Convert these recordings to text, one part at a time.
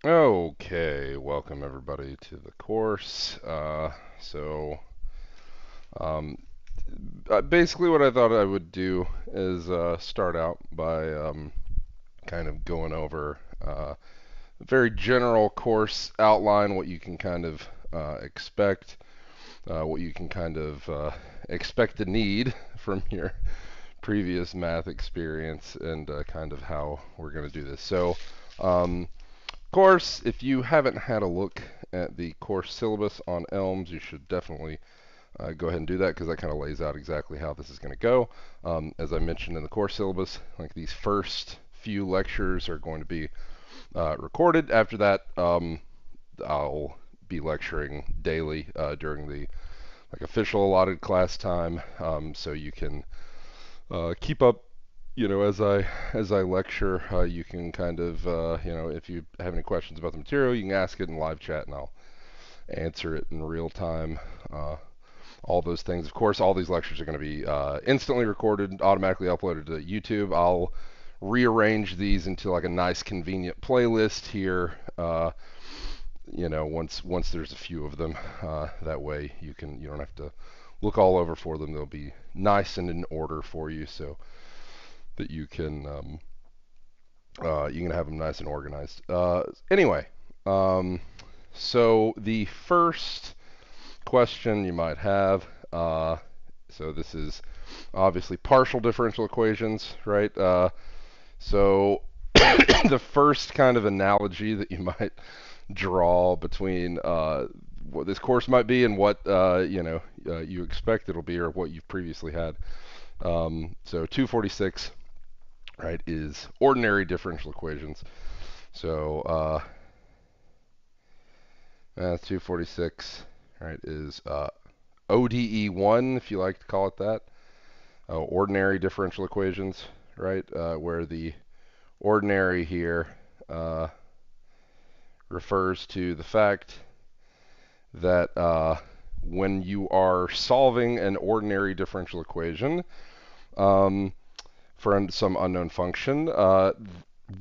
Okay, welcome everybody to the course. So, um, Basically what I thought I would do is start out by kind of going over a very general course outline, what you can kind of expect, what you can kind of expect to need from your previous math experience, and kind of how we're going to do this. So, course, if you haven't had a look at the course syllabus on ELMS, you should definitely go ahead and do that because that kind of lays out exactly how this is going to go. As I mentioned in the course syllabus, like these first few lectures are going to be recorded. After that, I'll be lecturing daily during the official allotted class time, so you can keep up. As I lecture, you can kind of if you have any questions about the material, you can ask it in live chat, and I'll answer it in real time. All those things. Of course, all these lectures are going to be instantly recorded, automatically uploaded to YouTube. I'll rearrange these into like a nice, convenient playlist here. Once there's a few of them, that way you don't have to look all over for them. They'll be nice and in order for you, so that you can have them nice and organized. Anyway, so the first question you might have, so this is obviously partial differential equations, right? So the first kind of analogy that you might draw between what this course might be and what you expect it'll be, or what you've previously had. So 246, right, is ordinary differential equations. So 246, right, is ODE1, if you like to call it that. Ordinary differential equations, right, where the ordinary here refers to the fact that when you are solving an ordinary differential equation for some unknown function,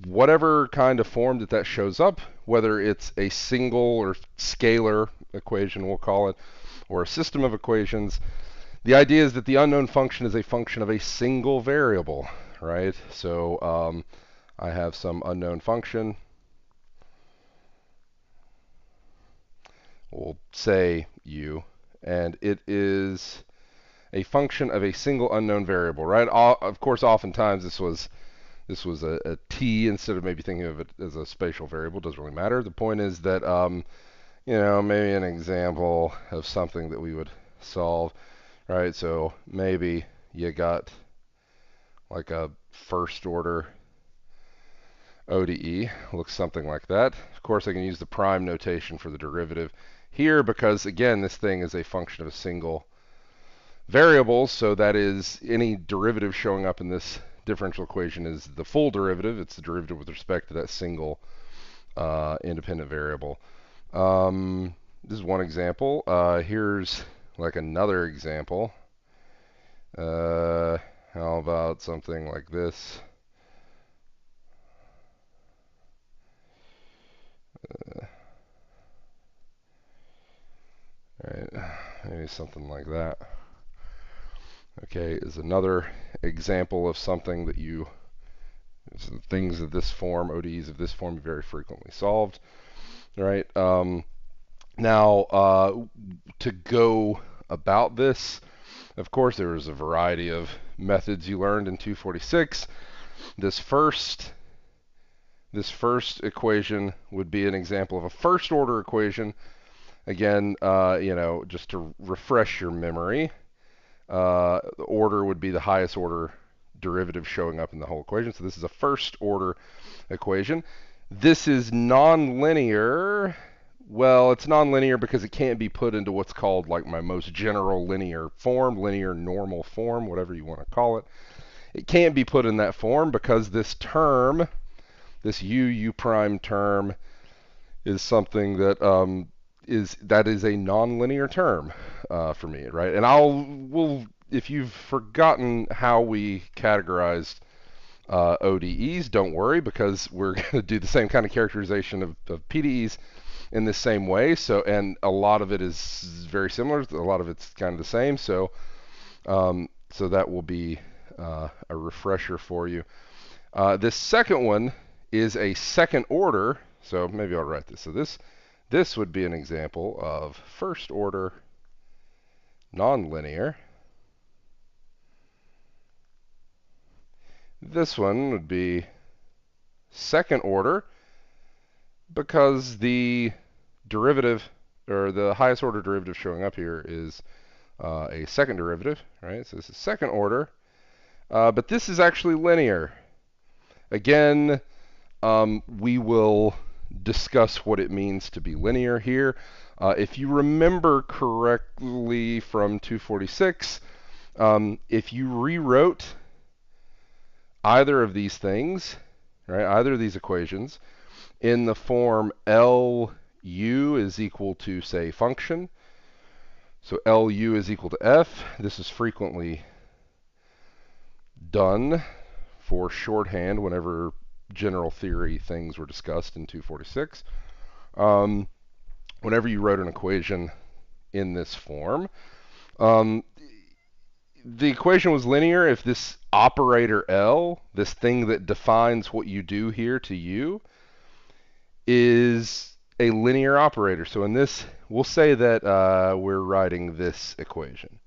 whatever kind of form that shows up, whether it's a single or scalar equation, we'll call it, or a system of equations, the idea is that the unknown function is a function of a single variable, right? So I have some unknown function. We'll say u, and it is a function of a single unknown variable, right? Of course, oftentimes this was a t instead of maybe thinking of it as a spatial variable. Doesn't really matter. The point is that maybe an example of something that we would solve, right? So maybe you got like a first order ODE, looks something like that. Of course, I can use the prime notation for the derivative here because, again, this thing is a function of a single variable, so that is any derivative showing up in this differential equation is the full derivative. It's the derivative with respect to that single independent variable. This is one example. Here's like another example. How about something like this? Right, maybe something like that. Okay, is another example of something that things of this form, ODEs of this form, very frequently solved. Right. Now, to go about this, of course, there was a variety of methods you learned in 246. This first equation would be an example of a first order equation. Again, just to refresh your memory, the order would be the highest order derivative showing up in the whole equation. So this is a first order equation. This is nonlinear. Well, it's nonlinear because it can't be put into what's called like my most general linear form, linear normal form, whatever you want to call it. It can't be put in that form because this term, this u prime term, is something that is a nonlinear term for me, right? And if you've forgotten how we categorized ODEs. Don't worry, because we're going to do the same kind of characterization of PDEs in the same way. So, and a lot of it is very similar. A lot of it's kind of the same. So, so that will be a refresher for you. This second one is a second order. So maybe I'll write this. So this would be an example of first order nonlinear. This one would be second order because the derivative, or the highest order derivative showing up here, is a second derivative, right? So this is second order, but this is actually linear. Again, we will discuss what it means to be linear here. If you remember correctly from 246, if you rewrote either of these things, right, either of these equations, in the form LU is equal to, say, function, so LU is equal to F, this is frequently done for shorthand whenever general theory things were discussed in 246. Whenever you wrote an equation in this form, the equation was linear if this operator L, this thing that defines what you do here to U, is a linear operator. So in this, we'll say that we're writing this equation.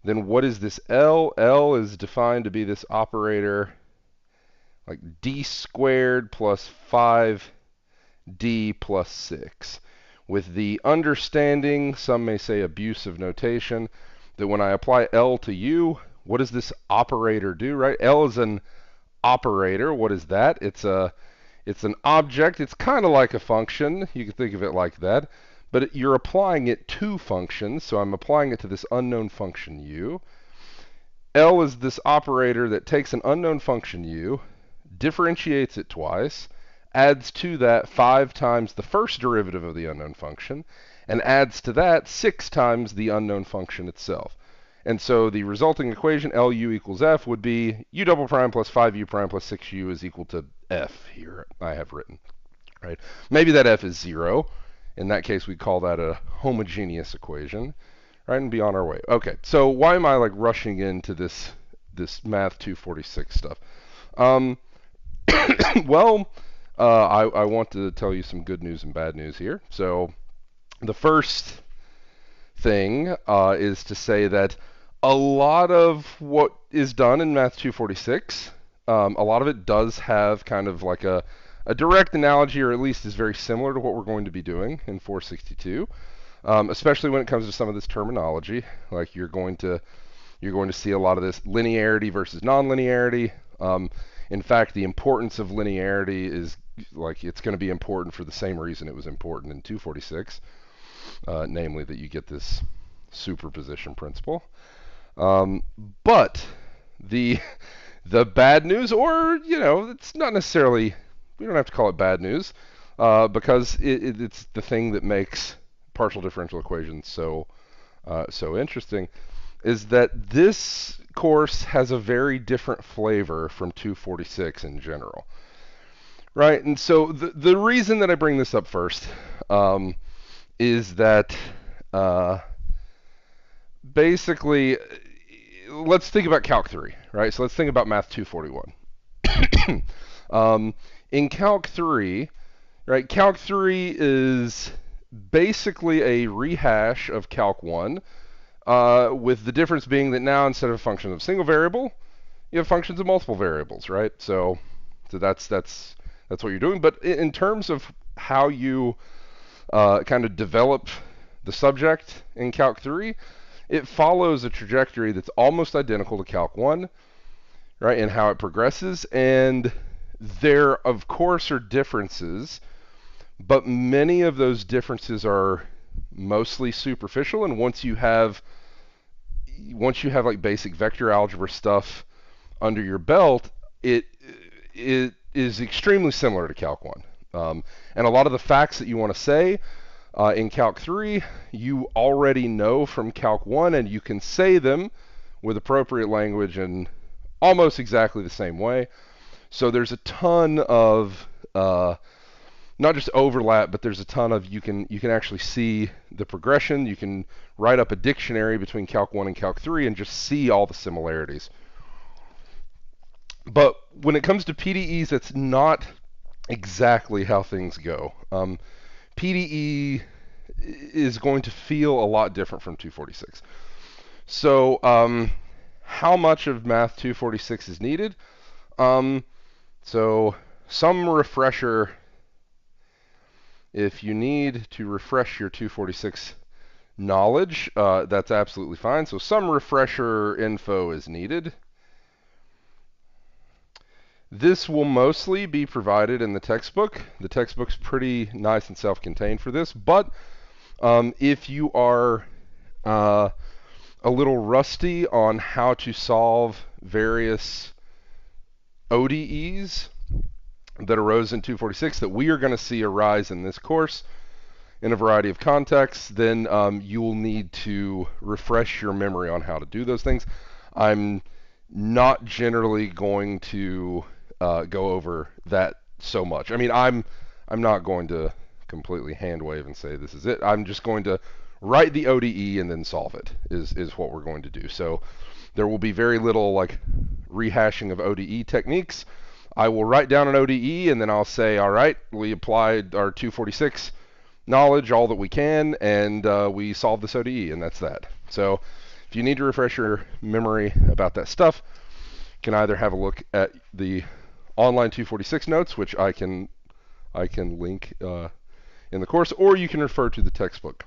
Then what is this L? L is defined to be this operator like d squared plus 5d plus 6. With the understanding, some may say abusive notation, that when I apply L to U, what does this operator do, right? L is an operator. What is that? It's an object. It's kind of like a function. You can think of it like that. But you're applying it to functions, so I'm applying it to this unknown function U. L is this operator that takes an unknown function U, differentiates it twice, adds to that 5 times the first derivative of the unknown function, and adds to that 6 times the unknown function itself. And so the resulting equation, LU equals F, would be U double prime plus 5U prime plus 6U is equal to F here, I have written. Right? Maybe that F is 0. In that case, we call that a homogeneous equation, right, and be on our way. Okay, so why am I like rushing into this Math 246 stuff? Well, I want to tell you some good news and bad news here. So the first thing is to say that a lot of what is done in Math 246, a lot of it does have kind of like a direct analogy, or at least is very similar to what we're going to be doing in 462, especially when it comes to some of this terminology. Like you're going to see a lot of this linearity versus nonlinearity. In fact, the importance of linearity is like it's going to be important for the same reason it was important in 246, namely that you get this superposition principle. But the bad news, or it's not necessarily, we don't have to call it bad news, because it's the thing that makes partial differential equations so interesting, is that this course has a very different flavor from 246 in general, right? And so the reason that I bring this up first is that basically, let's think about Calc 3, right? So let's think about Math 241. In Calc 3, right, Calc 3 is basically a rehash of Calc 1, with the difference being that now instead of a function of a single variable, you have functions of multiple variables, right? So that's what you're doing. But in terms of how you kind of develop the subject in Calc 3, it follows a trajectory that's almost identical to Calc 1, right, and how it progresses. And there, of course, are differences, but many of those differences are mostly superficial. And once you have like basic vector algebra stuff under your belt, it is extremely similar to Calc 1. And a lot of the facts that you want to say in Calc 3, you already know from Calc 1, and you can say them with appropriate language in almost exactly the same way. So there's a ton of not just overlap, but there's a ton of you can actually see the progression. You can write up a dictionary between Calc 1 and Calc 3 and just see all the similarities. But when it comes to PDEs, that's not exactly how things go. PDE is going to feel a lot different from 246. So how much of Math 246 is needed? So some refresher, if you need to refresh your 246 knowledge, that's absolutely fine. So some refresher info is needed. This will mostly be provided in the textbook. The textbook's pretty nice and self-contained for this, but if you are a little rusty on how to solve various ODEs that arose in 246 that we are going to see arise in this course in a variety of contexts, then you will need to refresh your memory on how to do those things. I'm not generally going to go over that so much. I mean, I'm not going to completely hand wave and say this is it. I'm just going to write the ODE and then solve it is what we're going to do. So there will be very little like rehashing of ODE techniques. I will write down an ODE and then I'll say, all right, we applied our 246 knowledge all that we can, and we solved this ODE, and that's that. So if you need to refresh your memory about that stuff, you can either have a look at the online 246 notes, which I can link in the course, or you can refer to the textbook.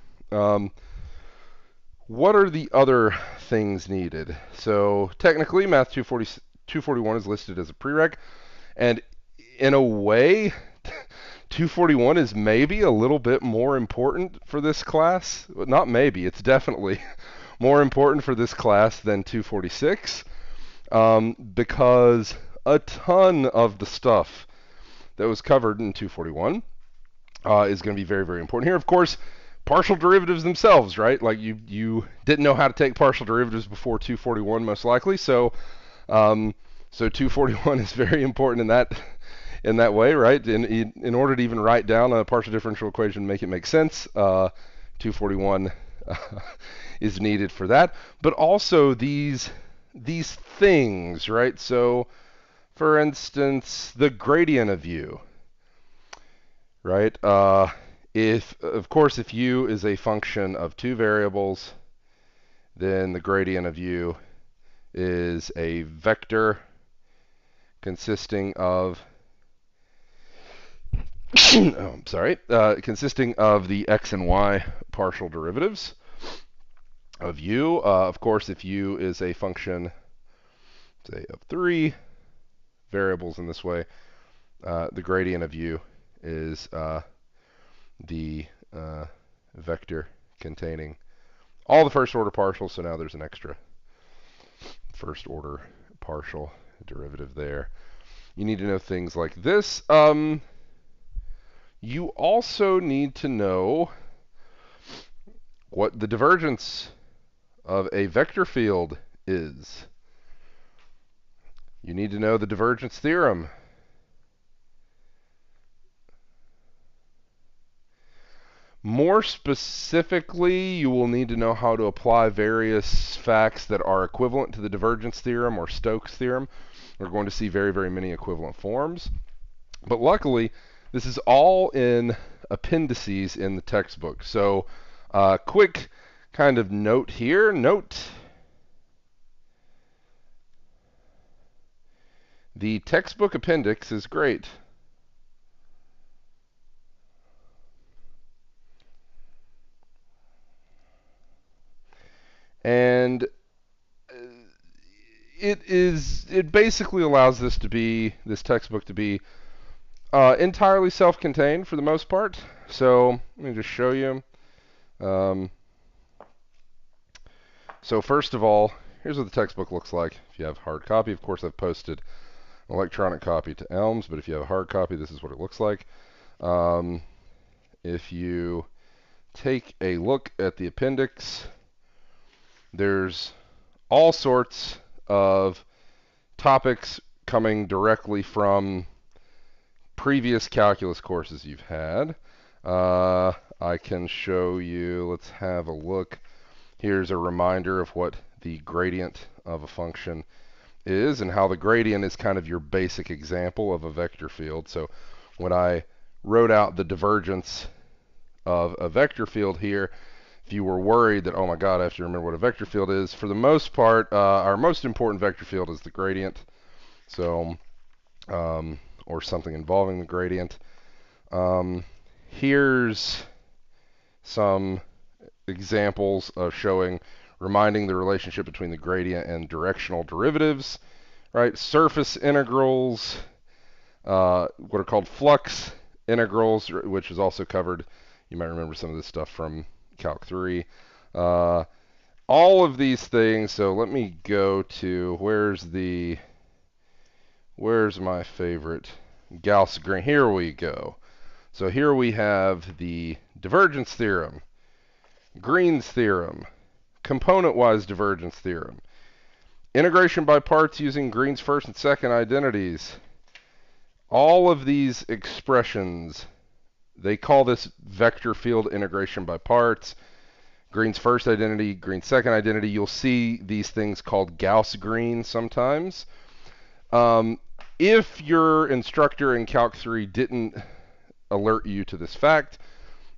What are the other things needed? So technically, Math 241 is listed as a prereq, and in a way, 241 is maybe a little bit more important for this class. Not maybe, it's definitely more important for this class than 246, because a ton of the stuff that was covered in 241 is going to be very, very important here. Of course, partial derivatives themselves, right? Like you didn't know how to take partial derivatives before 241 most likely, so 241 is very important in that way, right? In order to even write down a partial differential equation and make it make sense, 241 is needed for that. But also these things, right? So for instance, the gradient of u, right? If u is a function of two variables, then the gradient of u is a vector consisting of consisting of the x and y partial derivatives of u. Of course, if u is a function, say, of three variables in this way, the gradient of u is the vector containing all the first order partials, so now there's an extra first order partial derivative there. You need to know things like this. You also need to know what the divergence of a vector field is. You need to know the divergence theorem. More specifically, you will need to know how to apply various facts that are equivalent to the divergence theorem or Stokes' theorem. We're going to see very, very many equivalent forms. But luckily, this is all in appendices in the textbook. So quick kind of note here. Note the textbook appendix is great. And it basically allows this textbook to be entirely self-contained for the most part. So let me just show you. So first of all, here's what the textbook looks like. If you have hard copy, of course I've posted an electronic copy to Elms, but if you have a hard copy, this is what it looks like. If you take a look at the appendix, there's all sorts of topics coming directly from previous calculus courses you've had. I can show you, let's have a look. Here's a reminder of what the gradient of a function is and how the gradient is kind of your basic example of a vector field. So when I wrote out the divergence of a vector field here, if you were worried that, oh my god, I have to remember what a vector field is, for the most part, our most important vector field is the gradient. So, or something involving the gradient. Here's some examples of reminding the relationship between the gradient and directional derivatives, right? Surface integrals, what are called flux integrals, which is also covered. You might remember some of this stuff from Calc 3. All of these things, so let me go to, where's my favorite Gauss-Green? Here we go. So here we have the divergence theorem, Green's theorem, component-wise divergence theorem, integration by parts using Green's first and second identities. All of these expressions, they call this vector field integration by parts. Green's first identity, Green's second identity. You'll see these things called Gauss-Green sometimes. If your instructor in Calc 3 didn't alert you to this fact,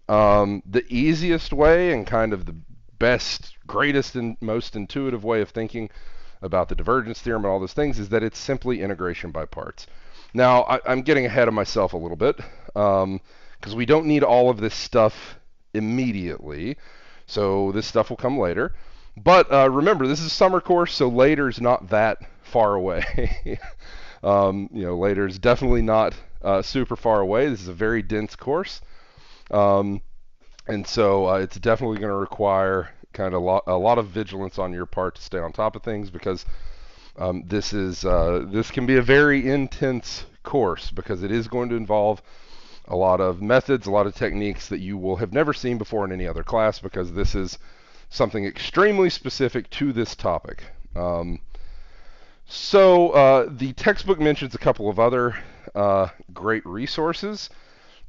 the easiest way and kind of the best, greatest, and most intuitive way of thinking about the divergence theorem and all those things is that it's simply integration by parts. Now, I'm getting ahead of myself a little bit because we don't need all of this stuff immediately. So this stuff will come later. But remember, this is a summer course, so later is not that far away. Later is definitely not super far away. This is a very dense course. And so it's definitely going to require kind of a lot of vigilance on your part to stay on top of things because this can be a very intense course because it is going to involve a lot of methods, a lot of techniques that you will have never seen before in any other class because this is something extremely specific to this topic. So the textbook mentions a couple of other great resources.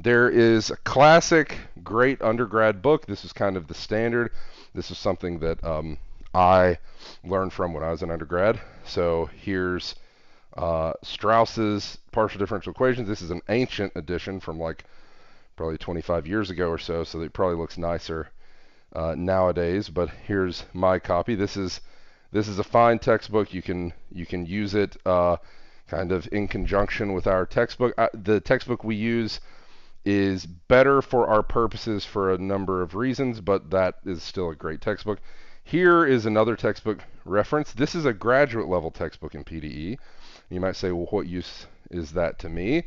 There is a classic, great undergrad book. This is kind of the standard. This is something that I learned from when I was an undergrad. So here's Strauss's partial differential equations. This is an ancient edition from like probably 25 years ago or so, so it probably looks nicer nowadays. But here's my copy. This is a fine textbook. You can use it kind of in conjunction with our textbook. The textbook we use is better for our purposes for a number of reasons, but that is still a great textbook. Here is another textbook reference. This is a graduate level textbook in PDE. You might say, well, what use is that to me?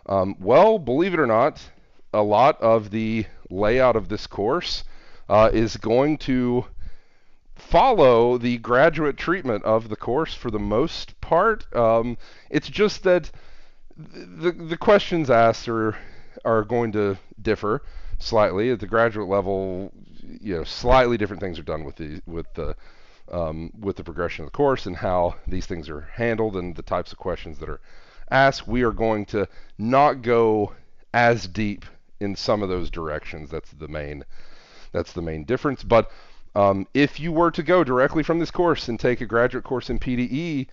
Well, believe it or not, a lot of the layout of this course is going to follow the graduate treatment of the course for the most part. It's just that the questions asked are going to differ slightly at the graduate level. Slightly different things are done with the progression of the course and how these things are handled and the types of questions that are asked. We are going to not go as deep in some of those directions. That's the main difference. But if you were to go directly from this course and take a graduate course in PDE,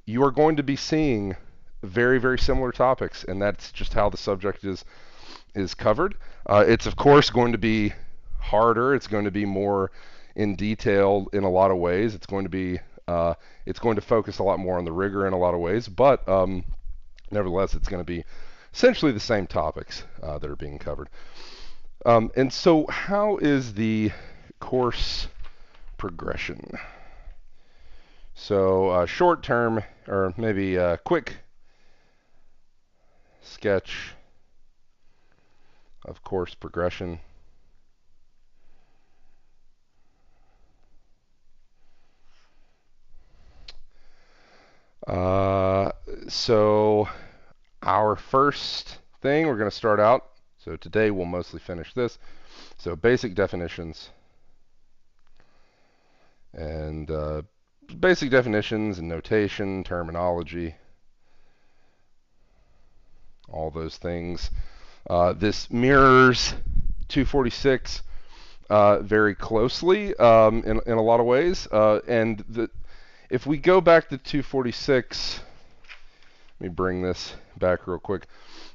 you are going to be seeing very, very similar topics, and that's just how the subject is covered. It's of course going to be harder. It's going to be more in detail in a lot of ways. It's going to focus a lot more on the rigor in a lot of ways, but nevertheless, it's going to be essentially the same topics that are being covered. And so, how is the course progression? So, short term, or maybe a quick sketch of course progression. So our first thing, we're going to start out. So today we'll mostly finish this. So basic definitions. And basic definitions and notation, terminology, all those things. This mirrors 246 very closely in a lot of ways. If we go back to 246, let me bring this back real quick.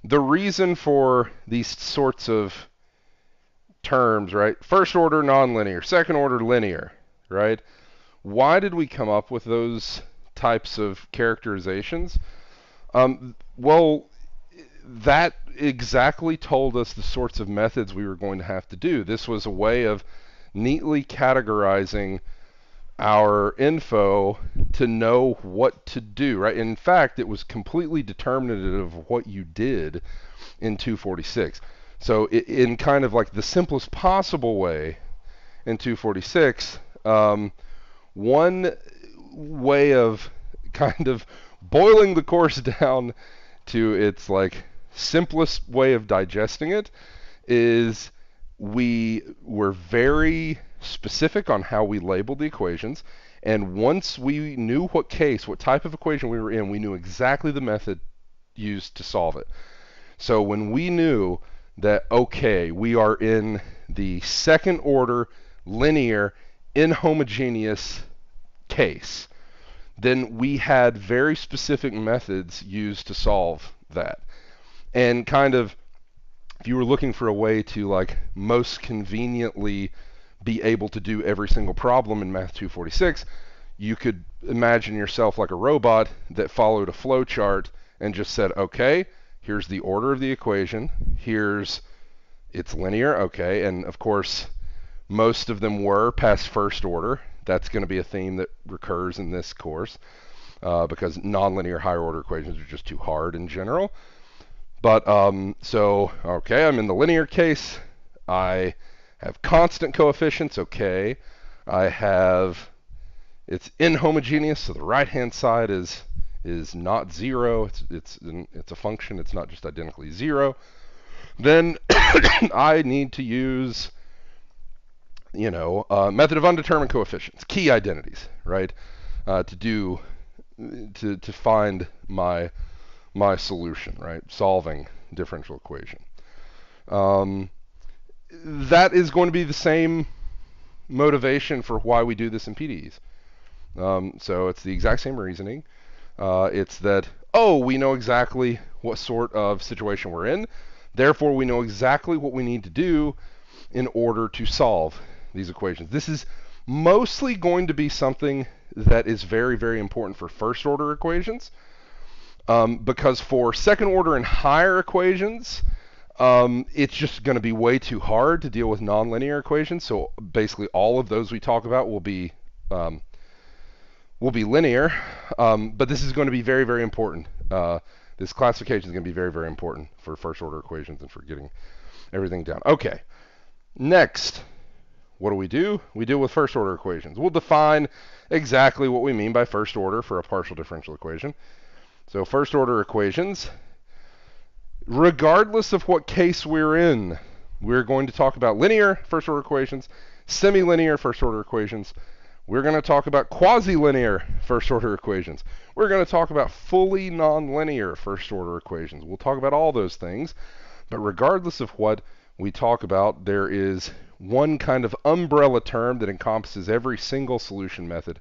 The reason for these sorts of terms, right? First order nonlinear, second order linear, right? Why did we come up with those types of characterizations? Well, that exactly told us the sorts of methods we were going to have to do. This was a way of neatly categorizing our info to know what to do, right? In fact, it was completely determinative of what you did in 246. So in kind of like the simplest possible way in 246, one way of kind of boiling the course down to its like simplest way of digesting it is we were very specific on how we labeled the equations, and once we knew what type of equation we were in, we knew exactly the method used to solve it. So when we knew that, okay, we are in the second order linear inhomogeneous case, then we had very specific methods used to solve that. And kind of, if you were looking for a way to like most conveniently be able to do every single problem in Math 246, you could imagine yourself like a robot that followed a flow chart and just said, okay, here's the order of the equation, here's its linear, okay, and of course most of them were past first order. That's going to be a theme that recurs in this course because nonlinear higher order equations are just too hard in general. But so, okay, I'm in the linear case. I have constant coefficients, okay. I have, it's inhomogeneous, so the right-hand side is not zero. It's a function. It's not just identically zero. Then I need to use, method of undetermined coefficients, key identities, right? To find my solution, right? Solving differential equation. That is going to be the same motivation for why we do this in PDEs. So it's the exact same reasoning. It's that, we know exactly what sort of situation we're in. Therefore, we know exactly what we need to do in order to solve these equations. This is mostly going to be something that is very, very important for first order equations. Because for second order and higher equations, it's just going to be way too hard to deal with nonlinear equations. So basically all of those we talk about will be linear. But this is going to be very, very important. This classification is going to be very, very important for first order equations and for getting everything down. Okay, next, what do? We deal with first order equations. We'll define exactly what we mean by first order for a partial differential equation. So first order equations, regardless of what case we're in, we're going to talk about linear first order equations, semi-linear first order equations. We're going to talk about quasi-linear first order equations. We're going to talk about fully nonlinear first order equations. We'll talk about all those things, but regardless of what we talk about, there is one kind of umbrella term that encompasses every single solution method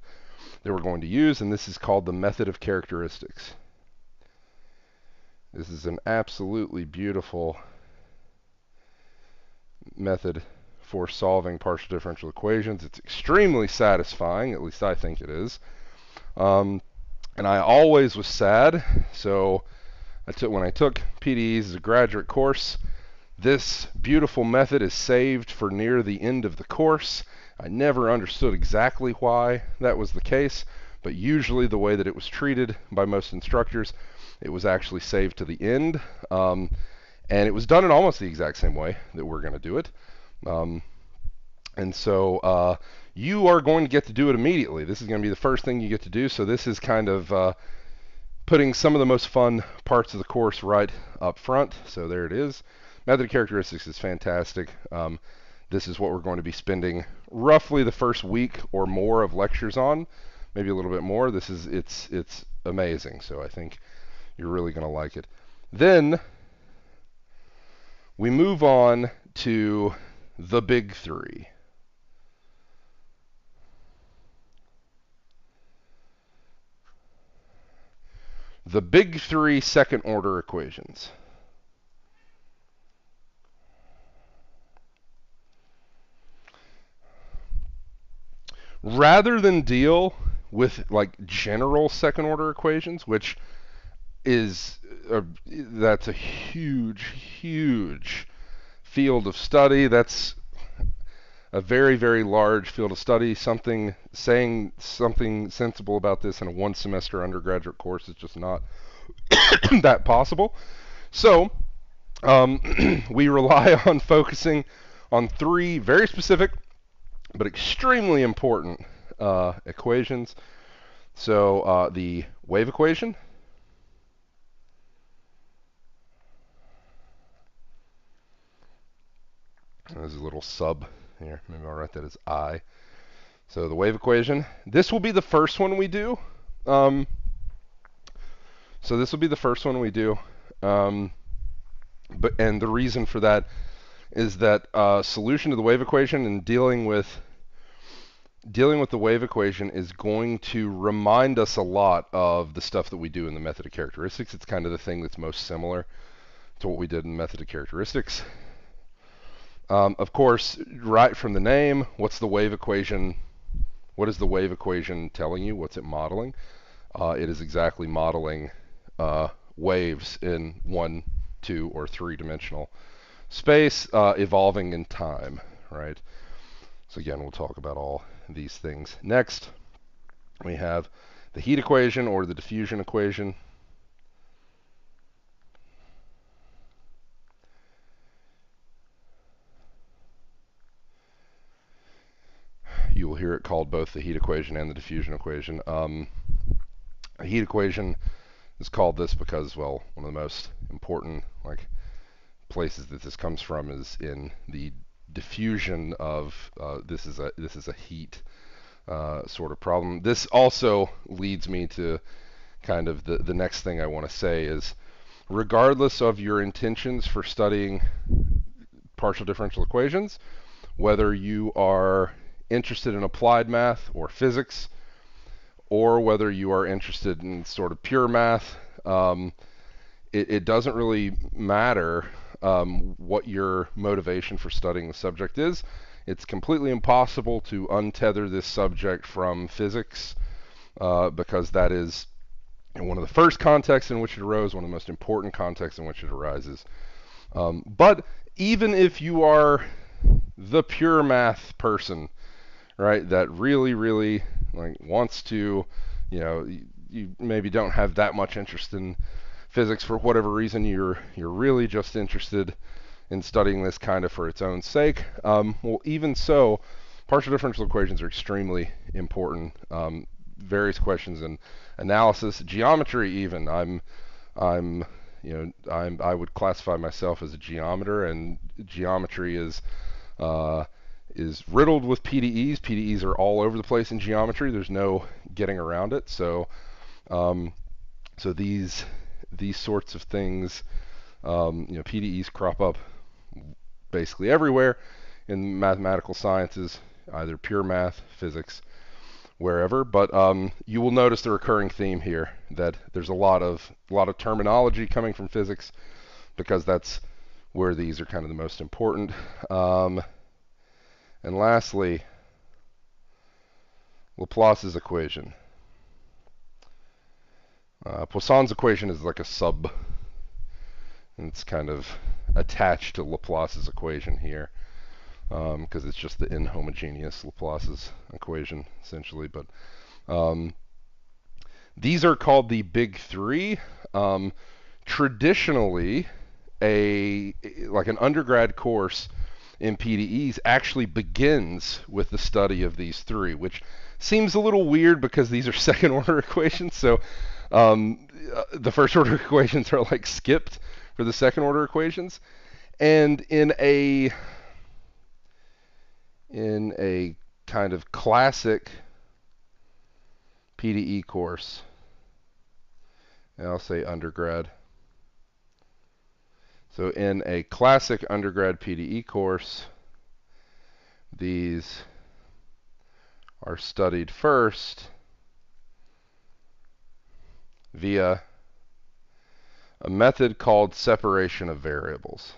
that we're going to use, and this is called the method of characteristics. This is an absolutely beautiful method for solving partial differential equations. It's extremely satisfying, at least I think it is. And I always was sad, so when I took PDEs as a graduate course, this beautiful method is saved for near the end of the course. I never understood exactly why that was the case, but usually the way that it was treated by most instructors, it was actually saved to the end. And it was done in almost the exact same way that we're going to do it. And so you are going to get to do it immediately. This is going to be the first thing you get to do. So this is kind of putting some of the most fun parts of the course right up front. So there it is. Method of characteristics is fantastic. This is what we're going to be spending roughly the first week or more of lectures on, maybe a little bit more. It's amazing. So I think you're really going to like it. Then we move on to the big three. The big three second order equations. Rather than deal with like general second order equations, which is that's a huge field of study. That's a very large field of study. Saying something sensible about this in a one semester undergraduate course is just not that possible. So we rely on focusing on three very specific but extremely important equations. So the wave equation, there's a little sub here, maybe I'll write that as I. So the wave equation, this will be the first one we do. So this will be the first one we do. And the reason for that is that solution to the wave equation and dealing with the wave equation is going to remind us a lot of the stuff that we do in the method of characteristics. It's kind of the thing that's most similar to what we did in the method of characteristics. Of course, right from the name, what's the wave equation? What is the wave equation telling you? What's it modeling? It is exactly modeling waves in 1, 2, or 3-dimensional space, evolving in time, right? So again, we'll talk about all these things. Next, we have the heat equation or the diffusion equation. You will hear it called both the heat equation and the diffusion equation. A heat equation is called this because, well, one of the most important places that this comes from is in the diffusion of this is a heat sort of problem. This also leads me to kind of the next thing I want to say is, regardless of your intentions for studying partial differential equations, whether you are interested in applied math or physics, or whether you are interested in sort of pure math, it doesn't really matter what your motivation for studying the subject is. It's completely impossible to untether this subject from physics because that is one of the first contexts in which it arose, one of the most important contexts in which it arises. But even if you are the pure math person, right, that really wants to, you maybe don't have that much interest in physics for whatever reason, you're really just interested in studying this kind of for its own sake. Well, even so, partial differential equations are extremely important. Various questions in analysis, geometry, even. I would classify myself as a geometer, and geometry is riddled with PDEs. PDEs are all over the place in geometry. There's no getting around it. So these sorts of things, PDEs crop up basically everywhere in mathematical sciences, either pure math, physics, wherever. But you will notice the recurring theme here that there's a lot of terminology coming from physics because that's where these are kind of the most important. And lastly, Laplace's equation. Poisson's equation is like a sub, and it's kind of attached to Laplace's equation here because it's just the inhomogeneous Laplace's equation, essentially. But these are called the big three. Traditionally, an undergrad course in PDEs actually begins with the study of these three, which seems a little weird because these are second order equations. So the first order equations are like skipped for the second order equations. And in a kind of classic PDE course, and I'll say undergrad. So in a classic undergrad PDE course, these are studied first via a method called separation of variables.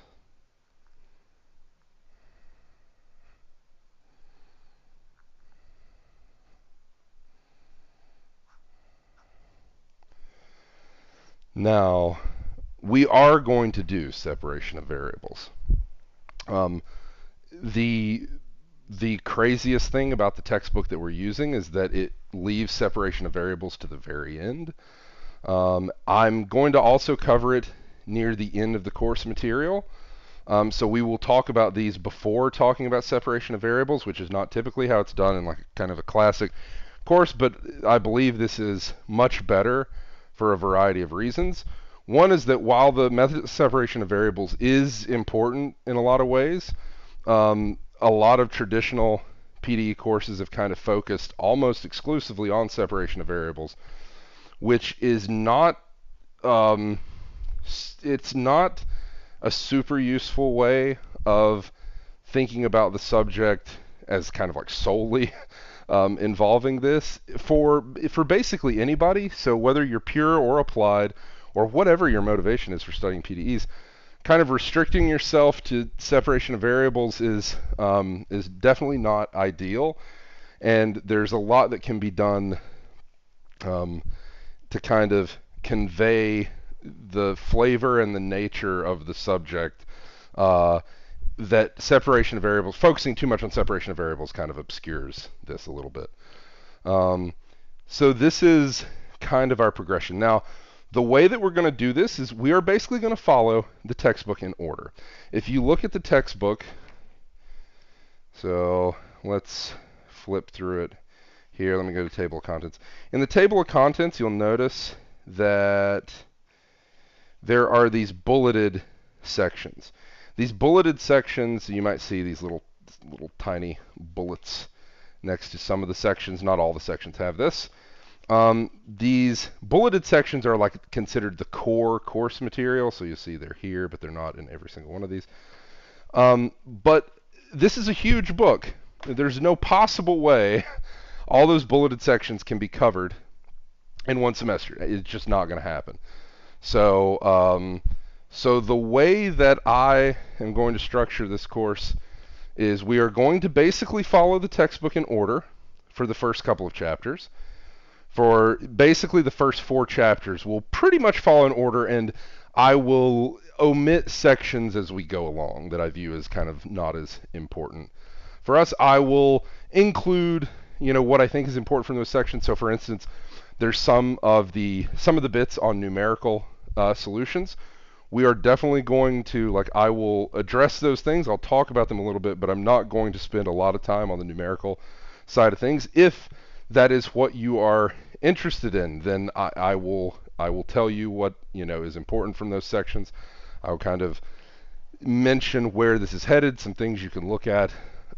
Now, we are going to do separation of variables. The craziest thing about the textbook that we're using is that it leaves separation of variables to the very end. I'm going to also cover it near the end of the course material. So we will talk about these before talking about separation of variables, which is not typically how it's done in like kind of a classic course, but I believe this is much better for a variety of reasons. One is that while the method of separation of variables is important in a lot of ways, a lot of traditional PDE courses have kind of focused almost exclusively on separation of variables, which is not, it's not a super useful way of thinking about the subject as kind of like solely involving this for basically anybody. So whether you're pure or applied or whatever your motivation is for studying PDEs, kind of restricting yourself to separation of variables is definitely not ideal, and there's a lot that can be done to kind of convey the flavor and the nature of the subject that separation of variables, focusing too much on separation of variables kind of obscures this a little bit. So this is kind of our progression. Now, the way that we're going to do this is we are basically going to follow the textbook in order. If you look at the textbook, so let's flip through it here. Let me go to table of contents. In the table of contents, you'll notice that there are these bulleted sections. These bulleted sections, you might see these little tiny bullets next to some of the sections. Not all the sections have this. These bulleted sections are like considered the core course material, so you see they're here, but they're not in every single one of these. But this is a huge book. There's no possible way all those bulleted sections can be covered in one semester. It's just not going to happen. So, so the way that I am going to structure this course is we are going to basically follow the textbook in order for the first couple of chapters. For basically the first 4 chapters, we'll pretty much follow in order, and I will omit sections as we go along that I view as kind of not as important. For us, I will include, what I think is important from those sections. So, for instance, there's some of the bits on numerical solutions. We are definitely going to, I will address those things. I'll talk about them a little bit, but I'm not going to spend a lot of time on the numerical side of things. If that is what you are interested in, then I will tell you what is important from those sections. I'll kind of mention where this is headed, some things you can look at,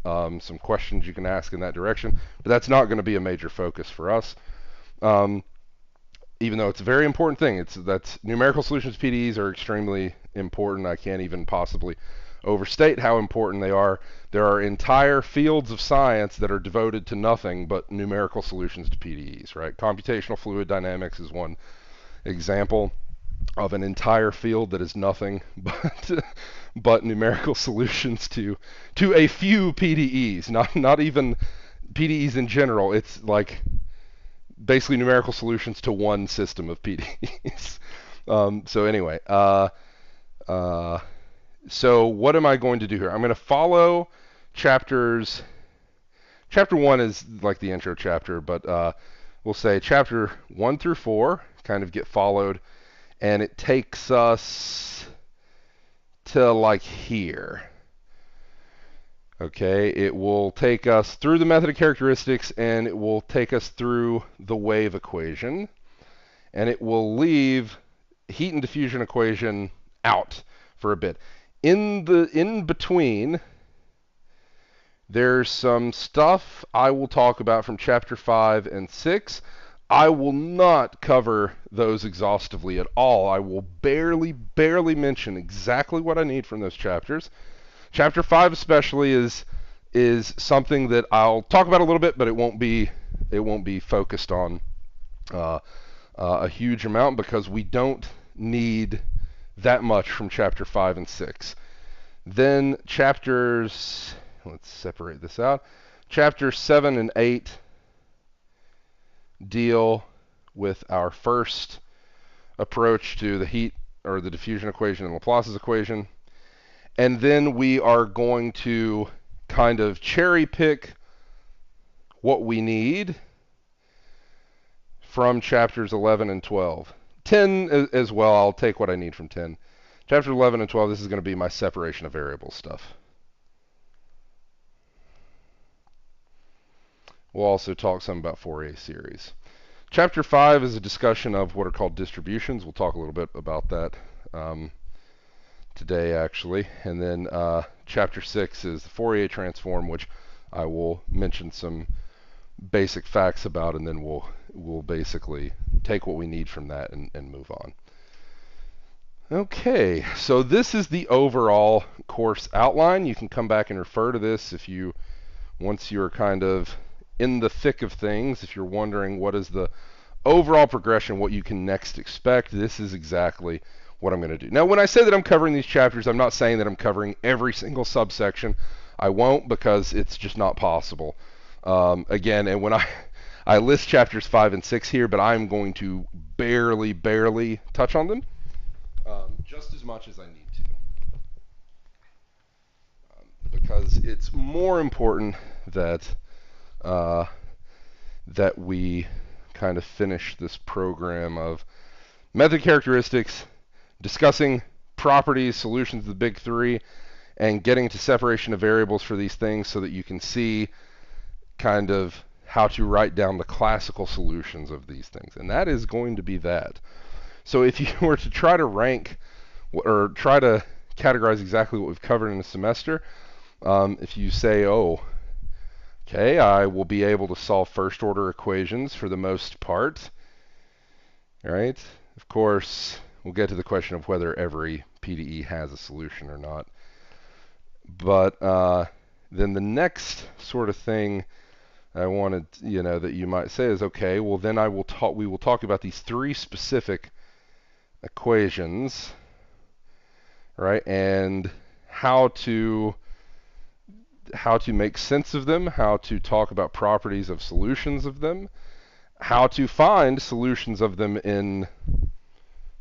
some questions you can ask in that direction. But that's not going to be a major focus for us, even though it's a very important thing. That's numerical solutions PDEs are extremely important. I can't even possibly overstate how important they are. There are entire fields of science that are devoted to nothing but numerical solutions to PDEs, right? Computational fluid dynamics is one example of an entire field that is nothing but numerical solutions to a few PDEs, not even PDEs in general. It's like basically numerical solutions to one system of PDEs. So anyway, so what am I going to do here? I'm going to follow chapters. Chapter 1 is like the intro chapter, but we'll say chapter 1 through 4 kind of get followed, and it takes us to like here. Okay, it will take us through the method of characteristics, and it will take us through the wave equation, and it will leave heat and diffusion equation out for a bit. In between, there's some stuff I will talk about from chapter 5 and 6. I will not cover those exhaustively at all. I will barely mention exactly what I need from those chapters. Chapter 5 especially is something that I'll talk about a little bit, but it won't be focused on a huge amount because we don't need that much from chapter 5 and 6. Then chapters, let's separate this out. Chapters 7 and 8 deal with our first approach to the heat or the diffusion equation and Laplace's equation. And then we are going to kind of cherry pick what we need from chapters 11 and 12. 10 as well, I'll take what I need from 10. Chapter 11 and 12, this is going to be my separation of variables stuff. We'll also talk some about Fourier series. Chapter 5 is a discussion of what are called distributions. We'll talk a little bit about that today, actually. And then Chapter 6 is the Fourier transform, which I will mention some basic facts about, and then we'll basically take what we need from that and move on. Okay, so this is the overall course outline. You can come back and refer to this once you're kind of in the thick of things. If you're wondering what is the overall progression, what you can next expect, this is exactly what I'm going to do. Now, when I say that I'm covering these chapters, I'm not saying that I'm covering every single subsection. I won't, because it's just not possible. Again, and when I list chapters 5 and 6 here, but I'm going to barely touch on them. Just as much as I need to, because it's more important that that we kind of finish this program of method characteristics, discussing properties, solutions of the big three, and getting to separation of variables for these things so that you can see kind of how to write down the classical solutions of these things. And that is going to be that. So if you were to try to rank or try to categorize exactly what we've covered in a semester, if you say, oh, okay, I will be able to solve first order equations for the most part, right? Of course, we'll get to the question of whether every PDE has a solution or not. But then the next sort of thing I wanted, that you might say is, okay, well then we will talk about these three specific equations, right? And how to make sense of them, how to talk about properties of solutions of them, how to find solutions of them in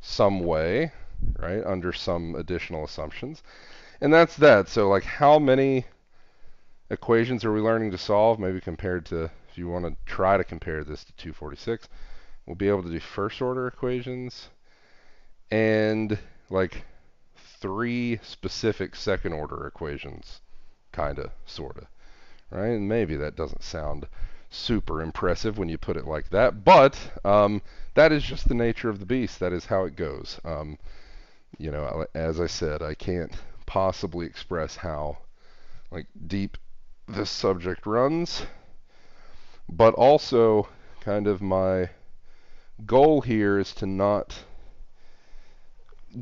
some way, right, under some additional assumptions. And that's that. So like, how many equations are we learning to solve? Maybe compared to, if you want to try to compare this to 246, we'll be able to do first order equations and like 3 specific second order equations, kinda, sorta, right? And maybe that doesn't sound super impressive when you put it like that, but that is just the nature of the beast. That is how it goes. As I said, I can't possibly express how like deep this subject runs, but also kind of my goal here is to not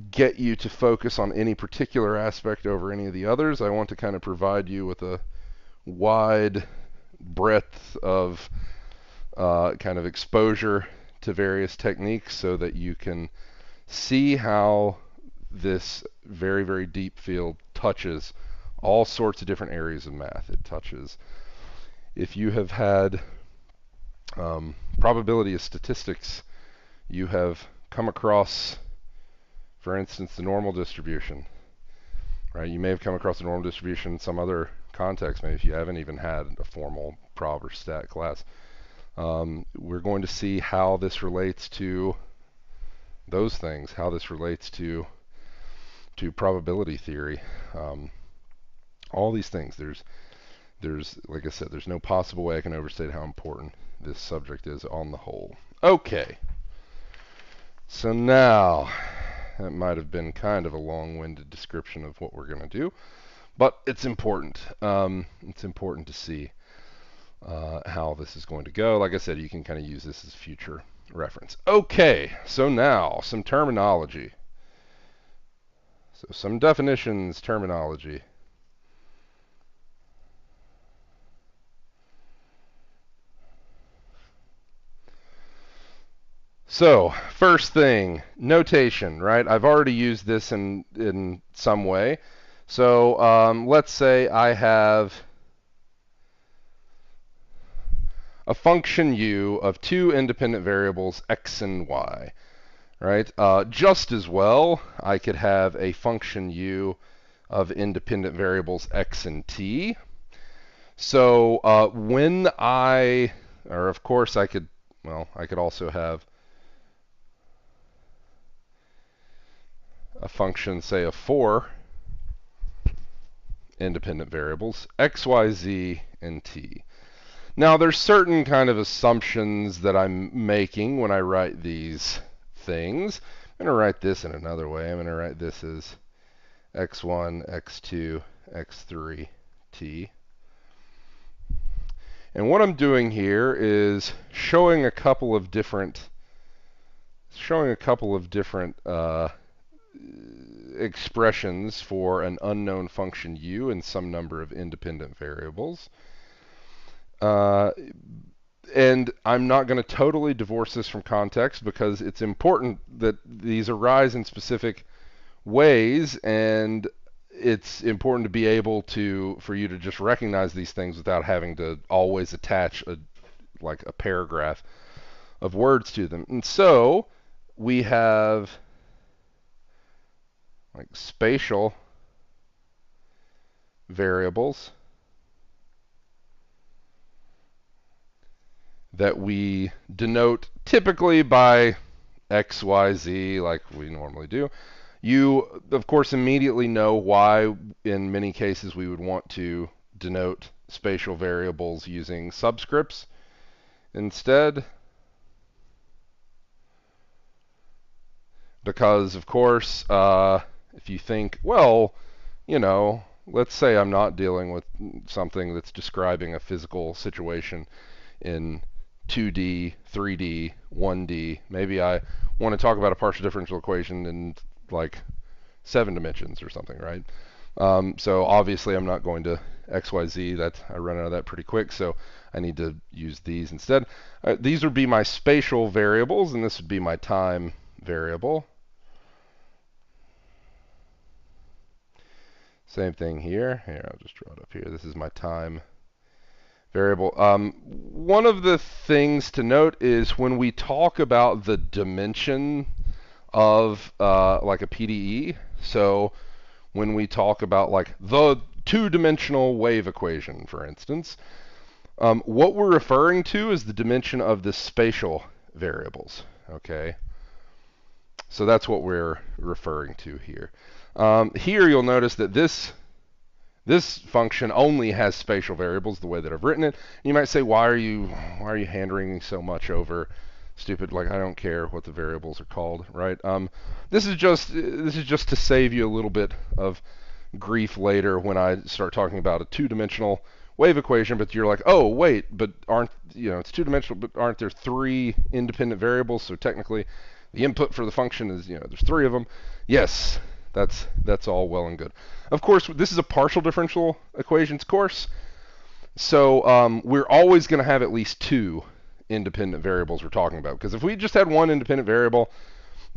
get you to focus on any particular aspect over any of the others. I want to kind of provide you with a wide breadth of kind of exposure to various techniques so that you can see how this very deep field touches all sorts of different areas of math. It touches, if you have had probability of statistics, you have come across, for instance, the normal distribution, right? You may have come across the normal distribution in some other context, maybe if you haven't even had a formal prob or stat class. We're going to see how this relates to those things, how this relates to probability theory. All these things. There's, like I said, there's no possible way I can overstate how important this subject is on the whole. Okay. So now, that might have been kind of a long-winded description of what we're going to do, but it's important. It's important to see. how this is going to go. Like I said, you can kind of use this as future reference. Okay, so now some terminology. So some definitions, terminology. So first thing, notation, right? I've already used this in some way. So let's say I have a function u of two independent variables x and y, right? Just as well, I could have a function u of independent variables x and t. So of course I could also have a function, say, of four independent variables, x, y, z, and t. Now, there's certain kind of assumptions that I'm making when I write these things. I'm going to write this in another way. I'm going to write this as x1, x2, x3, t. And what I'm doing here is showing a couple of different expressions for an unknown function u and some number of independent variables. And I'm not going to totally divorce this from context because it's important that these arise in specific ways, and it's important to be able for you to just recognize these things without having to always attach a paragraph of words to them. And so we have like spatial variables that we denote typically by x, y, z, like we normally do. You, of course, immediately know why in many cases we would want to denote spatial variables using subscripts instead. Because, of course, if you think, well, let's say I'm not dealing with something that's describing a physical situation in 2D, 3D, 1D. Maybe I want to talk about a partial differential equation in like 7 dimensions or something, right? So obviously I'm not going to XYZ. I run out of that pretty quick, so I need to use these instead. These would be my spatial variables, and this would be my time variable. Same thing here. Here, I'll just draw it up here. This is my time variable. One of the things to note is when we talk about the dimension of like a PDE, so when we talk about like the two-dimensional wave equation, for instance, what we're referring to is the dimension of the spatial variables, okay? So that's what we're referring to here. Here you'll notice that this function only has spatial variables the way that I've written it. You might say, why are you hand-wringing so much over stupid, like I don't care what the variables are called, right? This is just to save you a little bit of grief later when I start talking about a two-dimensional wave equation, but you're like, oh wait, but it's two-dimensional, but aren't there 3 independent variables? So technically the input for the function is, there's 3 of them. Yes, that's all well and good. Of course, this is a partial differential equations course, so we're always going to have at least 2 independent variables we're talking about. Because if we just had 1 independent variable,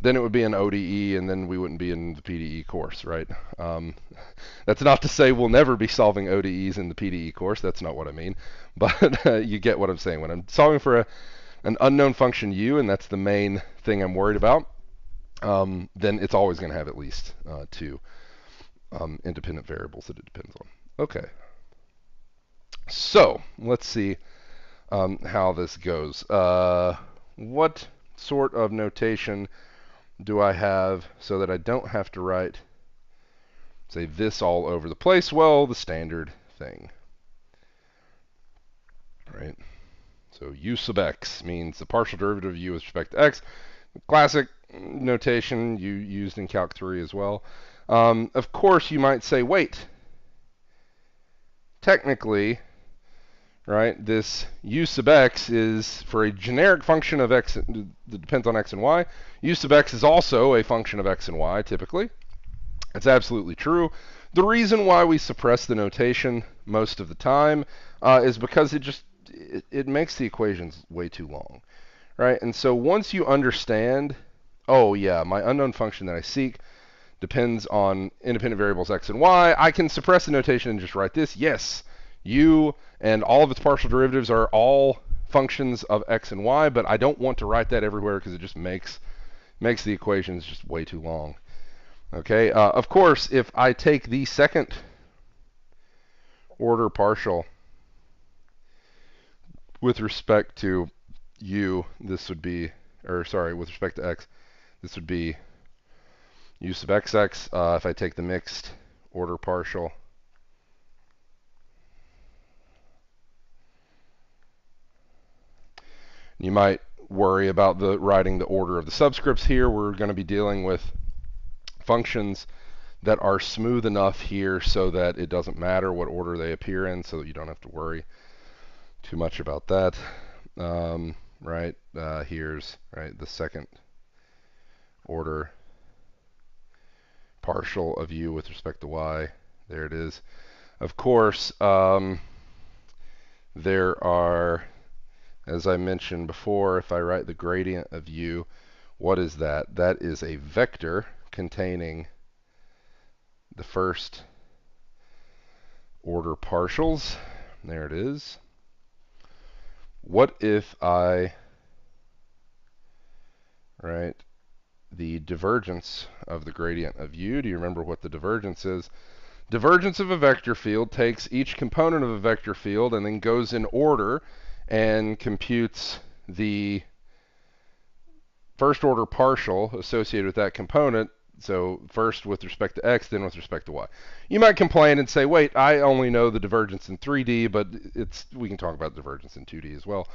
then it would be an ODE, and then we wouldn't be in the PDE course, right? That's not to say we'll never be solving ODEs in the PDE course. That's not what I mean. But you get what I'm saying. When I'm solving for an unknown function u, and that's the main thing I'm worried about, then it's always going to have at least 2 independent variables that it depends on. Okay. So let's see how this goes. What sort of notation do I have so that I don't have to write, say, this all over the place? Well, the standard thing, right? So u sub x means the partial derivative of u with respect to x. Classic notation you used in Calc 3 as well. Of course, you might say, wait, technically, right? This u sub x is for a generic function of x that depends on x and y. U sub x is also a function of x and y, typically. It's absolutely true. The reason why we suppress the notation most of the time is because it makes the equations way too long, right? And so once you understand, oh yeah, my unknown function that I seek depends on independent variables x and y, I can suppress the notation and just write this. Yes, u and all of its partial derivatives are all functions of x and y, but I don't want to write that everywhere because it just makes the equations just way too long. Okay, of course, if I take the second order partial with respect to u, this would be, or sorry, with respect to x, this would be u sub xx. If I take the mixed order partial, you might worry about writing the order of the subscripts here. We're going to be dealing with functions that are smooth enough here so that it doesn't matter what order they appear in, so that you don't have to worry too much about that. Right, here's the second order partial of u with respect to y. There it is. Of course, there are, as I mentioned before, if I write the gradient of u, what is that? That is a vector containing the first order partials. There it is. What if I write the divergence of the gradient of u? Do you remember what the divergence is? Divergence of a vector field takes each component of a vector field and then goes in order and computes the first order partial associated with that component. So first with respect to x, then with respect to y. You might complain and say, wait, I only know the divergence in 3D, but we can talk about divergence in 2D as well.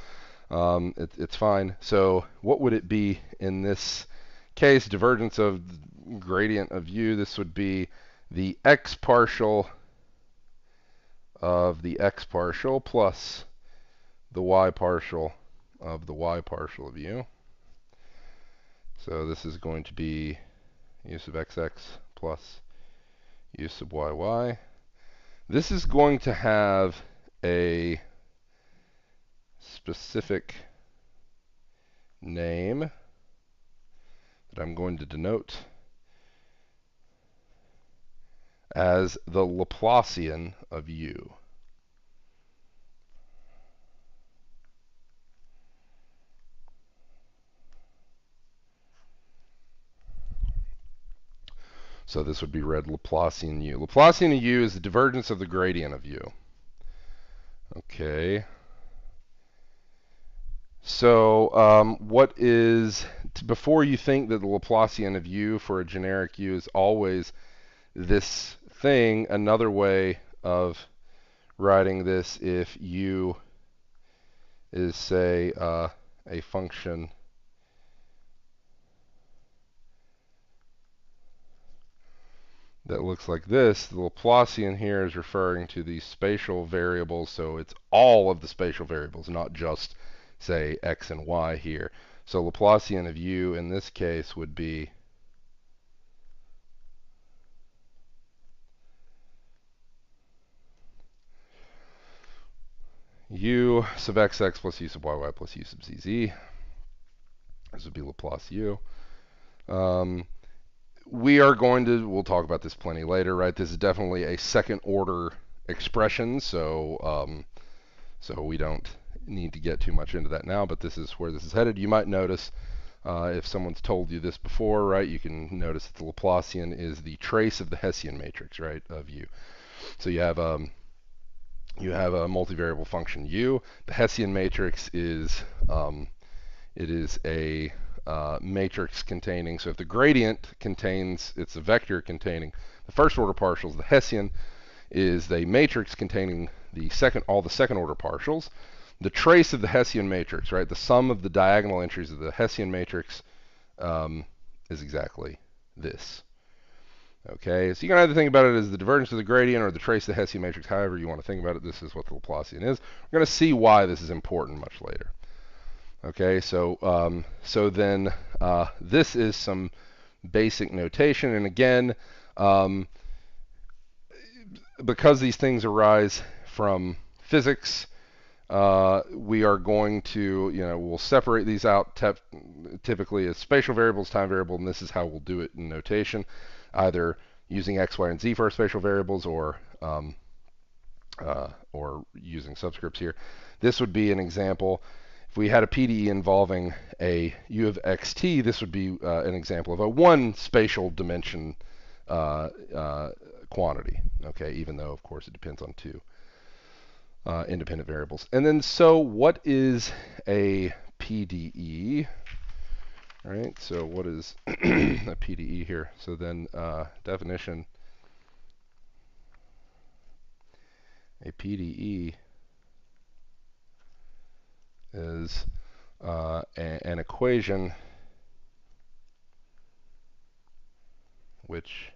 It's fine. So what would it be in this case? Divergence of gradient of u, this would be the x partial of the x partial plus the y partial of the y partial of u. So this is going to be u sub xx plus u sub yy. This is going to have a specific name that I'm going to denote as the Laplacian of u. So this would be read Laplacian u. Laplacian of u is the divergence of the gradient of u. Okay. So what is, before you think that the Laplacian of u for a generic u is always this thing, another way of writing this, if u is, say, a function that looks like this, the Laplacian here is referring to the spatial variables, so it's all of the spatial variables, not just, say, x and y here. So Laplacian of u in this case would be u sub xx plus u sub yy plus u sub zz. This would be Laplace u. We'll talk about this plenty later, right? This is definitely a second order expression, so we don't need to get too much into that now, but this is where this is headed. You might notice, if someone's told you this before, right, you can notice that the Laplacian is the trace of the Hessian matrix, right, of u. So you have a multivariable function u. The Hessian matrix is it is a matrix containing, so if the gradient contains, it's a vector containing the first order partials, the Hessian is the matrix containing all the second order partials. The trace of the Hessian matrix, right, the sum of the diagonal entries of the Hessian matrix is exactly this. Okay, so you can either think about it as the divergence of the gradient or the trace of the Hessian matrix. However you want to think about it, this is what the Laplacian is. We're going to see why this is important much later. Okay, so then this is some basic notation, and again, because these things arise from physics, we are going to, we'll separate these out typically as spatial variables, time variable, and this is how we'll do it in notation, either using x, y, and z for our spatial variables, or using subscripts here. This would be an example. If we had a PDE involving a u of xt, this would be an example of a one spatial dimension quantity. Okay, even though of course it depends on two independent variables. And then, so what is a PDE? All right, so what is a PDE here? So then, definition, a PDE is an equation which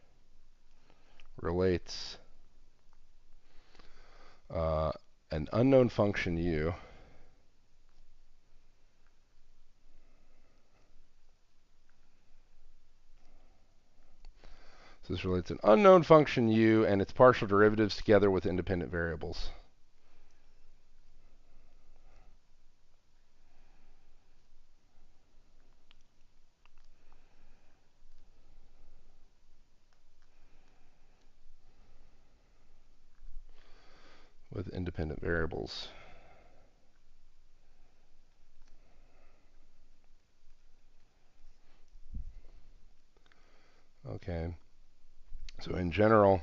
relates an unknown function u So this relates an unknown function u and its partial derivatives together with independent variables. With independent variables. Okay. So in general,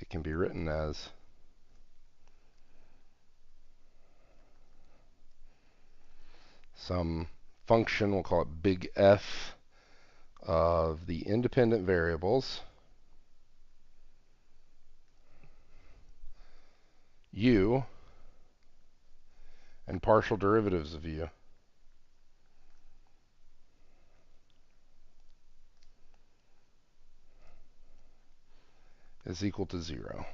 it can be written as some function, we'll call it big F, of the independent variables u and partial derivatives of u. Is equal to 0.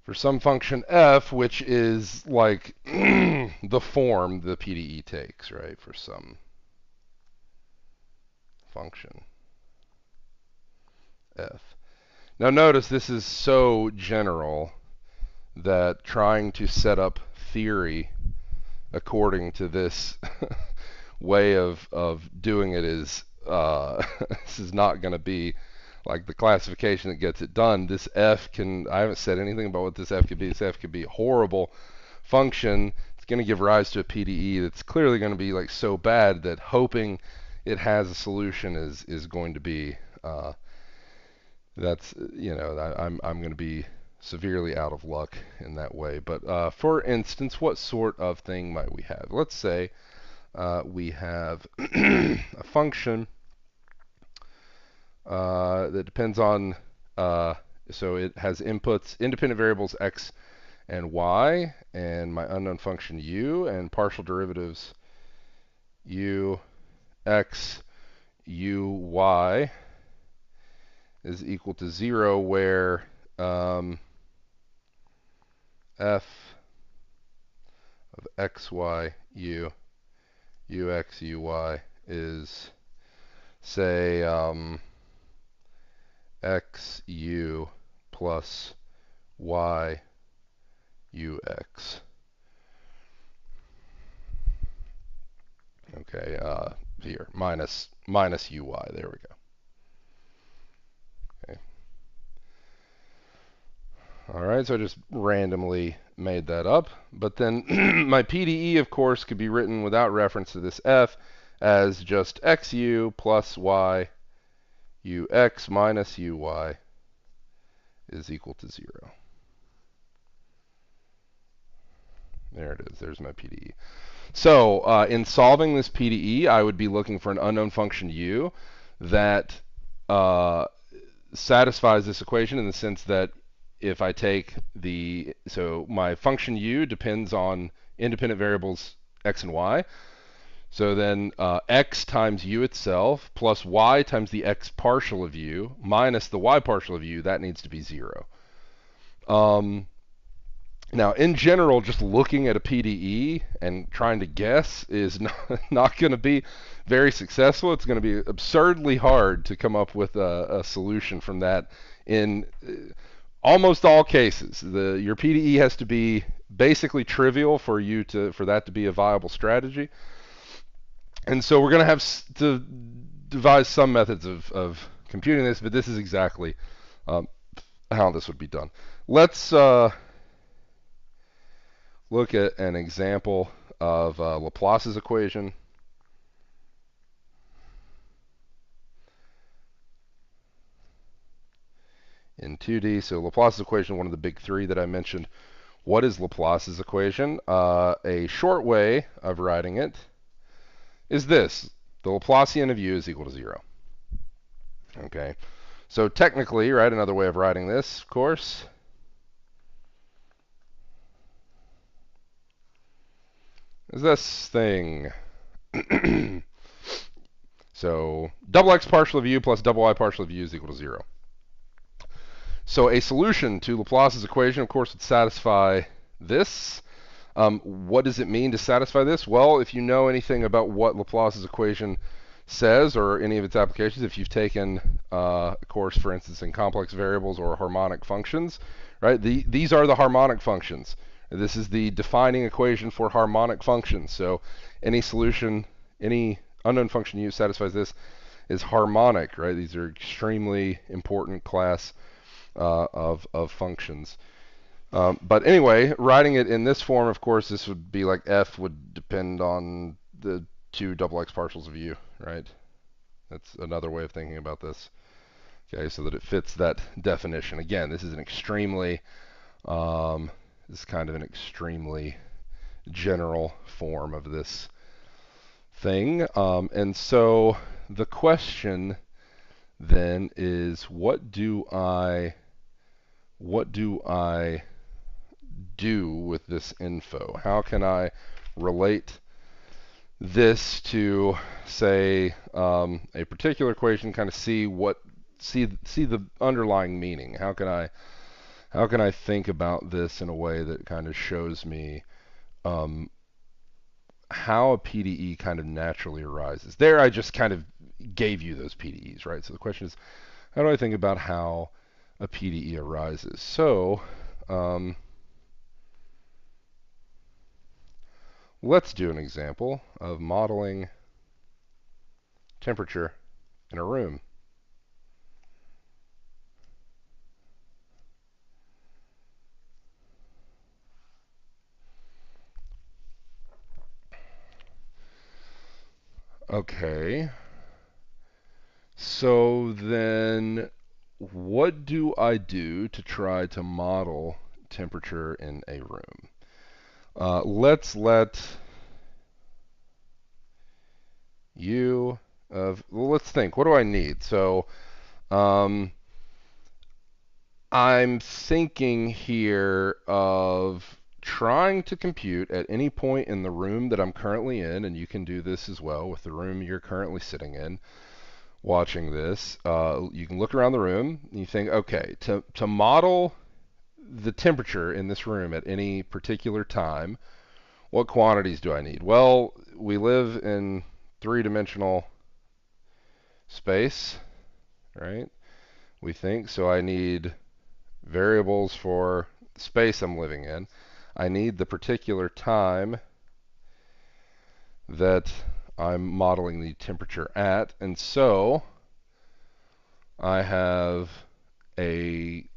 For some function f, which is like the form the PDE takes, right, for some function f. Now notice this is so general that trying to set up theory according to this way of doing it is this is not going to be like the classification that gets it done. This f can, I haven't said anything about what this f could be. This f could be a horrible function. It's going to give rise to a PDE that's clearly going to be like so bad that hoping it has a solution is going to be that's, I'm going to be severely out of luck in that way. But for instance, what sort of thing might we have? Let's say we have a function that depends on, so it has inputs, independent variables x and y, and my unknown function u, and partial derivatives u x u y is equal to 0, where f of x, y, u, ux, uy is, say, xu plus y ux. Okay, here, minus uy, there we go. Okay. All right, so I just randomly made that up. But then my PDE, of course, could be written without reference to this f as just xu plus y ux minus uy is equal to 0. There it is. There's my PDE. So in solving this PDE, I would be looking for an unknown function u that satisfies this equation in the sense that if I take so my function u depends on independent variables x and y. So then x times u itself plus y times the x partial of u minus the y partial of u, that needs to be 0. Now, in general, just looking at a PDE and trying to guess is not going to be very successful. It's going to be absurdly hard to come up with a solution from that in almost all cases. Your PDE has to be basically trivial for that to be a viable strategy. And so we're going to have to devise some methods of computing this, but this is exactly how this would be done. Let's look at an example of Laplace's equation. In 2D, so Laplace's equation, one of the big three that I mentioned. What is Laplace's equation? A short way of writing it is this. The Laplacian of u is equal to 0. Okay, so technically, right, another way of writing this, of course, is this thing. So double x partial of u plus double y partial of u is equal to 0. So a solution to Laplace's equation, of course, would satisfy this. What does it mean to satisfy this? Well, if you know anything about what Laplace's equation says or any of its applications, if you've taken a course, for instance, in complex variables or harmonic functions, right? These are the harmonic functions. This is the defining equation for harmonic functions. So any solution, any unknown function u satisfies this is harmonic, right? These are extremely important class of functions. But anyway, writing it in this form, of course, this would be like f would depend on the two double x partials of u, right? That's another way of thinking about this. Okay, so that it fits that definition. Again, this is an extremely, this is kind of an extremely general form of this thing. And so the question then is, what do I do with this info? How can I relate this to, say, a particular equation? Kind of see the underlying meaning. How can I think about this in a way that kind of shows me how a PDE kind of naturally arises? There, I just kind of gave you those PDEs, right? So the question is, how do I think about how a PDE arises? So let's do an example of modeling temperature in a room. Okay. So then what do I do to try to model temperature in a room? Let's let let's think. What do I need? So I'm thinking here of trying to compute at any point in the room that I'm currently in, and you can do this as well with the room you're currently sitting in, watching this. You can look around the room and you think, okay, to model the temperature in this room at any particular time, what quantities do I need? Well, we live in three-dimensional space, right? We think, so I need variables for the space I'm living in. I need the particular time that I'm modeling the temperature at, and so I have an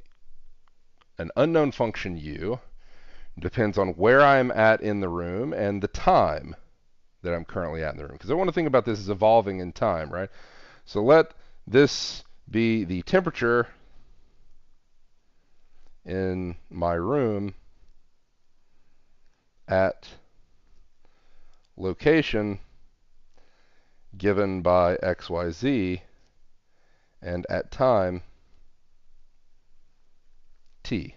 unknown function u. Depends on where I'm at in the room and the time that I'm currently at in the room. Because I want to think about this as evolving in time, right? So let this be the temperature in my room at location given by xyz and at time t.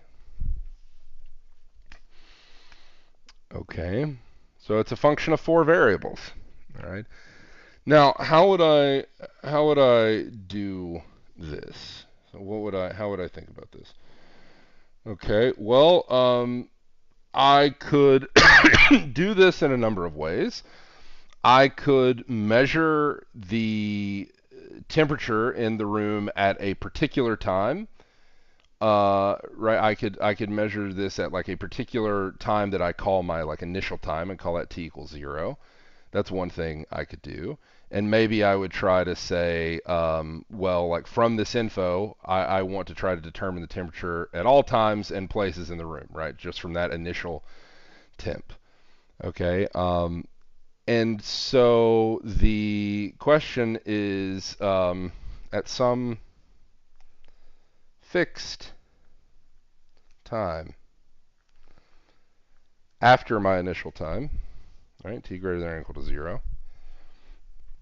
Okay, so it's a function of four variables. All right. Now, how would I do this? So how would I think about this? Okay. Well, I could do this in a number of ways. I could measure the temperature in the room at a particular time. Right, I could measure this at like a particular time that I call my like initial time and call that t equals 0. That's one thing I could do. And maybe I would try to say, well, like from this info, I want to try to determine the temperature at all times and places in the room, right? Just from that initial temp. Okay. And so the question is, at some fixed time after my initial time, right, t greater than or equal to 0,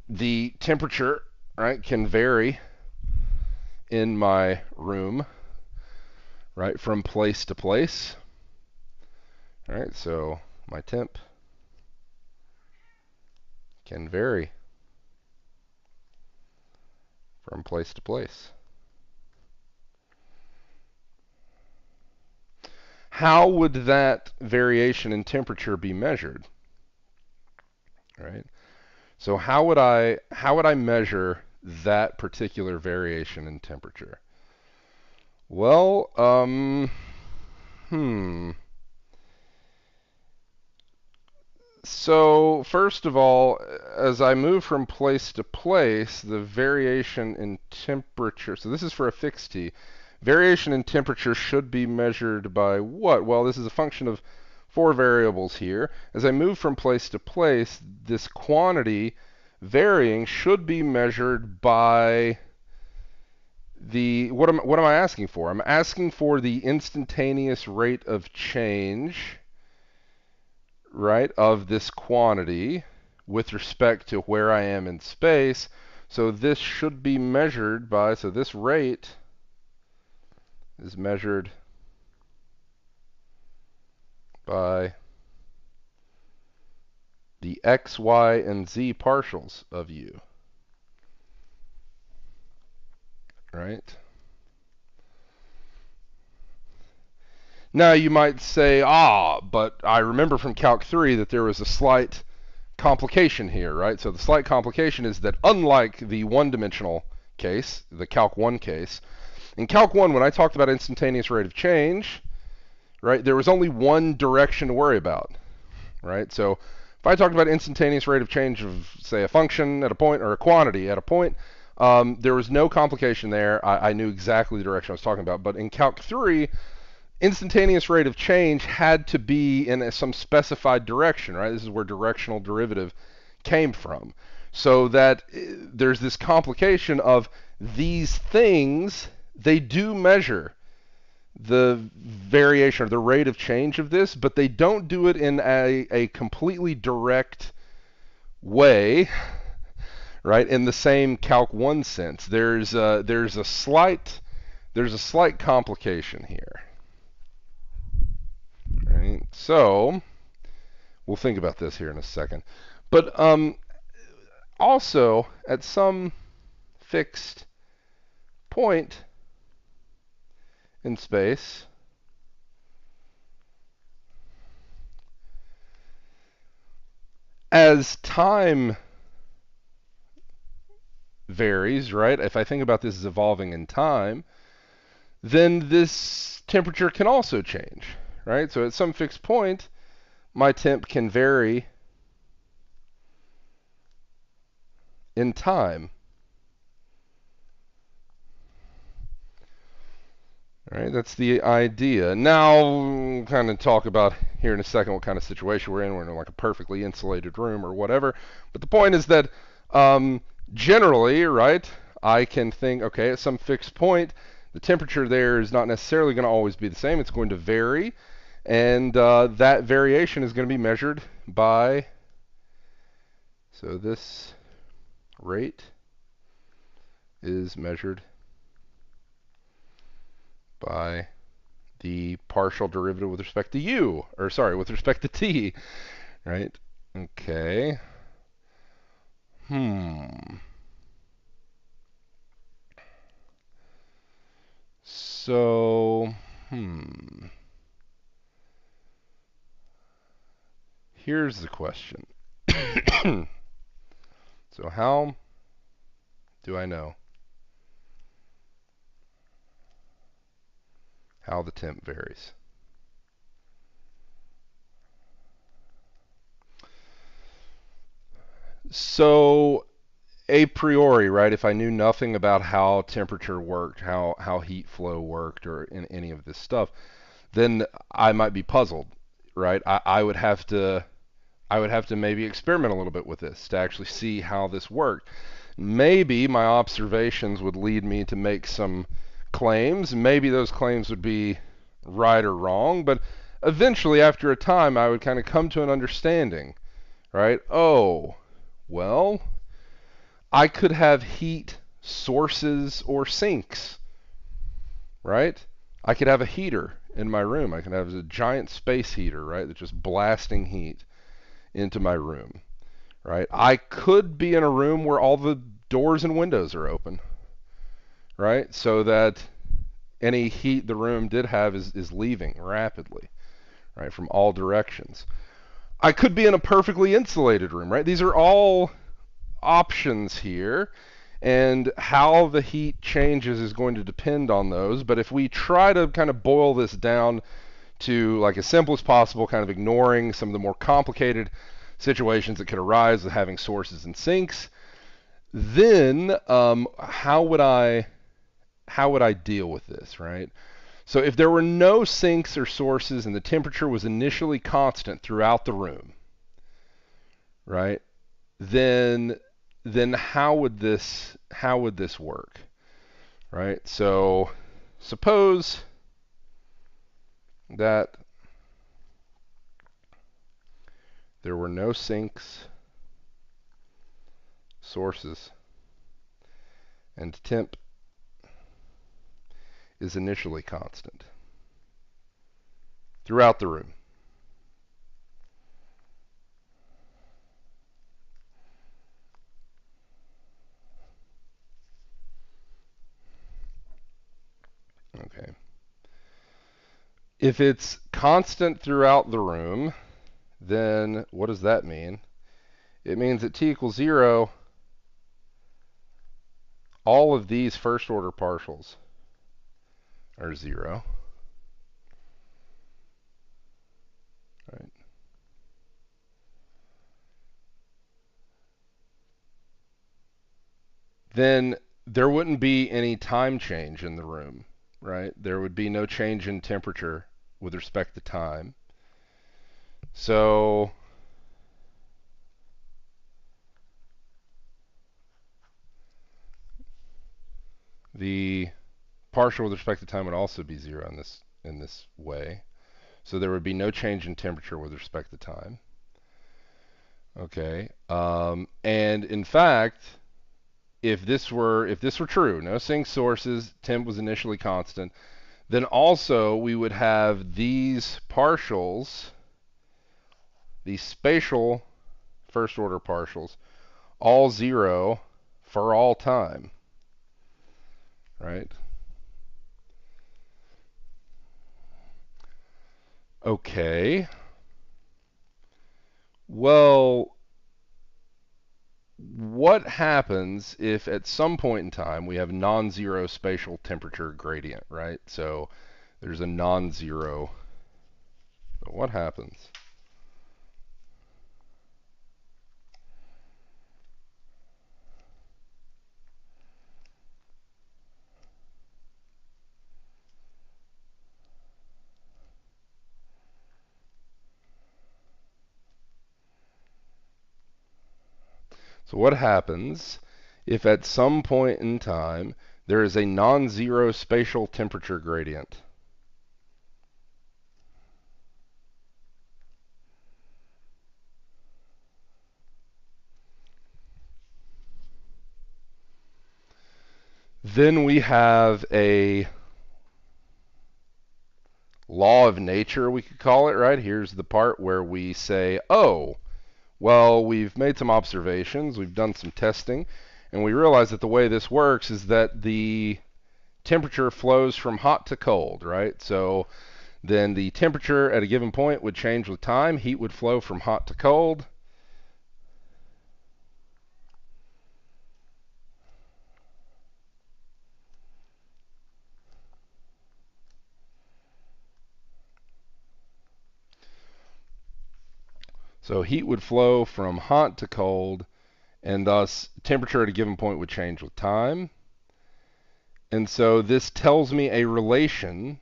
the temperature, right, can vary in my room, right, from place to place. All right, so my temp can vary from place to place. How would that variation in temperature be measured? All right. So how would I measure that particular variation in temperature? Well, So first of all, as I move from place to place, the variation in temperature, so this is for a fixed T, variation in temperature should be measured by what? Well, this is a function of 4 variables here. As I move from place to place, this quantity varying should be measured by what am I asking for? I'm asking for the instantaneous rate of change, right, of this quantity with respect to where I am in space. So this should be measured by, so this rate is measured by the x, y, and z partials of u, right? Now you might say, but I remember from Calc 3 that there was a slight complication here, right? So the slight complication is that unlike the one-dimensional case, the Calc 1 case, in Calc 1, when I talked about instantaneous rate of change, right, there was only one direction to worry about, right? So if I talked about instantaneous rate of change of, say, a function at a point or a quantity at a point, there was no complication there. I knew exactly the direction I was talking about. But in Calc 3, instantaneous rate of change had to be in some specified direction, right? This is where directional derivative came from. So that there's this complication of these things, they do measure the variation or the rate of change of this, but they don't do it in a completely direct way, right? In the same Calc 1 sense. There's a slight complication here. Right? So we'll think about this here in a second. But also at some fixed point in space, as time varies, right? If I think about this as evolving in time, then this temperature can also change, right? So at some fixed point, my temp can vary in time. All right, that's the idea. Now, we'll kind of talk about here in a second what kind of situation we're in. We're in like a perfectly insulated room or whatever. But the point is that generally, right, I can think, okay, at some fixed point, the temperature there is not necessarily going to always be the same. It's going to vary. And that variation is going to be measured by, so this rate is measured by the partial derivative with respect to with respect to t, right? Okay. Hmm. So, here's the question. So how do I know how the temp varies? So a priori, right, if I knew nothing about how temperature worked, how heat flow worked, or in any of this stuff, then I might be puzzled, right? I would have to maybe experiment a little bit with this to actually see how this worked. Maybe my observations would lead me to make some claims. Maybe those claims would be right or wrong, but eventually, after a time, I would kind of come to an understanding, right? Oh, well, I could have heat sources or sinks, right? I could have a heater in my room. I could have a giant space heater, right, that's just blasting heat into my room, right? I could be in a room where all the doors and windows are open, right? So that any heat the room did have is leaving rapidly, right, from all directions. I could be in a perfectly insulated room, right? These are all options here, and how the heat changes is going to depend on those. But if we try to kind of boil this down to like as simple as possible, kind of ignoring some of the more complicated situations that could arise with having sources and sinks, then how would I deal with this, right? So if there were no sinks or sources and the temperature was initially constant throughout the room, right? Then how would this work, right? So suppose that there were no sinks, sources, and temp is initially constant throughout the room. Okay. If it's constant throughout the room, then what does that mean? It means at t equals 0, all of these first order partials are 0. Right? Then there wouldn't be any time change in the room, right? There would be no change in temperature with respect to time. So the partial with respect to time would also be 0 in this way. So there would be no change in temperature with respect to time. Okay. And in fact, if this were true, no sink sources, temp was initially constant, then also we would have these partials, these spatial first order partials, all 0 for all time, right? Okay. Well, what happens if at some point in time we have non-zero spatial temperature gradient, right? So there's a non-zero. What happens? So what happens if at some point in time there is a non-zero spatial temperature gradient? Then we have a law of nature, we could call it, right? Here's the part where we say, oh, Well, we've made some observations, we've done some testing, and we realize that the way this works is that the temperature flows from hot to cold, right? So then the temperature at a given point would change with time. Heat would flow from hot to cold. So heat would flow from hot to cold, and thus temperature at a given point would change with time. And so this tells me a relation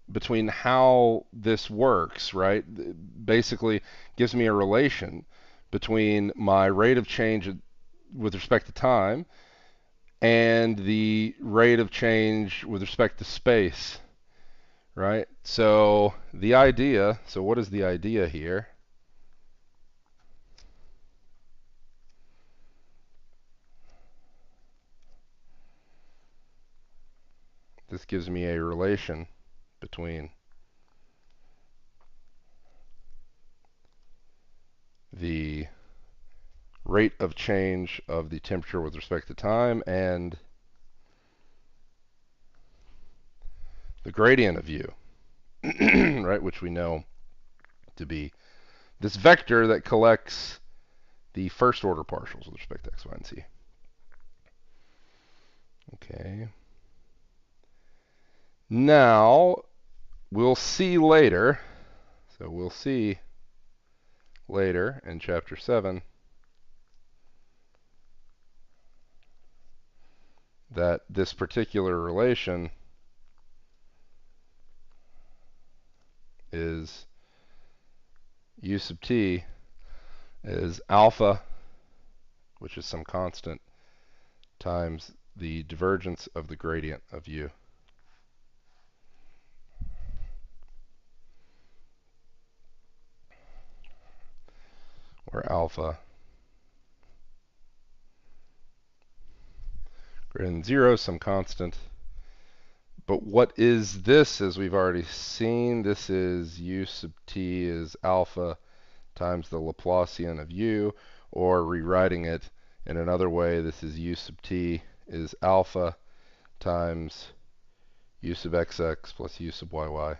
between how this works, right? Basically gives me a relation between my rate of change with respect to time and the rate of change with respect to space, right? So the idea, so what is the idea here? This gives me a relation between the rate of change of the temperature with respect to time and the gradient of u, right, which we know to be this vector that collects the first order partials with respect to x, y, and z. Okay. Now, we'll see later, so we'll see later in chapter 7 that this particular relation is u sub t is alpha, which is some constant, times the divergence of the gradient of u. Where alpha greater than 0, some constant. But what is this, as we've already seen? This is u sub t is alpha times the Laplacian of u, or rewriting it in another way, this is u sub t is alpha times u sub xx plus u sub yy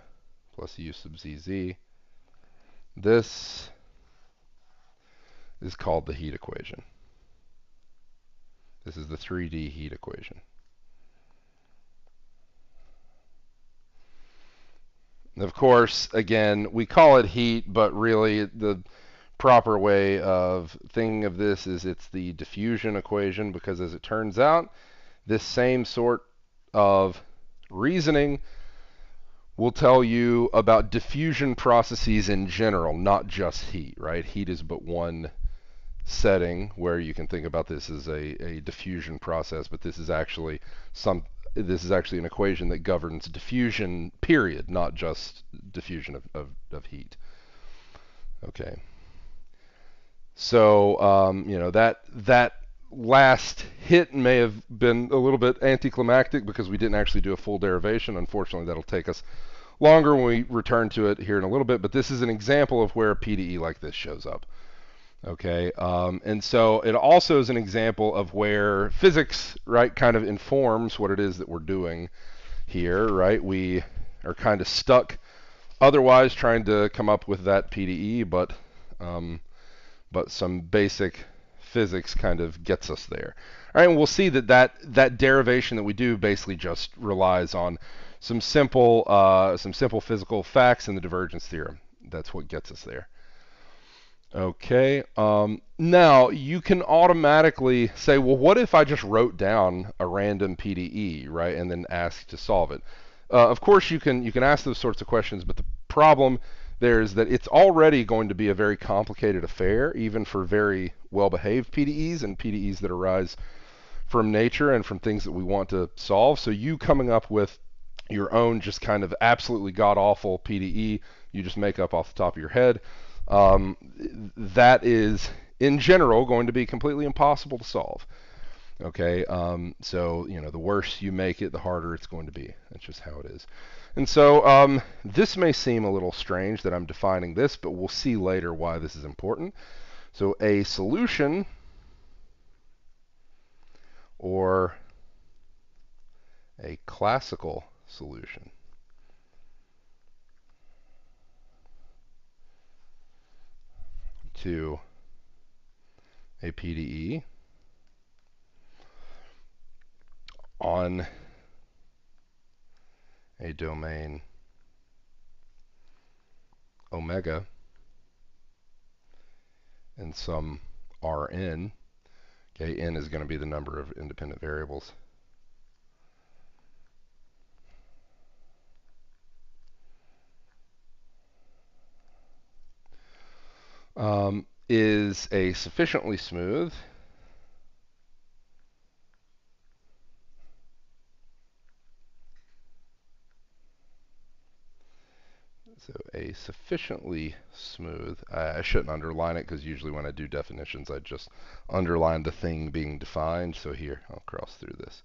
plus u sub zz. This is called the heat equation. This is the 3D heat equation. Of course, again, we call it heat, but really the proper way of thinking of this is it's the diffusion equation, because as it turns out, this same sort of reasoning will tell you about diffusion processes in general, not just heat, right? Heat is but one setting where you can think about this as a diffusion process, but this is actually an equation that governs diffusion, period, not just diffusion of heat. Okay. So that last hit may have been a little bit anticlimactic because we didn't actually do a full derivation. Unfortunately, that'll take us longer when we return to it here in a little bit, but this is an example of where a PDE like this shows up. Okay, and so it also is an example of where physics, right, kind of informs what it is that we're doing here, right? We are kind of stuck otherwise trying to come up with that PDE, but some basic physics kind of gets us there. All right, and we'll see that derivation that we do basically just relies on some simple physical facts in the divergence theorem. That's what gets us there. Okay, now you can automatically say, well, what if I just wrote down a random PDE, right, and then ask to solve it? Of course, you can ask those sorts of questions, but the problem there is that it's already going to be a very complicated affair, even for very well-behaved PDEs and PDEs that arise from nature and from things that we want to solve. So you coming up with your own just kind of absolutely god-awful PDE you just make up off the top of your head, that is, in general, going to be completely impossible to solve. Okay, so the worse you make it, the harder it's going to be. That's just how it is. And so this may seem a little strange that I'm defining this, but we'll see later why this is important. So a solution, or a classical solution, to a PDE on a domain omega and some Rn. Okay, n is going to be the number of independent variables. Is a sufficiently smooth a sufficiently smooth, I shouldn't underline it because usually when I do definitions I just underline the thing being defined. So here, I'll cross through this.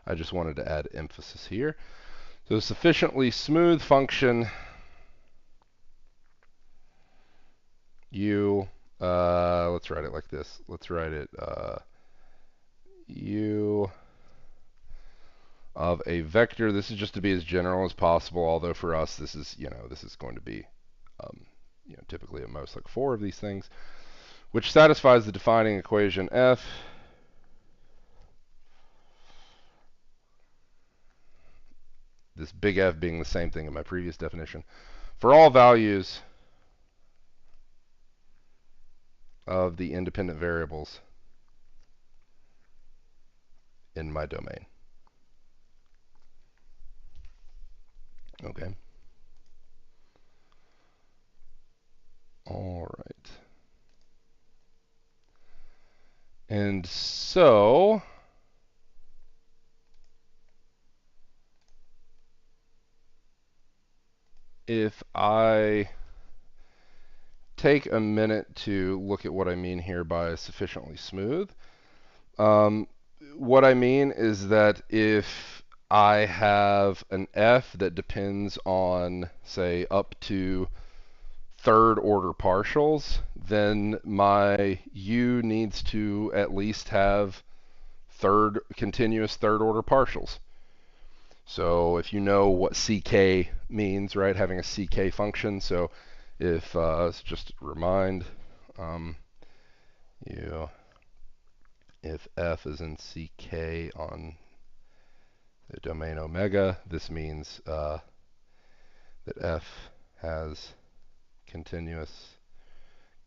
I just wanted to add emphasis here. So sufficiently smooth function u, let's write it like this. Let's write it u of a vector. This is just to be as general as possible, although for us this is, this is going to be typically at most like 4 of these things, which satisfies the defining equation f this big F being the same thing in my previous definition, for all values of the independent variables in my domain. Okay. All right. And so if I take a minute to look at what I mean here by sufficiently smooth, what I mean is that if I have an f that depends on, say, up to third order partials, then my u needs to at least have continuous third order partials. So if you know what ck means, right, having a ck function, so if, let's just remind you, if f is in ck on the domain omega, this means that f has continuous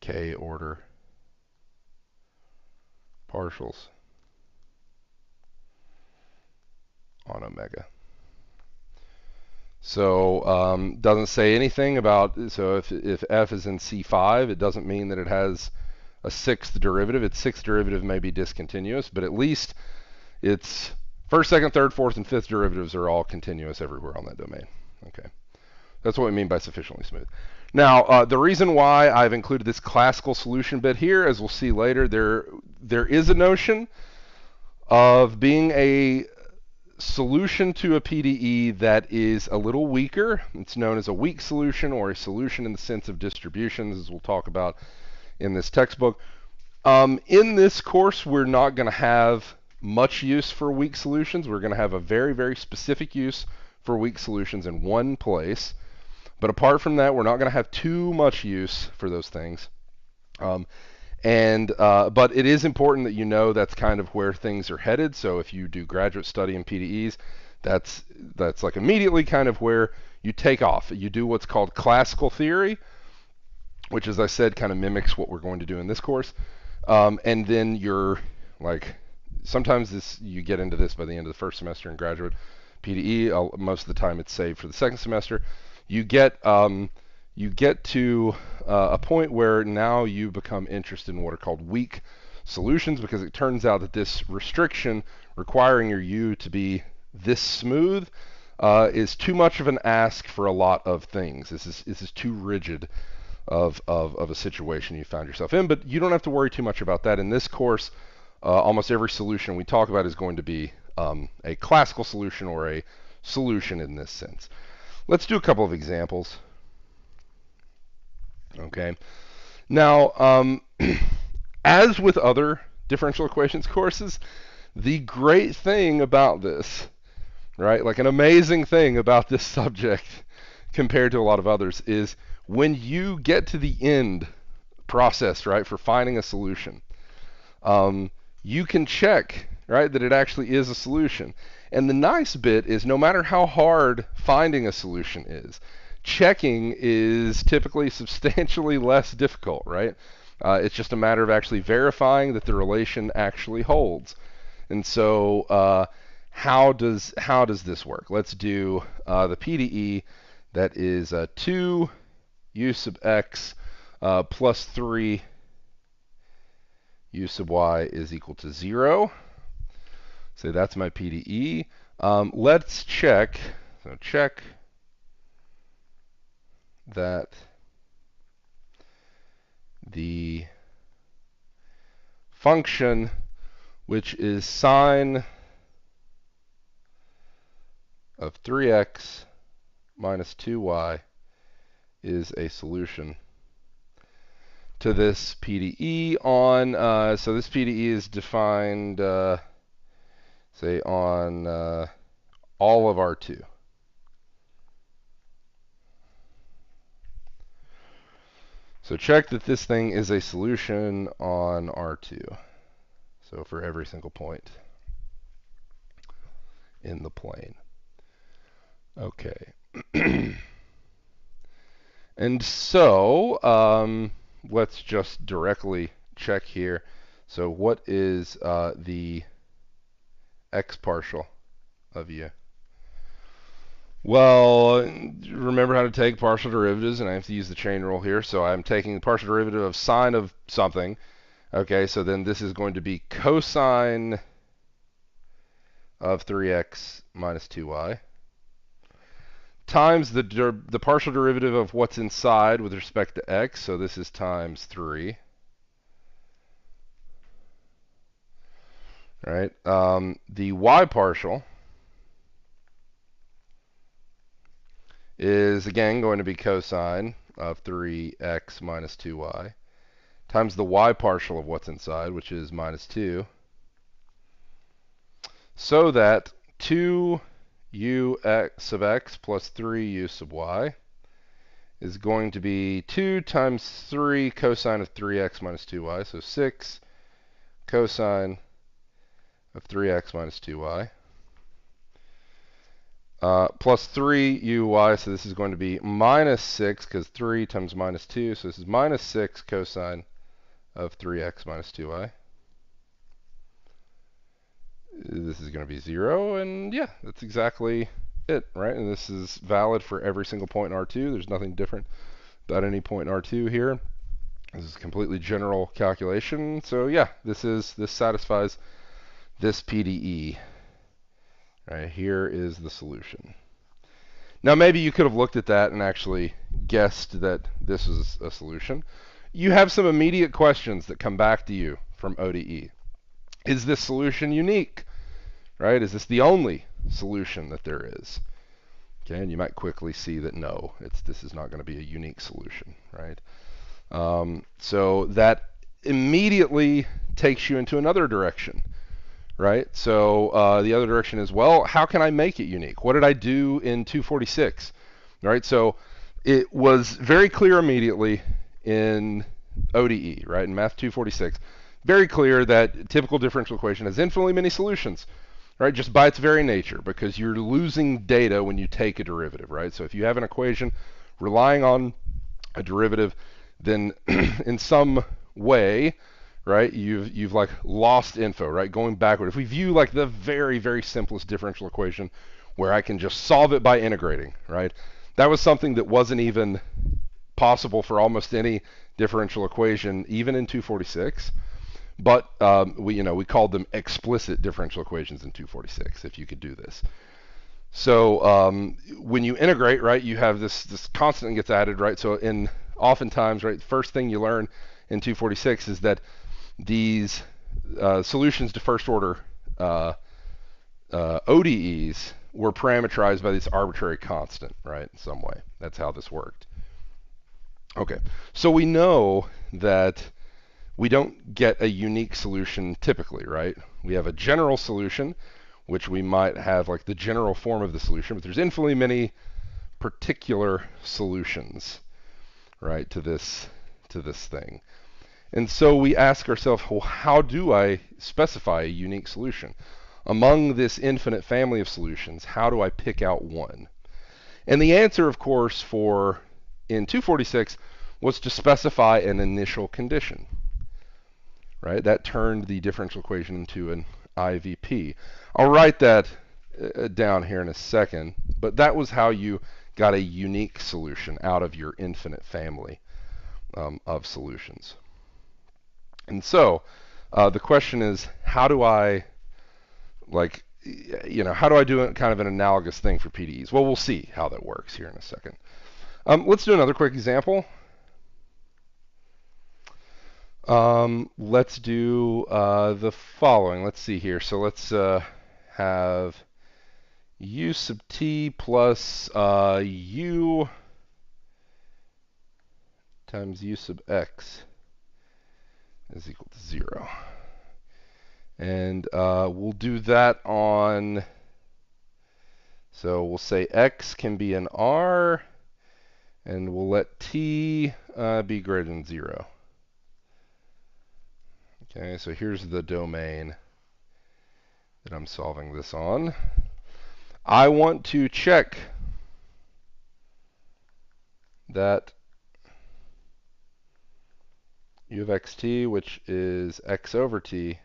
k order partials on omega. So doesn't say anything about, so if f is in C5, it doesn't mean that it has a sixth derivative. Its sixth derivative may be discontinuous, but at least its first, second, third, fourth, and fifth derivatives are all continuous everywhere on that domain. Okay, that's what we mean by sufficiently smooth. Now, the reason why I've included this classical solution bit here, as we'll see later, there is a notion of being a solution to a PDE that is a little weaker. It's known as a weak solution, or a solution in the sense of distributions, as we'll talk about in this textbook. In this course, we're not going to have much use for weak solutions. We're going to have a very, very specific use for weak solutions in one place. But apart from that, we're not going to have too much use for those things. But it is important that you know that's kind of where things are headed. So if you do graduate study in PDEs, that's like immediately kind of where you take off. You do what's called classical theory, which, as I said, kind of mimics what we're going to do in this course. And then you're like, sometimes you get into this by the end of the first semester in graduate PDE. Most of the time it's saved for the second semester. You get to a point where now you become interested in what are called weak solutions, because it turns out that this restriction requiring your U to be this smooth is too much of an ask for a lot of things. This is too rigid of a situation you found yourself in, but you don't have to worry too much about that. In this course, almost every solution we talk about is going to be a classical solution, or a solution in this sense. Let's do a couple of examples. Okay. Now, As with other differential equations courses, the great thing about this, right, like an amazing thing about this subject compared to a lot of others, is when you get to the end process, right, for finding a solution, you can check, right, that it actually is a solution. And the nice bit is no matter how hard finding a solution is, checking is typically substantially less difficult, right? It's just a matter of actually verifying that the relation actually holds. And so how does this work? Let's do the PDE. That is 2 u sub x plus 3 u sub y is equal to 0. So that's my PDE. Let's check. So check that the function, which is sine of 3x minus 2y, is a solution to this PDE on, so this PDE is defined, say, on all of R2. So check that this thing is a solution on R2. So for every single point in the plane. Okay. And so let's just directly check here. So what is the x partial of u? Well, remember how to take partial derivatives, and I have to use the chain rule here. So I'm taking the partial derivative of sine of something. Okay, so then this is going to be cosine of 3x minus 2y times the partial derivative of what's inside with respect to x. So this is times 3. Right? The y partial is again going to be cosine of 3x minus 2y times the y partial of what's inside, which is minus 2, so that 2u sub x plus 3u sub y is going to be 2 times 3 cosine of 3x minus 2y, so 6 cosine of 3x minus 2y. Plus 3uy, so this is going to be minus 6, because 3 times minus 2, so this is minus 6 cosine of 3x minus 2y. This is going to be 0, and yeah, that's exactly it, right? And this is valid for every single point in R2. There's nothing different about any point in R2 here. This is a completely general calculation. So yeah, this satisfies this PDE. Right, here is the solution. Now maybe you could have looked at that and actually guessed that this is a solution. You have some immediate questions that come back to you from ODE. Is this solution unique? Right? Is this the only solution that there is? Okay, and you might quickly see that no, this is not going to be a unique solution, right? So that immediately takes you into another direction. Right? So the other direction is, well, how can I make it unique? What did I do in 246? Right? So it was very clear immediately in ODE, right? In Math 246, very clear that typical differential equation has infinitely many solutions, right? Just by its very nature, because you're losing data when you take a derivative, right? So if you have an equation relying on a derivative, then in some way, right, you've like lost info, right, going backward. If we view like the very, very simplest differential equation where I can just solve it by integrating, right, that was something that wasn't even possible for almost any differential equation, even in 246. But we called them explicit differential equations in 246, if you could do this. So when you integrate, right, you have this constant that gets added, right? So oftentimes, right, the first thing you learn in 246 is that these solutions to first order ODEs were parameterized by this arbitrary constant, right, in some way. That's how this worked. Okay, so we know that we don't get a unique solution typically, right? We have a general solution, which we might have like the general form of the solution, but there's infinitely many particular solutions, right, to this thing. And so we ask ourselves, well, how do I specify a unique solution? Among this infinite family of solutions, how do I pick out one? And the answer, of course, for in 246 was to specify an initial condition, right? That turned the differential equation into an IVP. I'll write that down here in a second, but that was how you got a unique solution out of your infinite family of solutions. And so the question is, how do I, like, how do I do kind of an analogous thing for PDEs? Well, we'll see how that works here in a second. Let's do another quick example. Let's do the following. Let's see here. So let's have u sub t plus u times u sub x is equal to 0. And we'll do that on, so we'll say x can be an r, and we'll let t be greater than 0. Okay, so here's the domain that I'm solving this on. I want to check that u of xt, which is x over t,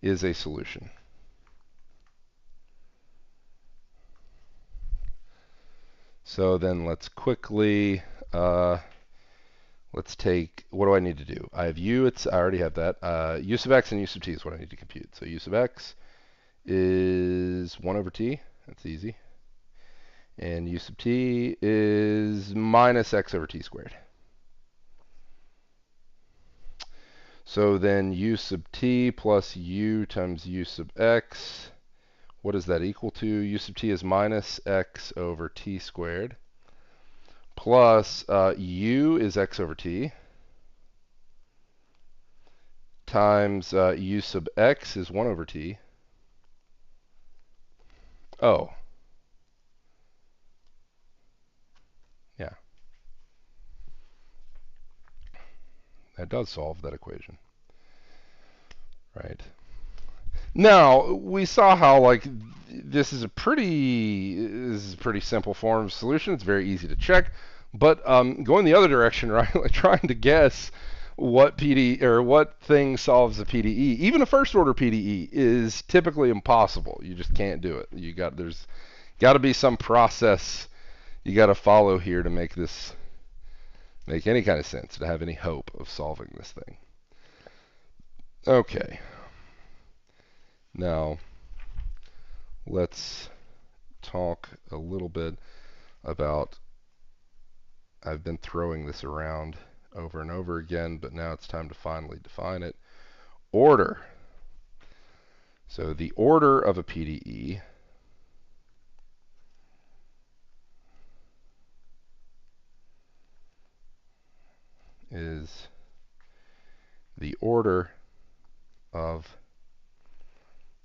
is a solution. So then let's quickly, let's take, what do I need to do? I have u, I already have that. U sub x and u sub t is what I need to compute. So u sub x is 1 over t, that's easy. And u sub t is minus x over t squared. So then u sub t plus u times u sub x, what is that equal to? U sub t is minus x over t squared, plus u is x over t, times u sub x is 1 over t. Oh. Yeah. That does solve that equation. Right. Now, we saw how, like, this is a pretty simple form of solution. It's very easy to check. But going the other direction, right, like trying to guess what PD or what thing solves a PDE, even a first order PDE, is typically impossible. You just can't do it. There's got to be some process you got to follow here to make this make any kind of sense, to have any hope of solving this thing. Okay. Now, let's talk a little bit about, I've been throwing this around over and over again, but now it's time to finally define it. Order. So the order of a PDE is the order of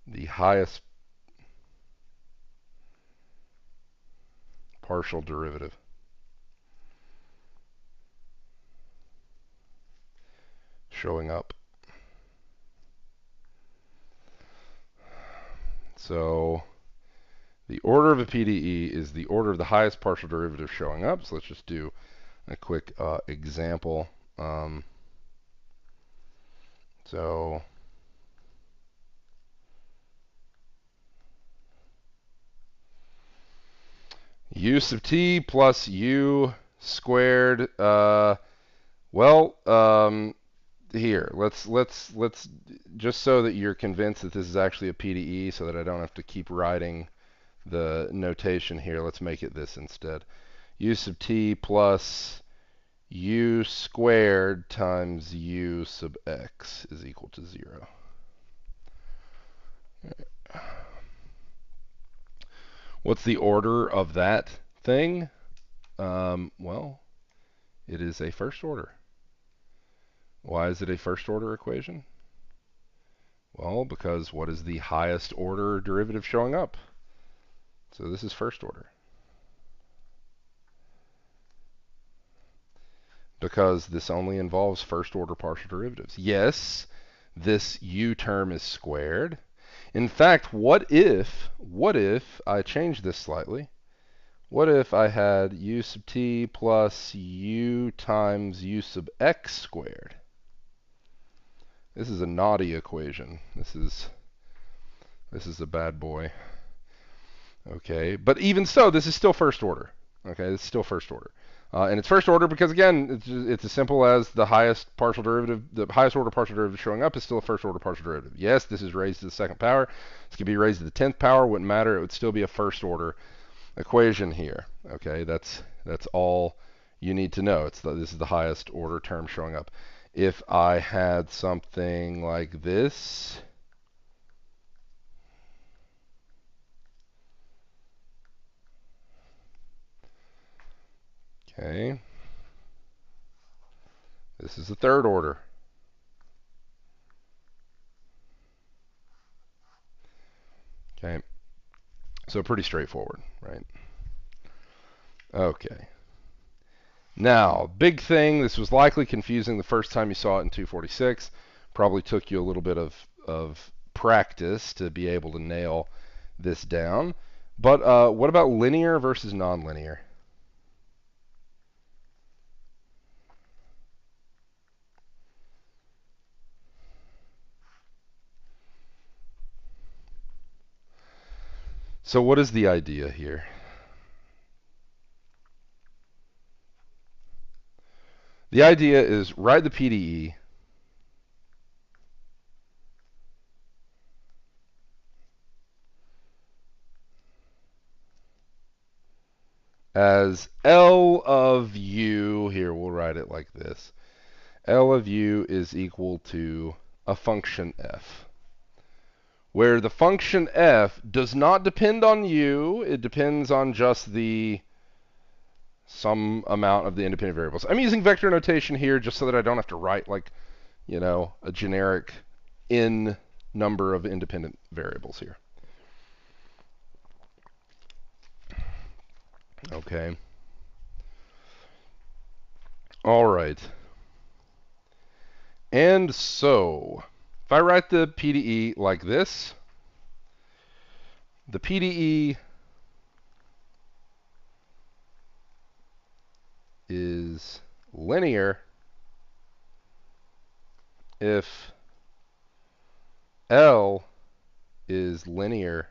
the highest partial derivative showing up. So the order of a PDE is the order of the highest partial derivative showing up. So let's just do a quick example. So u sub t plus u squared. Here, let's just so that you're convinced that this is actually a PDE, so that I don't have to keep writing the notation here. Let's make it this instead. U sub t plus u squared times u sub x is equal to 0. What's the order of that thing? Well, it is a first order. Why is it a first order equation? Well, because what is the highest order derivative showing up? So this is first order. Because this only involves first order partial derivatives. Yes, this u term is squared. In fact, what if I change this slightly? What if I had u sub t plus u times u sub x squared? This is a naughty equation. This is a bad boy. Okay, but even so, this is still first order. Okay, it's still first order. And it's first order because, again, it's as simple as the highest partial derivative, the highest order partial derivative showing up is still a first order partial derivative. Yes, this is raised to the second power. This could be raised to the 10th power. Wouldn't matter. It would still be a first order equation here. Okay, that's all you need to know. This is the highest order term showing up. If I had something like this, okay, this is the third order. Okay, so pretty straightforward, right? Okay. Now, big thing, this was likely confusing the first time you saw it in 246. Probably took you a little bit of practice to be able to nail this down. But what about linear versus nonlinear? So what is the idea here? The idea is write the PDE as L of u, here we'll write it like this. L of u is equal to a function f, where the function f does not depend on u, it depends on just the some amount of the independent variables. I'm using vector notation here just so that I don't have to write like, a generic n number of independent variables here. Okay. All right. And so, if I write the PDE like this, the PDE is linear if L is linear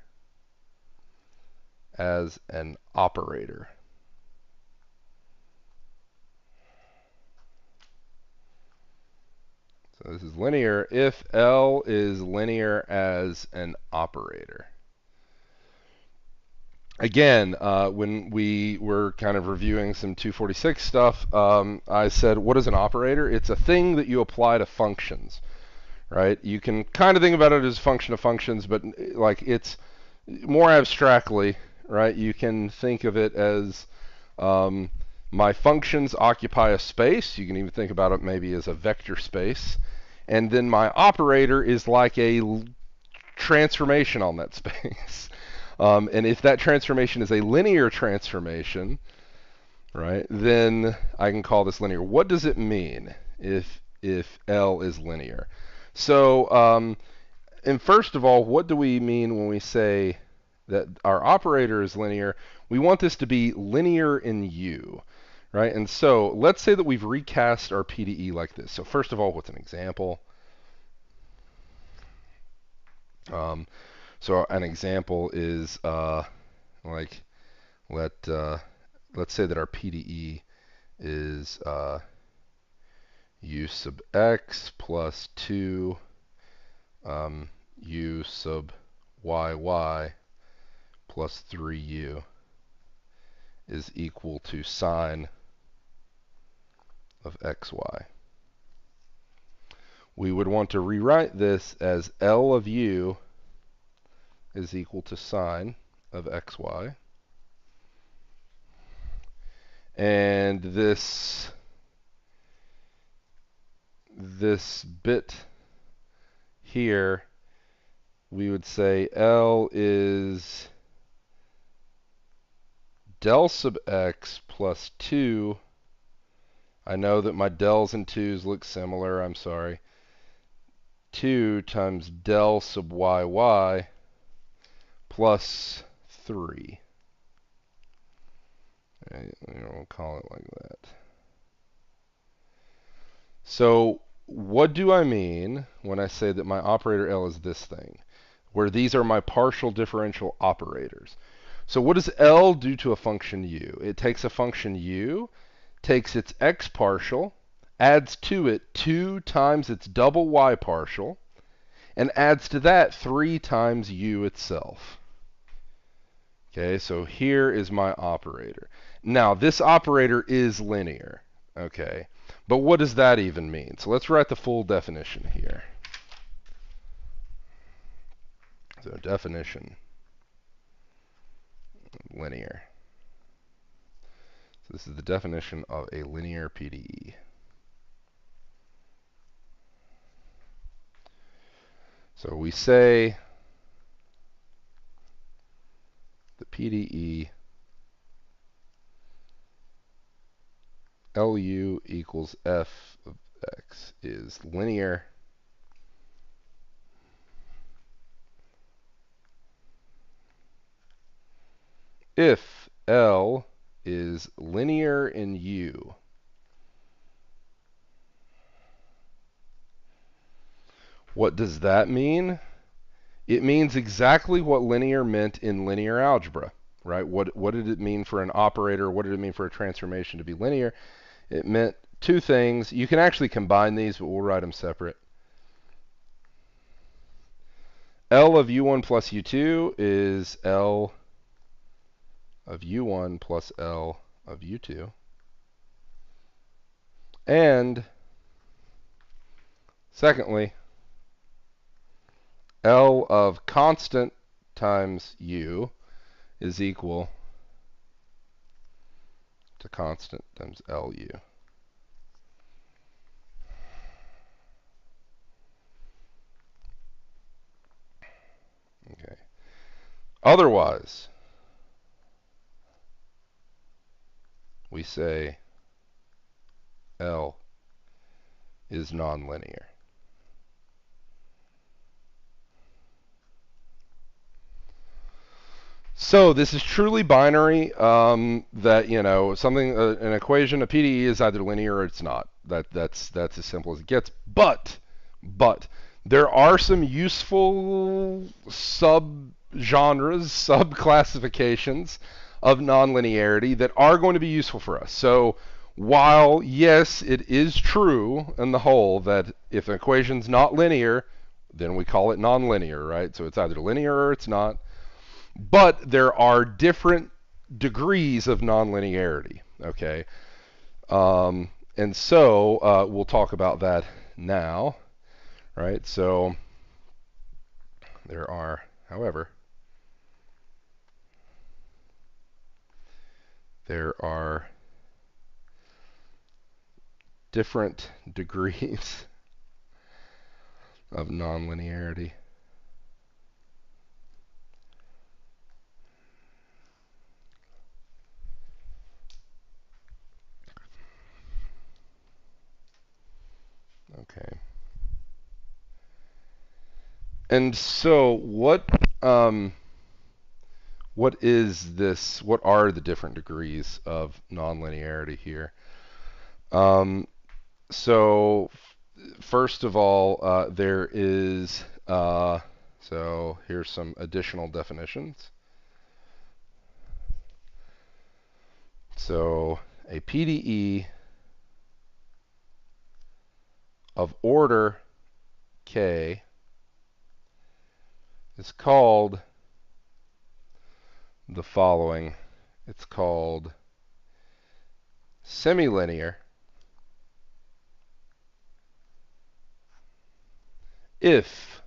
as an operator. So this is linear if L is linear as an operator. Again, when we were kind of reviewing some 246 stuff, I said, what is an operator? It's a thing that you apply to functions, right? You can kind of think about it as a function of functions, but like it's more abstractly, right? You can think of it as my functions occupy a space. You can even think about it maybe as a vector space. And then my operator is like a transformation on that space. And if that transformation is a linear transformation, right, then I can call this linear. What does it mean if L is linear? So, and first of all, what do we mean when we say that our operator is linear? We want this to be linear in U, right? And so let's say that we've recast our PDE like this. So first of all, what's an example? So an example is like let's say that our PDE is u sub x plus 2 u sub yy plus 3u is equal to sine of xy. We would want to rewrite this as L of u is equal to sine of xy. And this bit here, we would say L is del sub x plus 2. I know that my del's and 2's look similar, I'm sorry. 2 times del sub yy plus 3. Right, we'll call it like that. So what do I mean when I say that my operator L is this thing, where these are my partial differential operators? So what does L do to a function u? It takes a function u, takes its x partial, adds to it 2 times its double y partial, and adds to that 3 times u itself. Okay, so here is my operator. Now, this operator is linear. Okay, but what does that even mean? So let's write the full definition here. So definition, linear. So this is the definition of a linear PDE. So we say the PDE LU equals f of x is linear if L is linear in U. What does that mean? It means exactly what linear meant in linear algebra, right? What did it mean for an operator? What did it mean for a transformation to be linear? It meant two things. You can actually combine these, but we'll write them separate. L of U1 plus U2 is L of U1 plus L of U2. And secondly, L of constant times U is equal to constant times LU. Okay. Otherwise, we say L is nonlinear. So this is truly binary. That something, an equation, a PDE is either linear or it's not. That's as simple as it gets. But there are some useful subgenres, subclassifications of nonlinearity that are going to be useful for us. So while yes, it is true in the whole that if an equation's not linear, then we call it nonlinear, right? So it's either linear or it's not. But there are different degrees of nonlinearity, okay? And so we'll talk about that now, right? So there are, however, there are different degrees of nonlinearity. Okay. And so what is this? What are the different degrees of nonlinearity here? So first of all, there is, so here's some additional definitions. So a PDE of order k is called the following. It's called semilinear if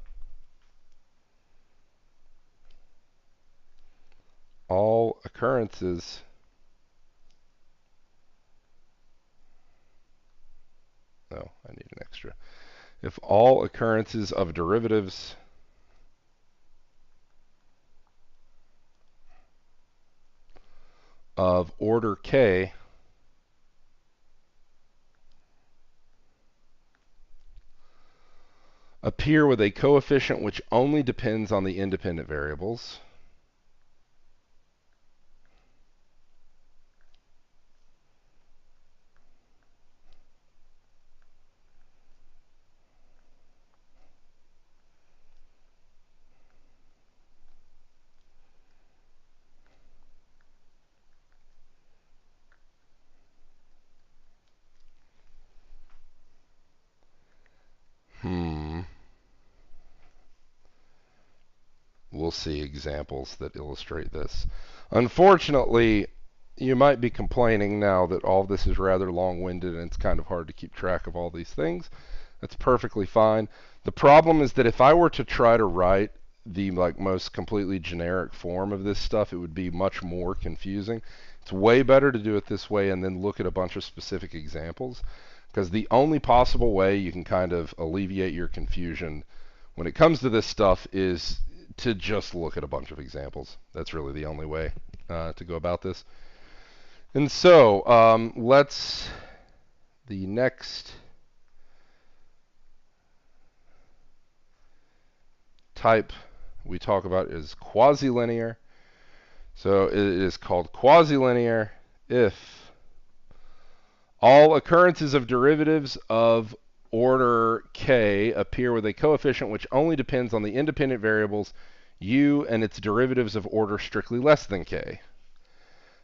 all occurrences . Oh, I need an extra. If all occurrences of derivatives of order k appear with a coefficient which only depends on the independent variables, we'll see examples that illustrate this. Unfortunately, you might be complaining now that all of this is rather long-winded and it's kind of hard to keep track of all these things. That's perfectly fine. The problem is that if I were to try to write the most completely generic form of this stuff, it would be much more confusing. It's way better to do it this way and then look at a bunch of specific examples, because the only possible way you can kind of alleviate your confusion when it comes to this stuff is to just look at a bunch of examples. That's really the only way to go about this. And so the next type we talk about is quasi-linear. So it is called quasi-linear if all occurrences of derivatives of order k appear with a coefficient which only depends on the independent variables u and its derivatives of order strictly less than k.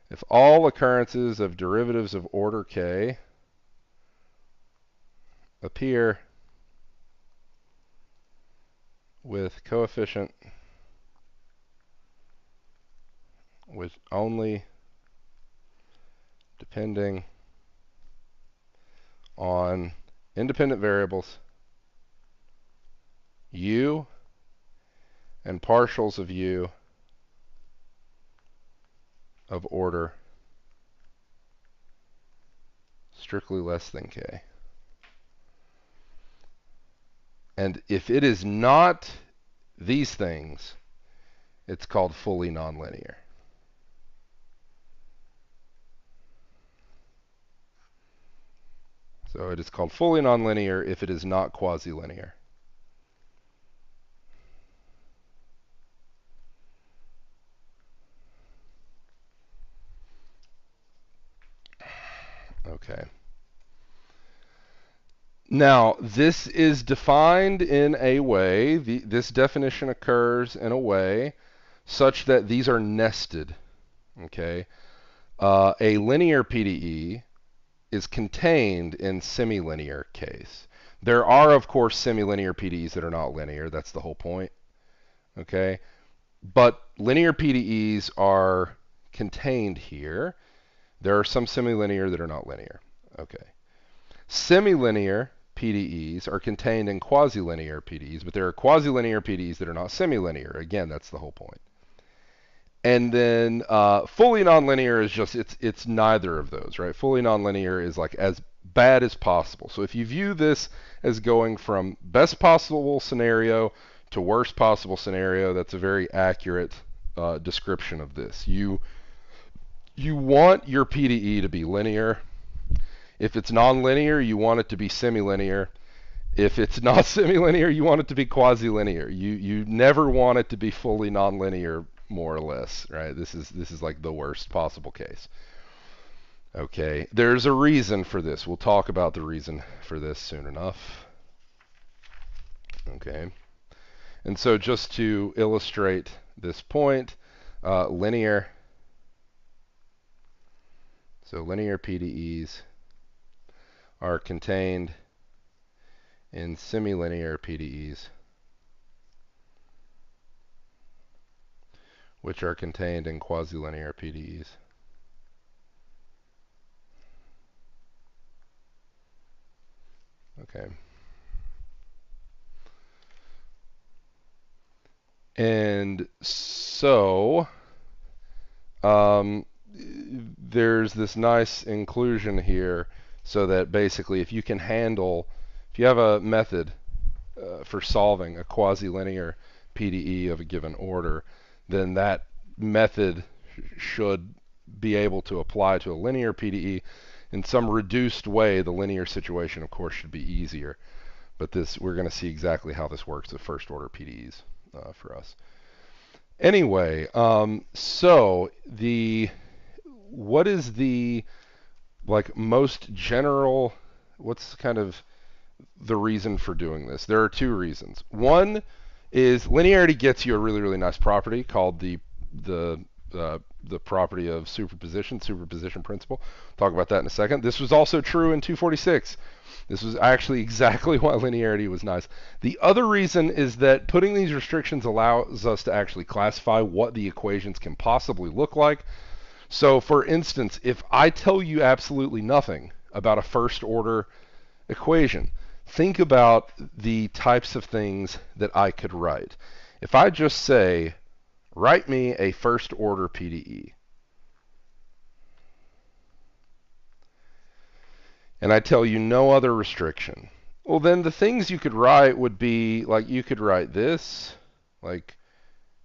If all occurrences of derivatives of order k appear with coefficient with only depending on independent variables u and partials of u of order strictly less than k. And if it is not these things, it's called fully nonlinear. So it is called fully nonlinear if it is not quasi-linear. Okay. Now, this is defined in a way, this definition occurs in a way such that these are nested. Okay. A linear PDE is contained in semilinear case. There are, of course, semilinear PDEs that are not linear. That's the whole point. Okay. But linear PDEs are contained here. There are some semilinear that are not linear. Okay. Semilinear PDEs are contained in quasi-linear PDEs, but there are quasi-linear PDEs that are not semilinear. Again, that's the whole point. And then fully nonlinear is just, it's neither of those, right? Fully nonlinear is like as bad as possible. So if you view this as going from best possible scenario to worst possible scenario, that's a very accurate description of this. You want your PDE to be linear. If it's nonlinear, you want it to be semilinear. If it's not semilinear, you want it to be quasi-linear. You never want it to be fully nonlinear, more or less, right? This is like the worst possible case. Okay, there's a reason for this. We'll talk about the reason for this soon enough. Okay, and so just to illustrate this point, linear. So linear PDEs are contained in semilinear PDEs, which are contained in quasi-linear PDEs. Okay. And so there's this nice inclusion here. so that basically if you have a method for solving a quasi-linear PDE of a given order, then that method should be able to apply to a linear PDE in some reduced way. The linear situation, of course, should be easier. But we're going to see exactly how this works with first order PDEs for us. Anyway, so what is the most general, what's kind of the reason for doing this? There are two reasons. One is linearity gets you a really, really nice property called the property of superposition principle. Talk about that in a second. This was also true in 246. This was actually exactly why linearity was nice. The other reason is that putting these restrictions allows us to actually classify what the equations can possibly look like. So for instance, if I tell you absolutely nothing about a first order equation, think about the types of things that I could write. If I just say, write me a first order PDE, and I tell you no other restriction, well then the things you could write would be, like, you could write this, like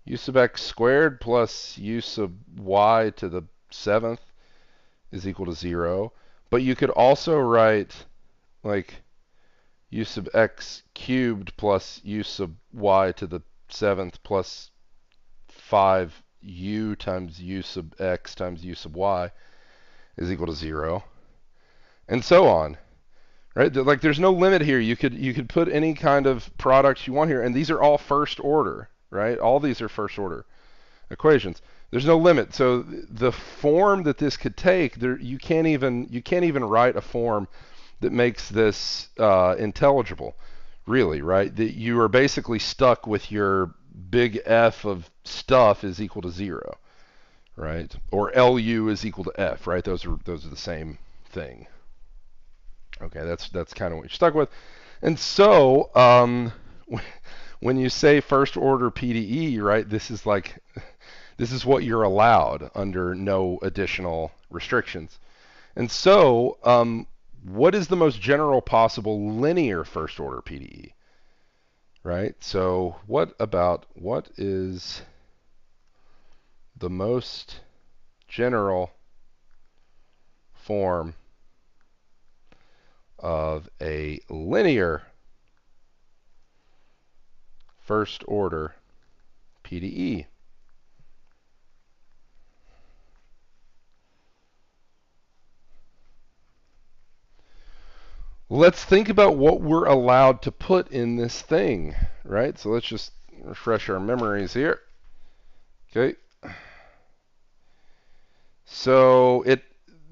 u sub x squared plus u sub y to the 7th is equal to 0. But you could also write like u sub x cubed plus u sub y to the 7th plus 5u times u sub x times u sub y is equal to 0. And so on. Right? Like, there's no limit here. You could put any kind of products you want here, and these are all first order, right? All these are first order equations. There's no limit. So the form that this could take, you can't even write a form that makes this intelligible, really, right? That you are basically stuck with your big F of stuff is equal to 0, right? Or LU is equal to F, right? Those are the same thing. Okay, that's kind of what you're stuck with. And so when you say first order PDE, right, this is what you're allowed under no additional restrictions. And so what is the most general possible linear first order PDE? Right? So what is the most general form of a linear first order PDE? Let's think about what we're allowed to put in this thing, right? So let's just refresh our memories here. Okay. So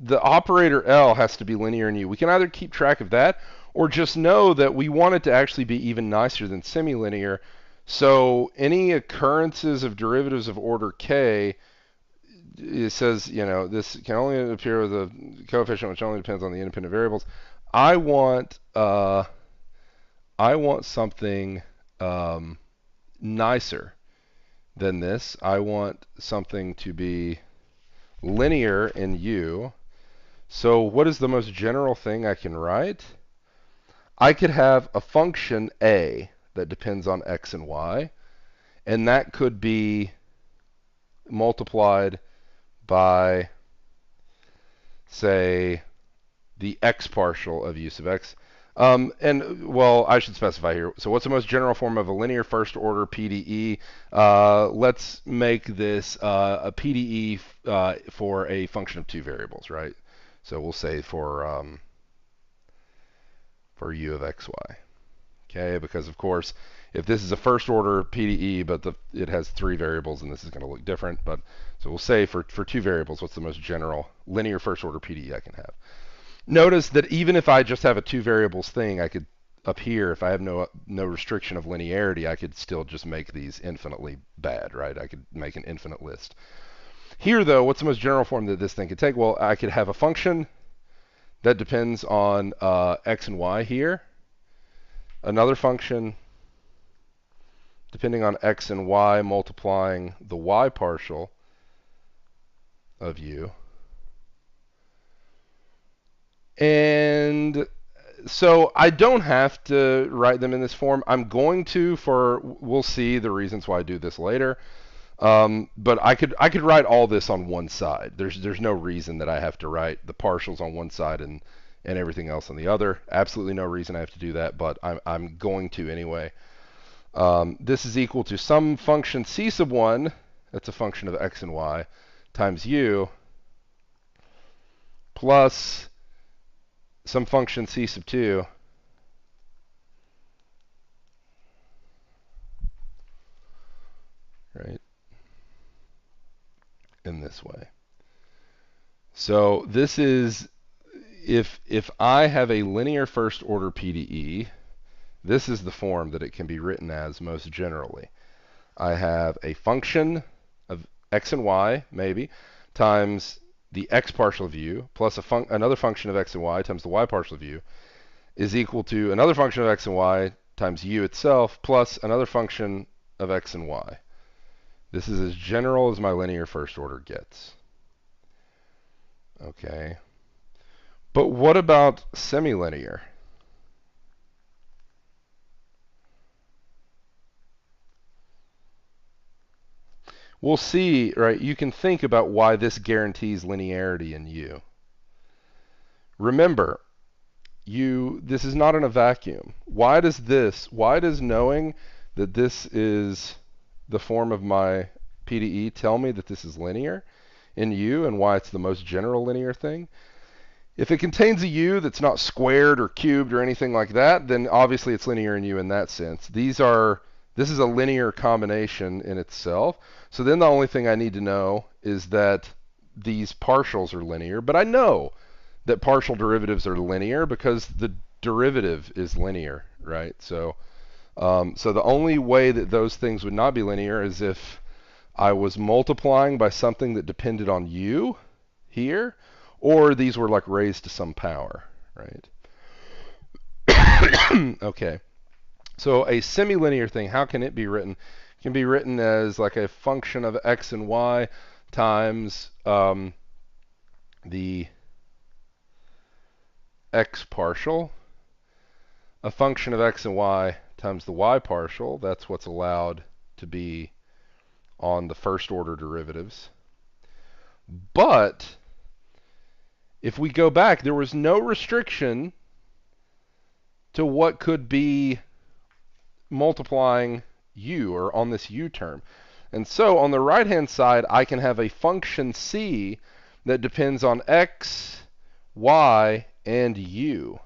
the operator L has to be linear in U. We can either keep track of that or just know that we want it to actually be even nicer than semilinear. So any occurrences of derivatives of order K, it says, this can only appear with a coefficient which only depends on the independent variables. I want something nicer than this. I want something to be linear in U. So what is the most general thing I can write? I could have a function A that depends on x and y, and that could be multiplied by, say, the x partial of u sub x. Well, I should specify here. So what's the most general form of a linear first order PDE? Let's make this a PDE for a function of two variables, right? So we'll say for u of xy. Okay, because of course, if this is a first order PDE, but it has three variables, and this is going to look different. But so we'll say for two variables, what's the most general linear first order PDE I can have? Notice that even if I just have a two variables thing, I could, up here, if I have no restriction of linearity, I could still just make these infinitely bad, right? I could make an infinite list. Here, though, what's the most general form that this thing could take? Well, I could have a function that depends on x and y here. Another function depending on x and y multiplying the y partial of u. And so I don't have to write them in this form. I'm going to we'll see the reasons why I do this later. But I could write all this on one side. There's no reason that I have to write the partials on one side and everything else on the other. Absolutely no reason I have to do that, but I'm going to anyway. This is equal to some function c sub 1, that's a function of x and y, times u, plus some function c sub 2, right, in this way. So this is, if I have a linear first order PDE, this is the form that it can be written as most generally. I have a function of x and y, maybe, times the x partial of u, plus another function of x and y times the y partial of u, is equal to another function of x and y times u itself, plus another function of x and y. This is as general as my linear first order gets. Okay. But what about semilinear? We'll see, right? You can think about why this guarantees linearity in U. Remember, this is not in a vacuum. Why does knowing that this is the form of my PDE tell me that this is linear in U and why it's the most general linear thing? If it contains a U that's not squared or cubed or anything like that, then obviously it's linear in U in that sense. This is a linear combination in itself. So then the only thing I need to know is that these partials are linear, but I know that partial derivatives are linear because the derivative is linear, right? So the only way that those things would not be linear is if I was multiplying by something that depended on U here, or these were like raised to some power, right? Okay. So a semilinear thing, how can it be written? It can be written as like a function of x and y times the x partial, a function of x and y times the y partial. That's what's allowed to be on the first order derivatives. But if we go back, there was no restriction to what could be multiplying u, or on this u term. And so on the right-hand side, I can have a function c that depends on x, y, and u.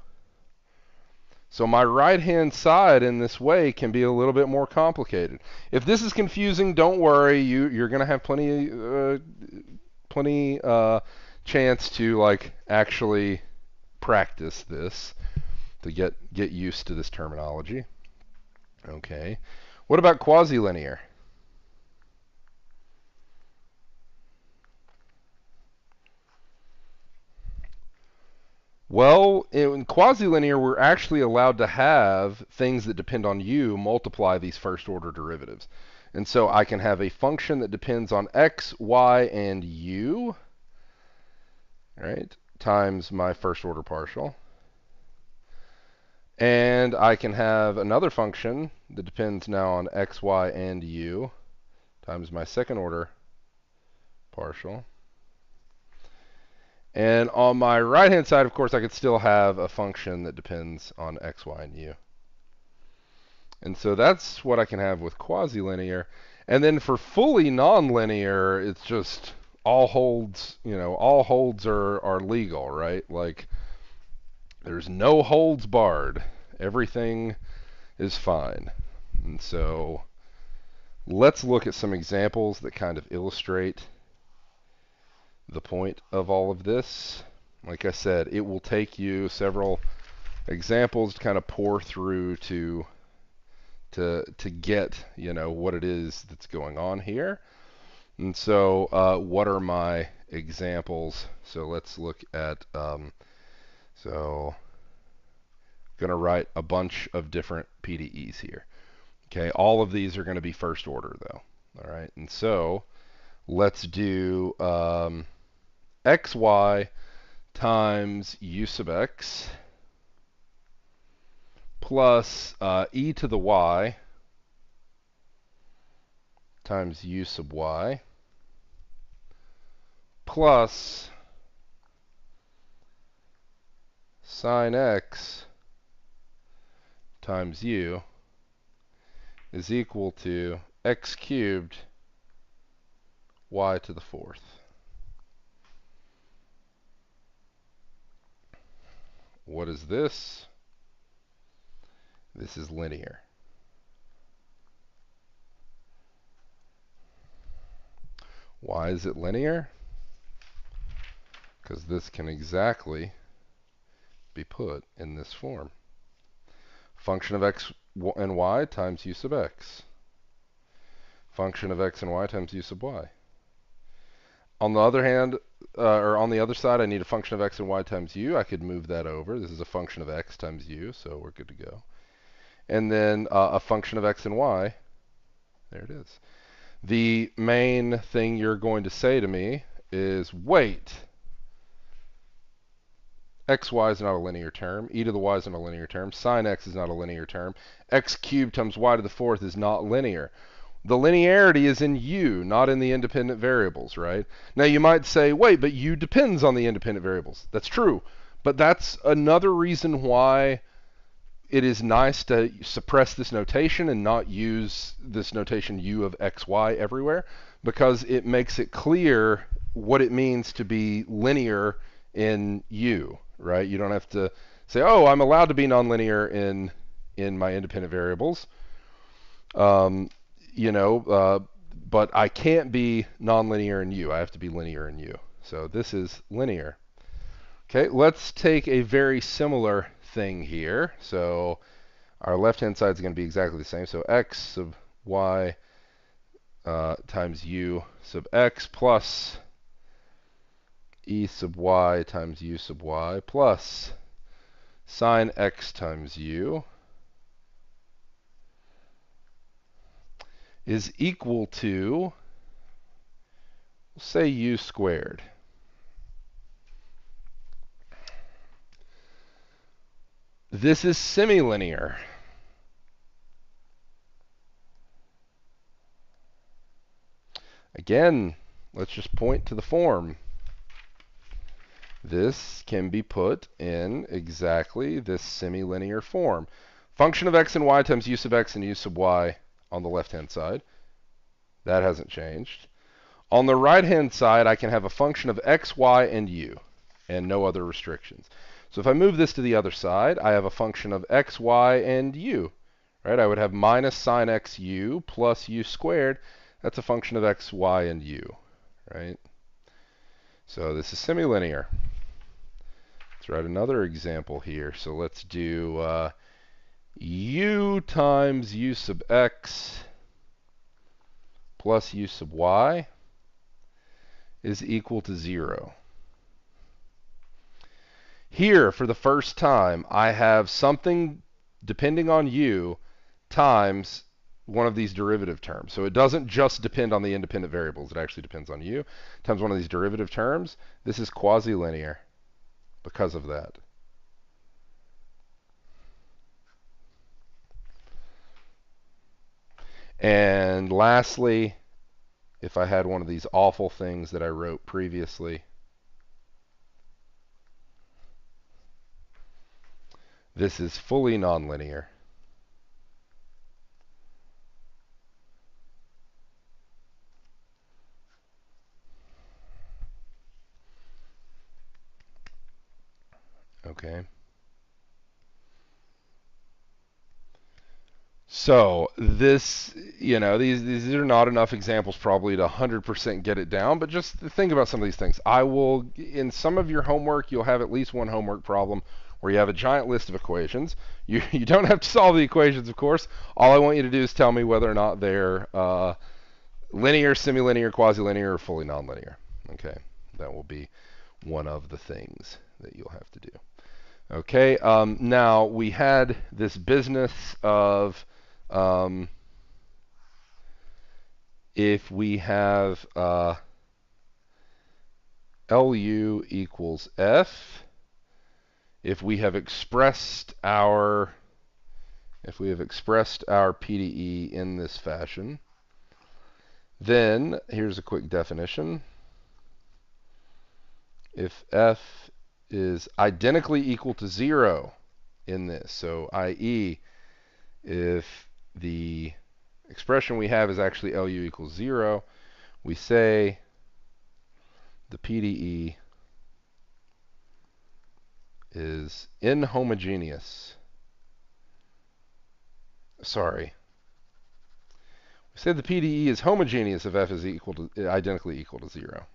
So my right-hand side in this way can be a little bit more complicated. If this is confusing, don't worry. You're going to have plenty chance to like actually practice this to get used to this terminology. Okay. What about quasi-linear? Well, in quasi-linear, we're actually allowed to have things that depend on u multiply these first-order derivatives. And so I can have a function that depends on x, y, and u, right, times my first-order partial. And I can have another function that depends now on x, y, and u times my second-order partial. And on my right-hand side, of course, I could still have a function that depends on x, y, and u. And so that's what I can have with quasi-linear. And then for fully nonlinear, it's just all holds, all holds are legal, right? Like there's no holds barred. Everything is fine. And so let's look at some examples that kind of illustrate the point of all of this. Like I said, it will take you several examples to kind of pour through to get what it is that's going on here. And so what are my examples? So let's look at so I'm going to write a bunch of different PDEs here. Okay, all of these are going to be first order though. All right, and so let's do xy times u sub x plus e to the y times u sub y plus sine x times u is equal to x cubed y to the fourth. What is this? This is linear. Why is it linear? Because this can exactly be put in this form. Function of x and y times u sub x. Function of x and y times u sub y. On the other hand, or on the other side, I need a function of x and y times u. I could move that over. This is a function of x times u, so we're good to go. And then a function of x and y. There it is. The main thing you're going to say to me is, wait, xy is not a linear term. E to the y is not a linear term. Sine x is not a linear term. X cubed times y to the fourth is not linear. The linearity is in u, not in the independent variables, right? Now you might say, wait, but u depends on the independent variables. That's true. But that's another reason why it is nice to suppress this notation and not use this notation u of xy everywhere, because it makes it clear what it means to be linear in u, right? You don't have to say, oh, I'm allowed to be nonlinear in my independent variables. But I can't be nonlinear in u. I have to be linear in u. So this is linear. Okay, let's take a very similar thing here. So our left-hand side is going to be exactly the same. So x sub y times u sub x plus e sub y times u sub y plus sine x times u is equal to, say, u squared. This is semilinear. Again, let's just point to the form. This can be put in exactly this semilinear form. Function of x and y times u sub x and u sub y on the left-hand side. That hasn't changed. On the right-hand side, I can have a function of x, y, and u, and no other restrictions. So if I move this to the other side, I have a function of x, y, and u. Right? I would have minus sine x u plus u squared. That's a function of x, y, and u. Right? So this is semilinear. Let's write another example here. So let's do u times u sub x plus u sub y is equal to 0. Here, for the first time, I have something depending on u times one of these derivative terms. So it doesn't just depend on the independent variables. It actually depends on u times one of these derivative terms. This is quasi-linear because of that. And lastly, if I had one of these awful things that I wrote previously, this is fully nonlinear. Okay. So this, these are not enough examples probably to 100% get it down, but just think about some of these things. In some of your homework, you'll have at least one homework problem where you have a giant list of equations. You don't have to solve the equations, of course. All I want you to do is tell me whether or not they're linear, semilinear, quasi-linear, or fully nonlinear. Okay, that will be one of the things that you'll have to do. Okay, now we had this business of if we have LU equals F if we have expressed our PDE in this fashion. Then here's a quick definition. If F is identically equal to 0 in this, so i.e. if the expression we have is actually LU equals 0, we say the PDE is inhomogeneous. Sorry. We say the PDE is homogeneous if F is identically equal to 0.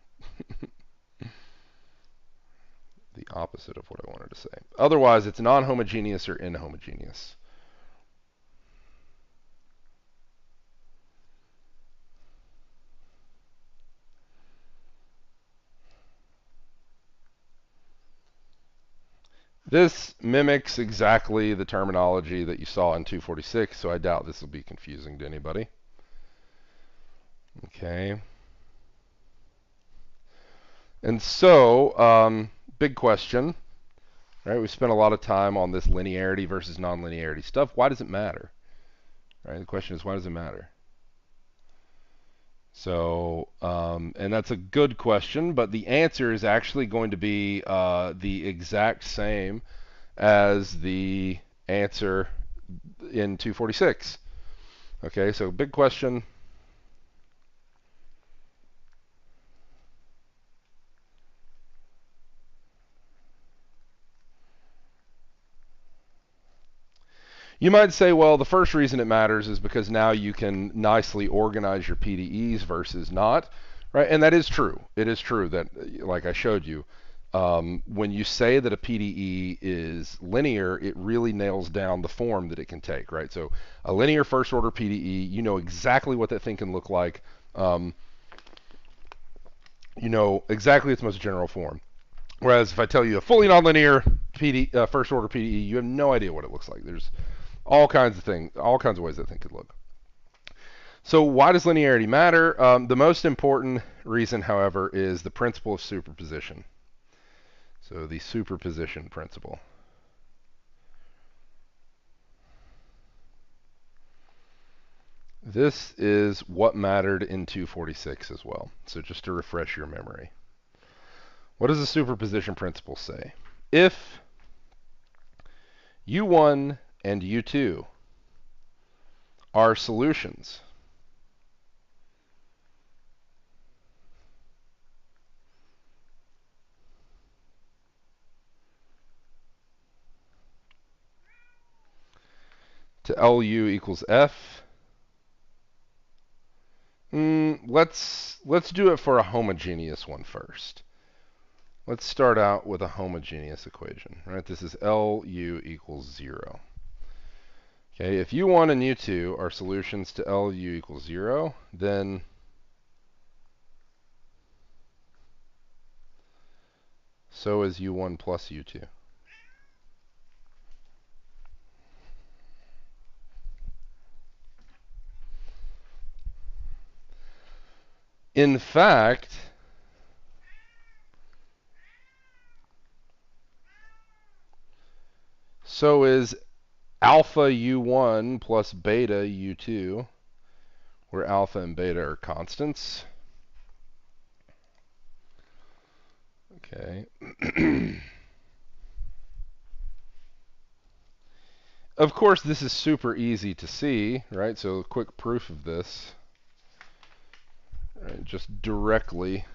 The opposite of what I wanted to say. Otherwise, it's non-homogeneous or inhomogeneous. This mimics exactly the terminology that you saw in 246, so I doubt this will be confusing to anybody. Okay. And so, big question, right? We spent a lot of time on this linearity versus nonlinearity stuff. Why does it matter? Right? The question is, why does it matter? So, and that's a good question, but the answer is actually going to be the exact same as the answer in 246. Okay, so big question. You might say, well, the first reason it matters is because now you can nicely organize your PDEs versus not, right? And that is true. It is true that, like I showed you, when you say that a PDE is linear, it really nails down the form that it can take, right? So a linear first order PDE, you know exactly what that thing can look like. You know exactly its most general form. Whereas if I tell you a fully nonlinear first order PDE, you have no idea what it looks like. There's all kinds of things, all kinds of ways that thing could look. So why does linearity matter? The most important reason, however, is the principle of superposition. So the superposition principle. This is what mattered in 246 as well. So just to refresh your memory. What does the superposition principle say? If U1 and U2 are solutions to LU equals F, let's do it for a homogeneous one first. Let's start out with a homogeneous equation, right? This is LU equals 0. Okay, if U1 and U2 are solutions to LU equals 0, then so is U1 plus U2. In fact, so is alpha U1 plus beta U2, where alpha and beta are constants. Okay. Of course, this is super easy to see, right? So a quick proof of this, right, just directly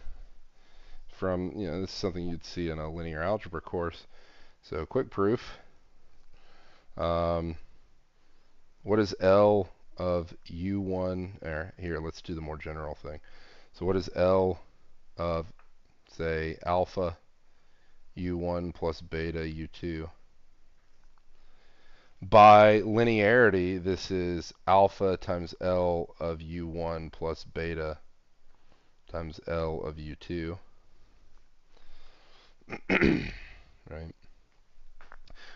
from, this is something you'd see in a linear algebra course. So quick proof. What is L of U1? Here, let's do the more general thing. So what is L of, say, alpha U1 plus beta U2? By linearity, this is alpha times L of U1 plus beta times L of U2. Right?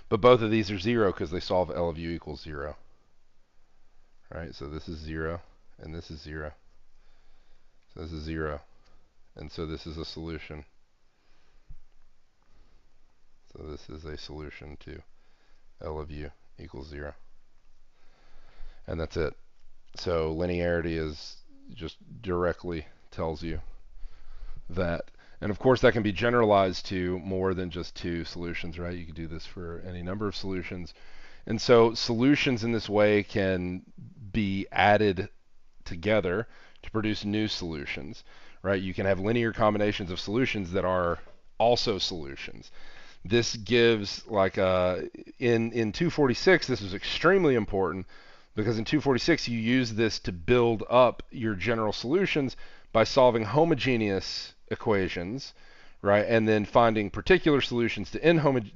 But both of these are 0 because they solve L of U equals 0. Right? So this is 0, and this is 0. So this is 0. And so this is a solution. this is a solution to L of u equals 0. And that's it. So linearity is just directly tells you that. And of course, that can be generalized to more than just two solutions, right? You could do this for any number of solutions. And so solutions in this way can be added together to produce new solutions, right? You can have linear combinations of solutions that are also solutions. This gives like in 246, this is extremely important because in 246 you use this to build up your general solutions by solving homogeneous equations, right? And then finding particular solutions to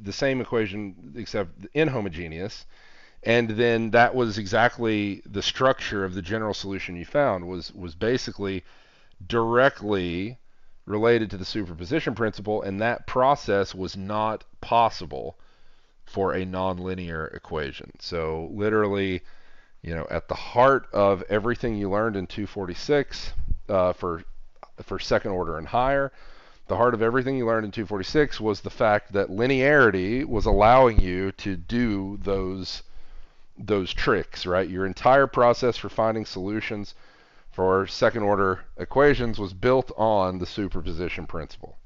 the same equation except inhomogeneous. And then that was exactly the structure of the general solution you found was basically directly related to the superposition principle, and that process was not possible for a nonlinear equation. So literally, at the heart of everything you learned in 246 for second order and higher, the heart of everything you learned in 246 was the fact that linearity was allowing you to do those tricks, right? Your entire process for finding solutions for second order equations was built on the superposition principle.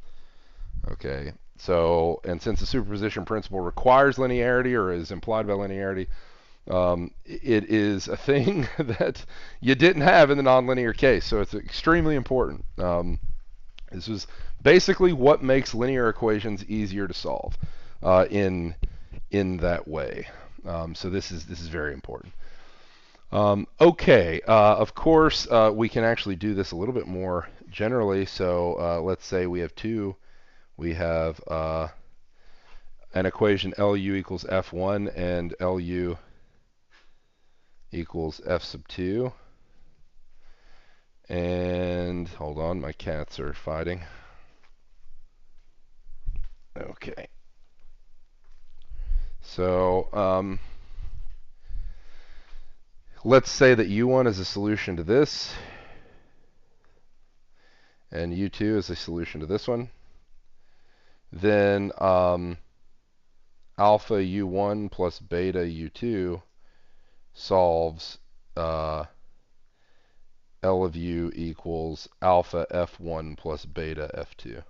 Okay, so, and since the superposition principle requires linearity or is implied by linearity, it is a thing that you didn't have in the nonlinear case, so it's extremely important. This is basically what makes linear equations easier to solve in that way. So this is very important. Okay, of course, we can actually do this a little bit more generally. So let's say we have an equation LU equals F1 and LU equals F sub 2. And hold on, my cats are fighting. Okay. So let's say that U1 is a solution to this, and U2 is a solution to this one. Then alpha U1 plus beta U2 solves L of U equals alpha F1 plus beta F2.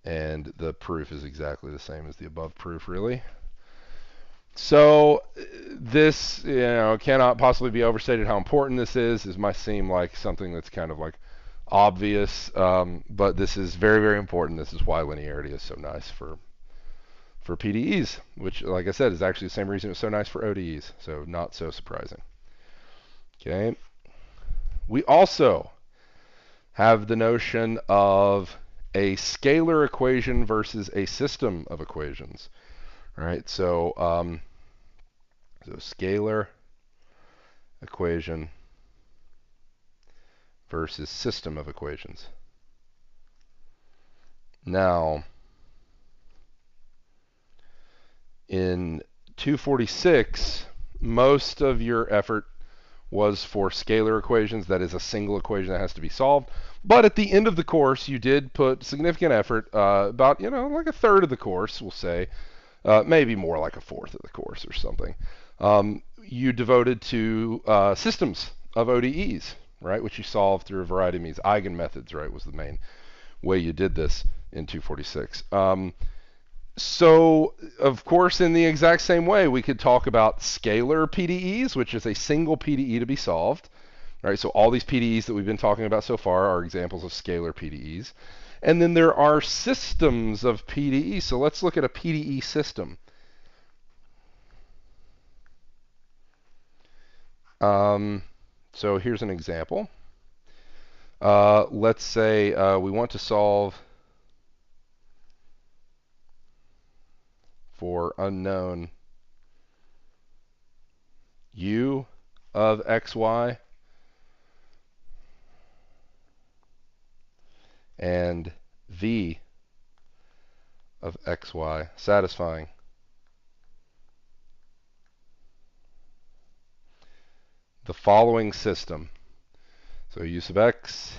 And the proof is exactly the same as the above proof, really. So this, cannot possibly be overstated how important this is. This might seem like something that's kind of like obvious, but this is very, very important. This is why linearity is so nice for PDEs, which, like I said, is actually the same reason it's so nice for ODEs. So not so surprising. Okay. We also have the notion of a scalar equation versus a system of equations. All right, so scalar equation versus system of equations. Now, in 246, most of your effort was for scalar equations, that is a single equation that has to be solved. But at the end of the course, you did put significant effort, about, like a third of the course, we'll say, maybe more like a fourth of the course or something. You devoted to systems of ODEs, right, which you solved through a variety of means. Eigenmethods, right, was the main way you did this in 246. So, of course, in the exact same way, we could talk about scalar PDEs, which is a single PDE to be solved. Right, so all these PDEs that we've been talking about so far are examples of scalar PDEs. And then there are systems of PDEs. So let's look at a PDE system. So here's an example. Let's say we want to solve for unknown u of xy and v of xy satisfying the following system. So u sub x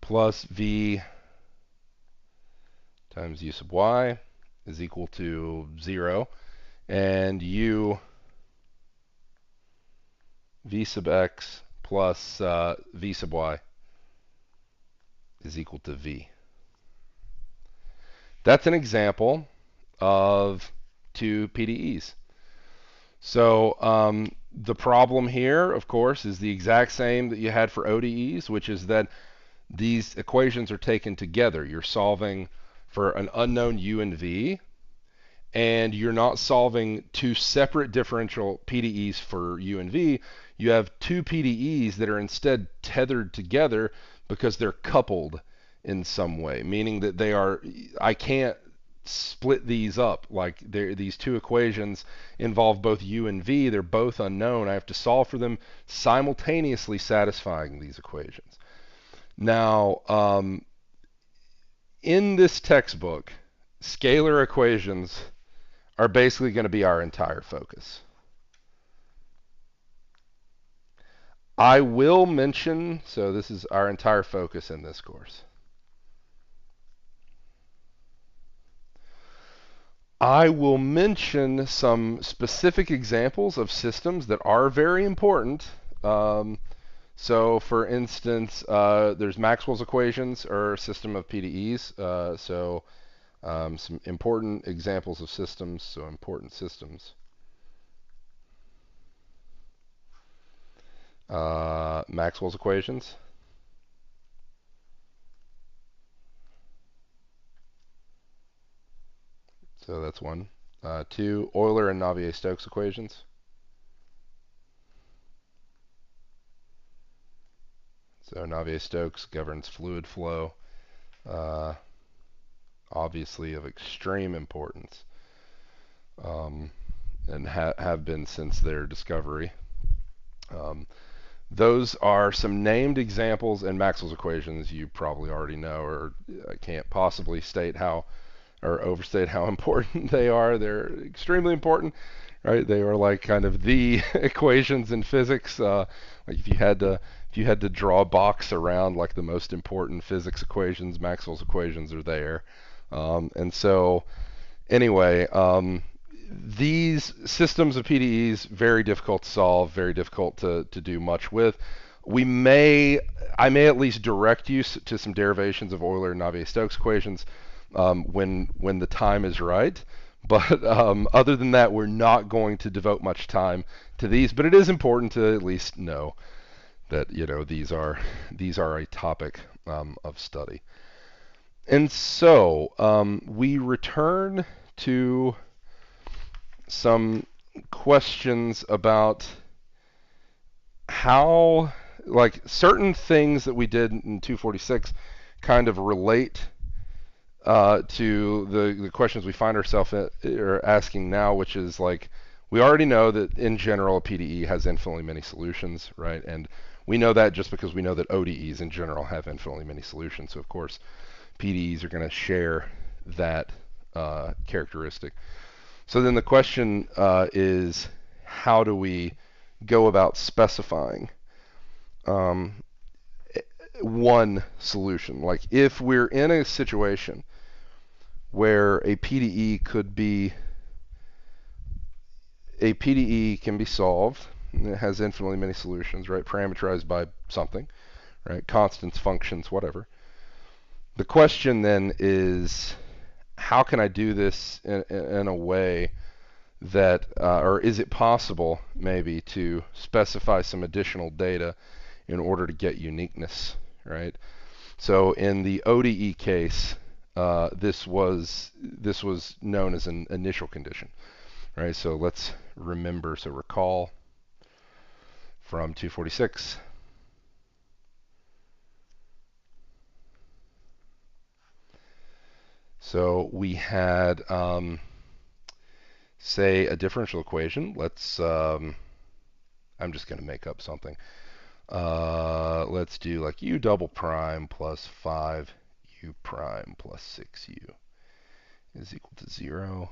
plus v times u sub y is equal to 0, and u v sub x plus v sub y is equal to v. That's an example of two PDEs. So the problem here, of course, is the exact same that you had for ODEs, which is that these equations are taken together. You're solving for an unknown u and v, and you're not solving two separate differential PDEs for u and v. You have two PDEs that are instead tethered together because they're coupled in some way, meaning that they are, I can't split these up. Like these two equations involve both u and v. They're both unknown. I have to solve for them simultaneously satisfying these equations. Now, in this textbook, scalar equations are basically going to be our entire focus. I will mention, so this is our entire focus in this course. I will mention some specific examples of systems that are very important. So, for instance, there's Maxwell's equations, or a system of PDEs. Some important examples of systems, so important systems. Maxwell's equations. So that's one. Two, Euler and Navier-Stokes equations. So Navier-Stokes governs fluid flow, obviously of extreme importance, and have been since their discovery. Those are some named examples, and Maxwell's equations you probably already know, or I can't possibly state how or overstate how important they are. They're extremely important, right? They are like kind of the equations in physics. Like if you had to draw a box around like the most important physics equations, Maxwell's equations are there. And so anyway, these systems of PDEs, very difficult to solve, very difficult to do much with. I may at least direct you to some derivations of Euler and Navier-Stokes equations when the time is right. But other than that, we're not going to devote much time to these. But it is important to at least know that these are a topic of study. And so we return to some questions about how, like, certain things that we did in 246 kind of relate to the questions we find ourselves asking now, which is like, we already know that in general a PDE has infinitely many solutions, right? And we know that just because we know that ODEs in general have infinitely many solutions. So of course PDEs are going to share that characteristic. So then the question is, how do we go about specifying one solution? Like if we're in a situation where a PDE can be solved, and it has infinitely many solutions, right? Parameterized by something, right? Constants, functions, whatever. The question then is, how can I do this in a way that, or is it possible maybe to specify some additional data in order to get uniqueness, right? So in the ODE case, this was known as an initial condition, right? So let's recall from 246. So we had, say, a differential equation. I'm just going to make up something. Let's do like u double prime plus 5u prime plus 6u is equal to 0.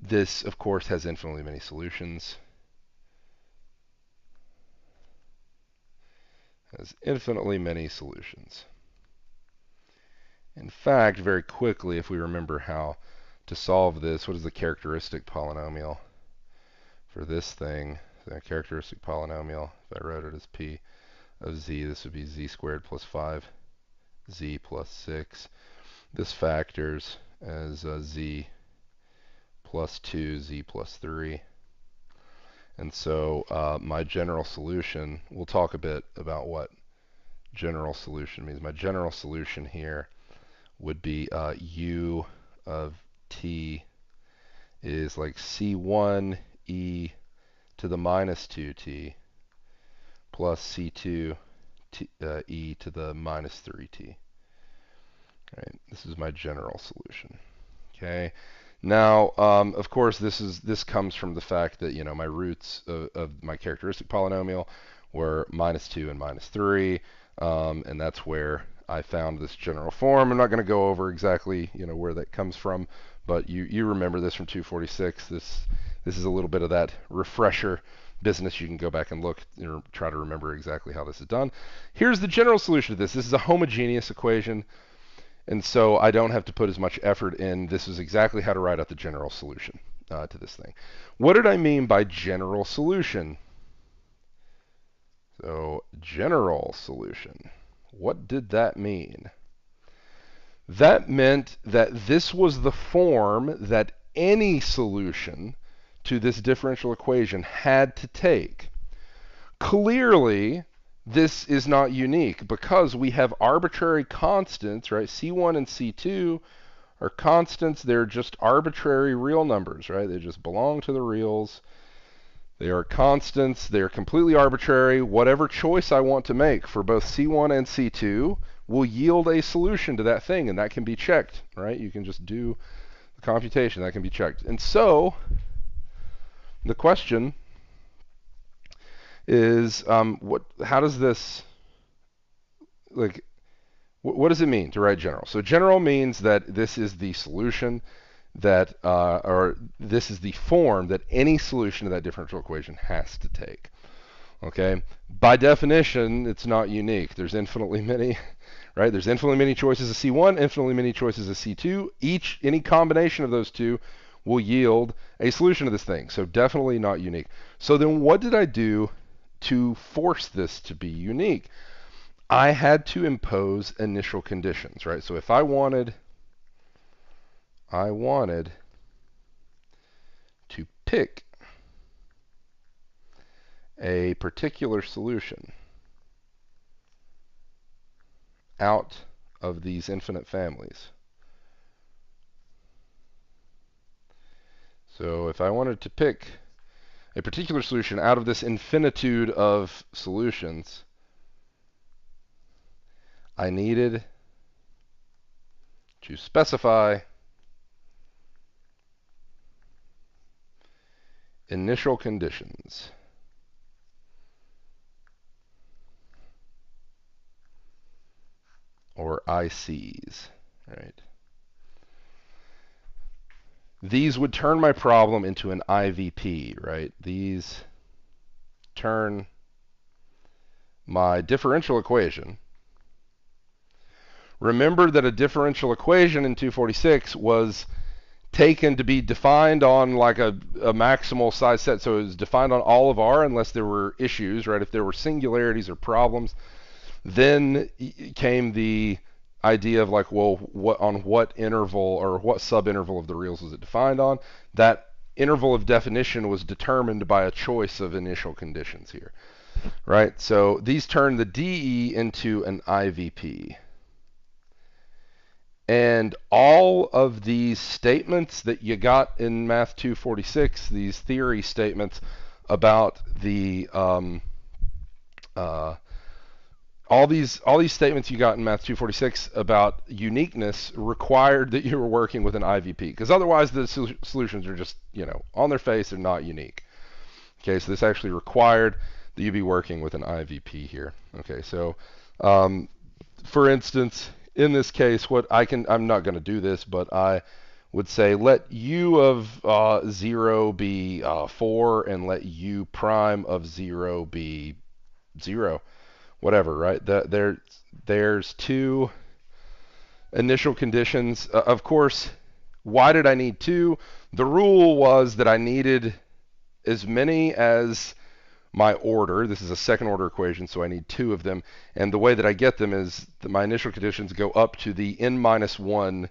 This, of course, has infinitely many solutions. In fact, very quickly, if we remember how to solve this, what is the characteristic polynomial for this thing? The characteristic polynomial, if I wrote it as p of z, this would be z squared plus 5z plus 6. This factors as z plus 2, z plus 3. And so my general solution, we'll talk a bit about what general solution means. My general solution here would be u of t is like c1 e to the minus 2t plus c2 e to the minus 3t. Right, this is my general solution. Okay. Now, of course, this comes from the fact that my roots of my characteristic polynomial were minus 2 and minus 3, and that's where I found this general form. I'm not going to go over exactly where that comes from, but you remember this from 246. This is a little bit of that refresher business. You can go back and look, try to remember exactly how this is done. Here's the general solution to this. This is a homogeneous equation. And so I don't have to put as much effort in. This is exactly how to write out the general solution to this thing. What did I mean by general solution? So general solution. What did that mean? That meant that this was the form that any solution to this differential equation had to take. Clearly, this is not unique because we have arbitrary constants, right? C1 and C2 are constants. They're just arbitrary real numbers, right? They just belong to the reals. They are constants. They're completely arbitrary. Whatever choice I want to make for both C1 and C2 will yield a solution to that thing, and that can be checked, right? You can just do the computation. That can be checked. And so the question is how does this, like, what does it mean to write general? So general means that this is the solution that, or this is the form that any solution to that differential equation has to take. Okay? By definition, it's not unique. There's infinitely many, right? There's infinitely many choices of C1, infinitely many choices of C2. Any combination of those two will yield a solution to this thing. So definitely not unique. So then what did I do to force this to be unique? I had to impose initial conditions, right? So if I wanted to pick a particular solution out of these infinite families. So if I wanted to pick a particular solution out of this infinitude of solutions, I needed to specify initial conditions. Or ICs, right? These would turn my problem into an IVP, right? These turn my differential equation. Remember that a differential equation in 246 was taken to be defined on like a maximal size set. So it was defined on all of R unless there were issues, right? If there were singularities or problems, then came the idea of like, well, what interval or what subinterval of the reals was it defined on? That interval of definition was determined by a choice of initial conditions here, right? So these turn the DE into an IVP. And all of these statements that you got in Math 246, these theory statements about the all these statements you got in Math 246 about uniqueness required that you were working with an IVP, because otherwise the solutions are just, on their face, they're not unique. Okay, so this actually required that you be working with an IVP here. Okay, so for instance, in this case, I'm not going to do this, but I would say let u of 0 be 4 and let u prime of 0 be 0. Whatever, right? There's two initial conditions. Of course, why did I need two? The rule was that I needed as many as my order. This is a second order equation, so I need two of them. And the way that I get them is that my initial conditions go up to the n minus 1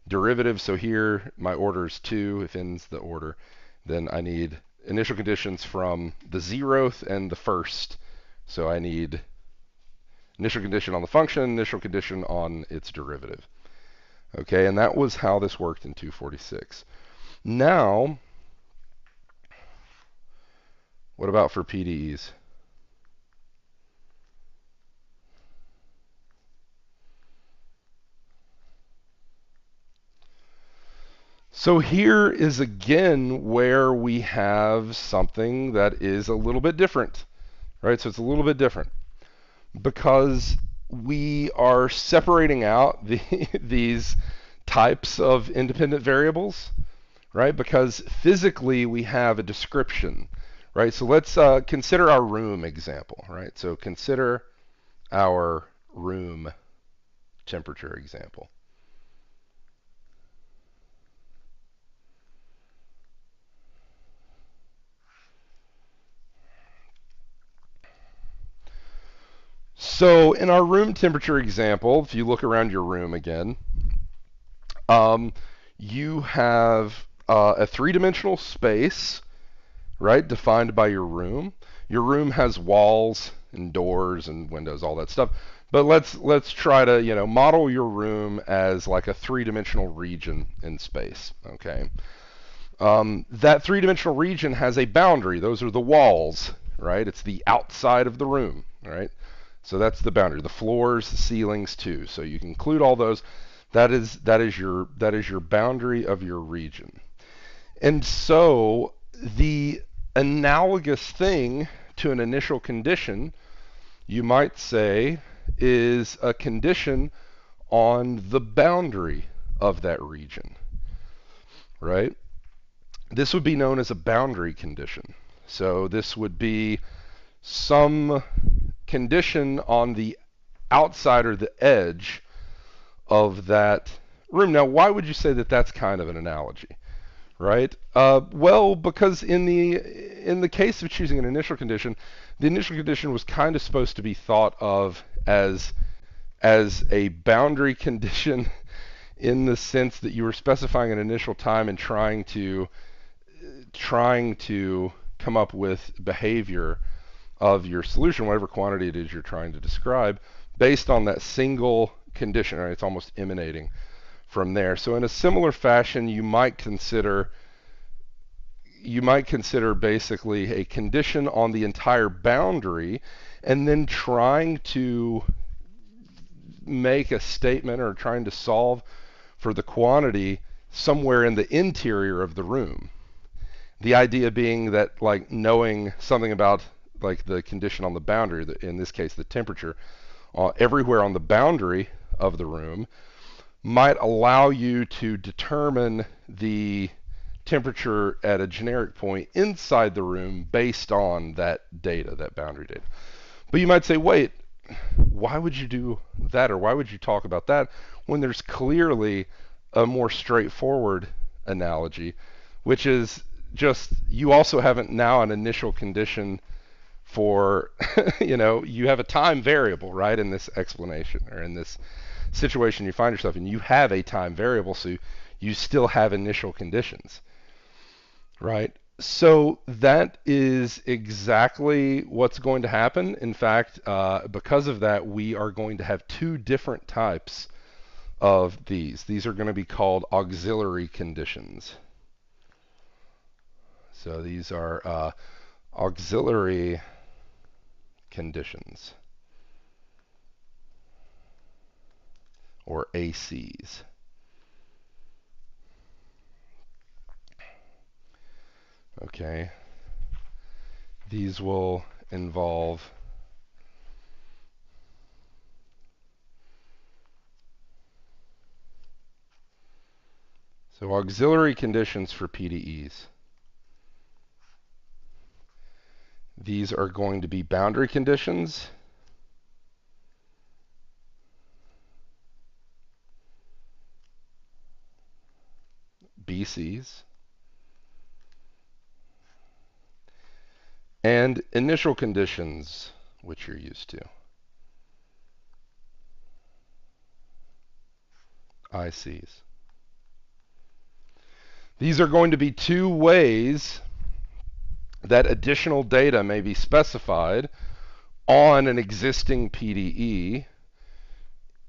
derivative. So here my order is 2. If n's the order, then I need initial conditions from the 0th and the 1st. So I need initial condition on the function, initial condition on its derivative. Okay, and that was how this worked in 246. Now, what about for PDEs? So here is again where we have something that is a little bit different, right? So it's a little bit different because we are separating out these types of independent variables, right? Because physically we have a description, right? So let's consider our room example, right? So consider our room temperature example. So in our room temperature example, if you look around your room again, you have a three-dimensional space, right, defined by your room. Your room has walls and doors and windows, all that stuff. But let's try to model your room as like a three-dimensional region in space. Okay, that three-dimensional region has a boundary. Those are the walls, right? It's the outside of the room, right? So that's the boundary. The floors, the ceilings too. So you can include all those. That is your boundary of your region. And so the analogous thing to an initial condition, you might say, is a condition on the boundary of that region, right? This would be known as a boundary condition. So this would be some condition on the outside or the edge of that room. Now, why would you say that that's kind of an analogy, right? Well, because in the case of choosing an initial condition, the initial condition was kind of supposed to be thought of as a boundary condition in the sense that you were specifying an initial time and trying to come up with behavior of your solution, whatever quantity it is you're trying to describe, based on that single condition, right? It's almost emanating from there. So in a similar fashion, you might consider basically a condition on the entire boundary and then trying to make a statement or trying to solve for the quantity somewhere in the interior of the room. The idea being that, like, knowing something about like the condition on the boundary, in this case the temperature, everywhere on the boundary of the room might allow you to determine the temperature at a generic point inside the room based on that data, that boundary data. But you might say, wait, why would you do that, or why would you talk about that when there's clearly a more straightforward analogy, which is just you also have now an initial condition for, you have a time variable, right, in this explanation or in this situation you find yourself in. You have a time variable, so you still have initial conditions, right? So that is exactly what's going to happen. In fact, because of that, we are going to have two different types of these. These are going to be called auxiliary conditions. So these are auxiliary conditions, or ACs. Okay. These will involve auxiliary conditions for PDEs. These are going to be boundary conditions BCs, and initial conditions, which you're used to, ICs. These are going to be two ways that additional data may be specified on an existing PDE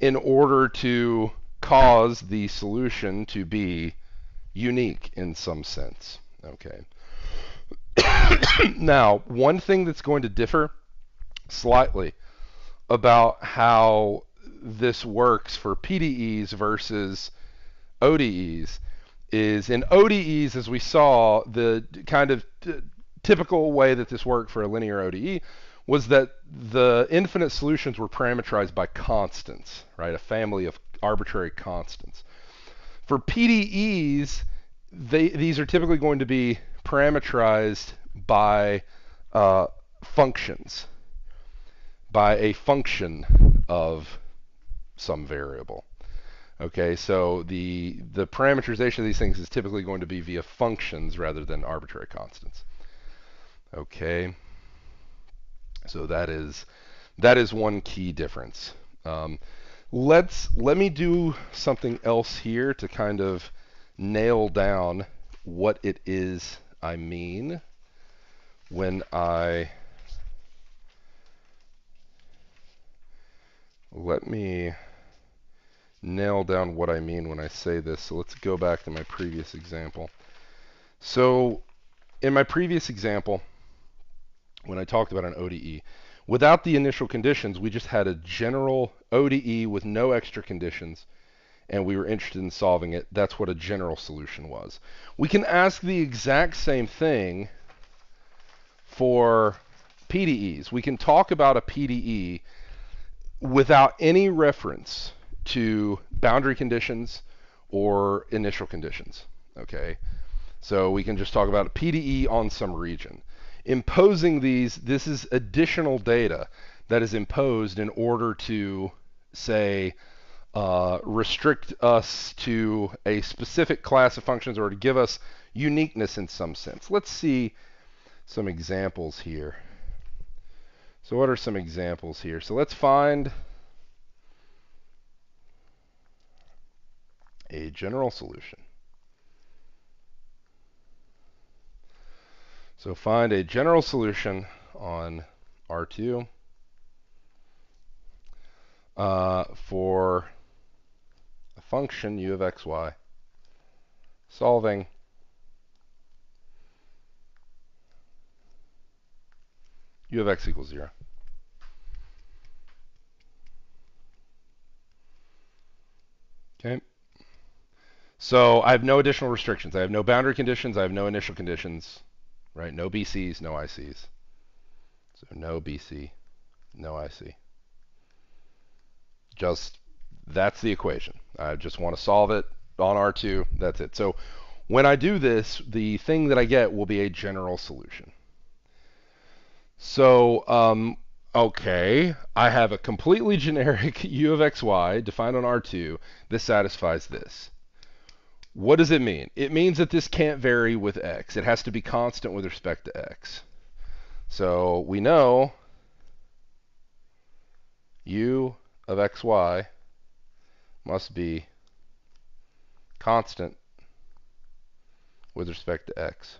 in order to cause the solution to be unique in some sense. Okay. Now, one thing that's going to differ slightly about how this works for PDEs versus ODEs is in ODEs, as we saw, the kind of typical way that this worked for a linear ODE was that the infinite solutions were parameterized by constants, right? A family of arbitrary constants. For PDEs, these are typically going to be parameterized by functions, by a function of some variable. Okay, so the parameterization of these things is typically going to be via functions rather than arbitrary constants. Okay, so that is one key difference. Let me do something else here to kind of nail down what it is I mean when let me nail down what I mean when I say this. So let's go back to my previous example. So in my previous example, when I talked about an ODE, without the initial conditions, we just had a general ODE with no extra conditions, and we were interested in solving it. That's what a general solution was. We can ask the exact same thing for PDEs. We can talk about a PDE without any reference to boundary conditions or initial conditions. Okay, so we can just talk about a PDE on some region. Imposing these, this is additional data that is imposed in order to, say, restrict us to a specific class of functions or to give us uniqueness in some sense. Let's see some examples here. So what are some examples here? So let's find a general solution. So find a general solution on R2 for a function u of xy solving u of x equals 0. Okay. So I have no additional restrictions. I have no boundary conditions. I have no initial conditions. Right? No BCs, no ICs. So no BC, no IC. Just, that's the equation. I just want to solve it on R2. That's it. So when I do this, the thing that I get will be a general solution. So, okay, I have a completely generic u of xy defined on R2 that satisfies this. What does it mean? It means that this can't vary with x. It has to be constant with respect to x. So we know u of xy must be constant with respect to x.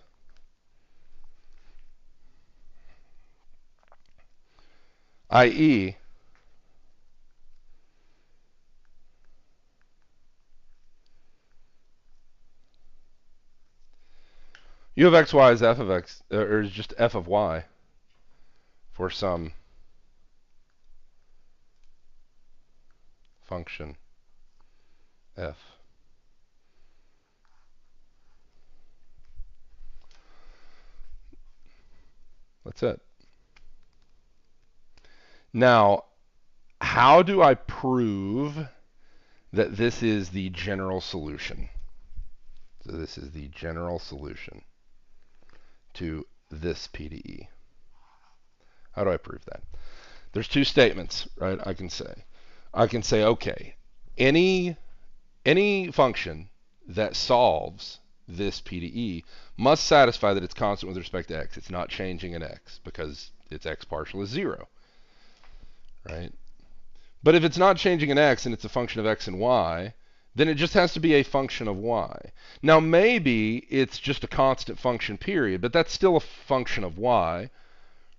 i.e., u of xy is f of x, or is just f of y for some function f. That's it. Now, how do I prove that this is the general solution? So this is the general solution to this PDE. How do I prove that? There's two statements, right? I can say, okay, any function that solves this PDE must satisfy that it's constant with respect to x. It's not changing in x because its x partial is 0, right? But if it's not changing in x and it's a function of x and y, then it just has to be a function of y. Now maybe it's just a constant function period, but that's still a function of y,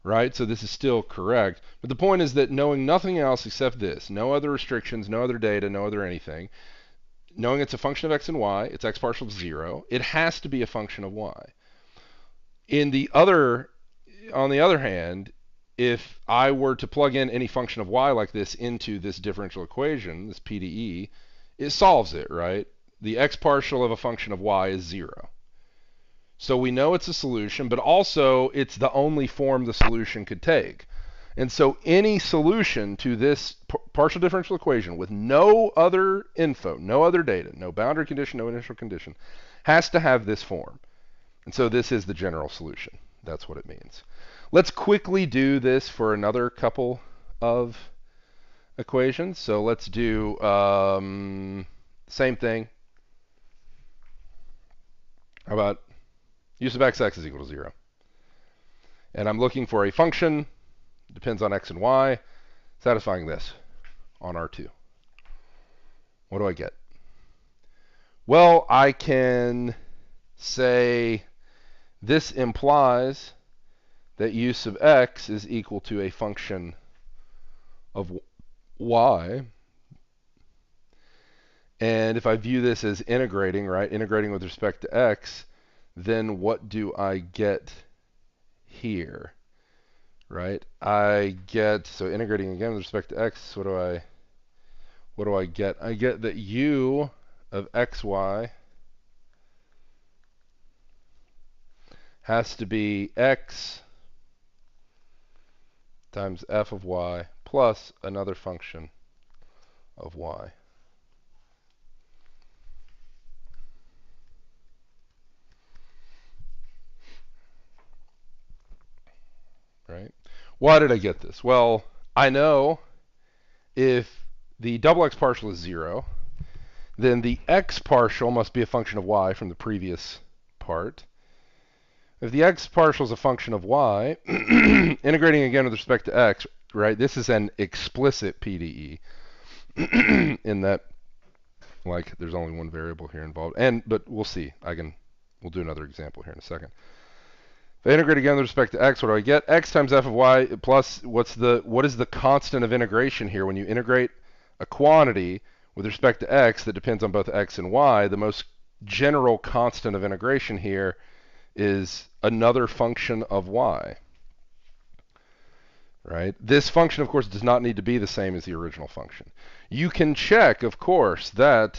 right? So this is still correct. But the point is that knowing nothing else except this, no other restrictions, no other data, no other anything, knowing it's a function of x and y, its x partial is 0, it has to be a function of y. On the other hand, if I were to plug in any function of y like this into this differential equation, this PDE, it solves it, right? The x partial of a function of y is 0. So we know it's a solution, but also it's the only form the solution could take. And so any solution to this partial differential equation with no other info, no other data, no boundary condition, no initial condition, has to have this form. And so this is the general solution. That's what it means. Let's quickly do this for another couple of equations. So let's do same thing. How about u sub xx is equal to 0? And I'm looking for a function, depends on x and y, satisfying this on R2. What do I get? Well, I can say this implies that u sub x is equal to a function of y. And if I view this as integrating, right, integrating with respect to x, then what do I get here? Right? I get, so integrating again with respect to x, what do I get? I get that u of xy has to be x times f of y plus another function of y. Right? Why did I get this? Well, I know if the double x partial is 0, then the x partial must be a function of y from the previous part. If the x partial is a function of y, integrating again with respect to x, right, this is an explicit PDE in that, like, there's only one variable here involved. But we'll see. We'll do another example here in a second. If I integrate again with respect to x, what do I get? X times f of y plus, what is the constant of integration here? When you integrate a quantity with respect to x that depends on both x and y, the most general constant of integration here is another function of y. Right? This function, of course, does not need to be the same as the original function. You can check, of course, that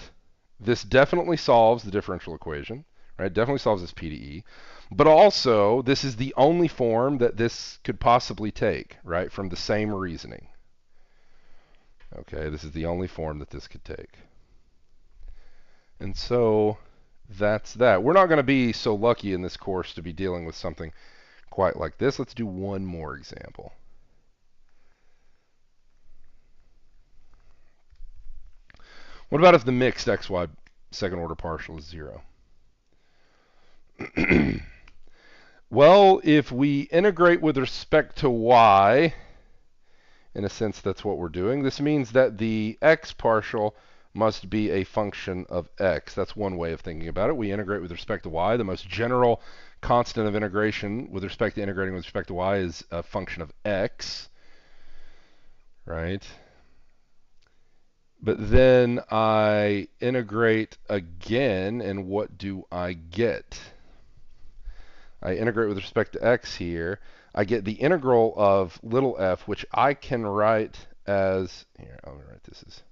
this definitely solves the differential equation, right? Definitely solves this PDE. But also, this is the only form that this could possibly take, right, from the same reasoning. Okay, this is the only form that this could take. And so that's that. We're not going to be so lucky in this course to be dealing with something quite like this. Let's do one more example. What about if the mixed xy second order partial is 0? Well, if we integrate with respect to y, in a sense that's what we're doing, this means that the x partial must be a function of x. That's one way of thinking about it. We integrate with respect to y. The most general constant of integration with respect to integrating with respect to y is a function of x, right? But then I integrate again, and what do I get? I integrate with respect to x here. I get the integral of little f, which I can write as, here, I'll write this as,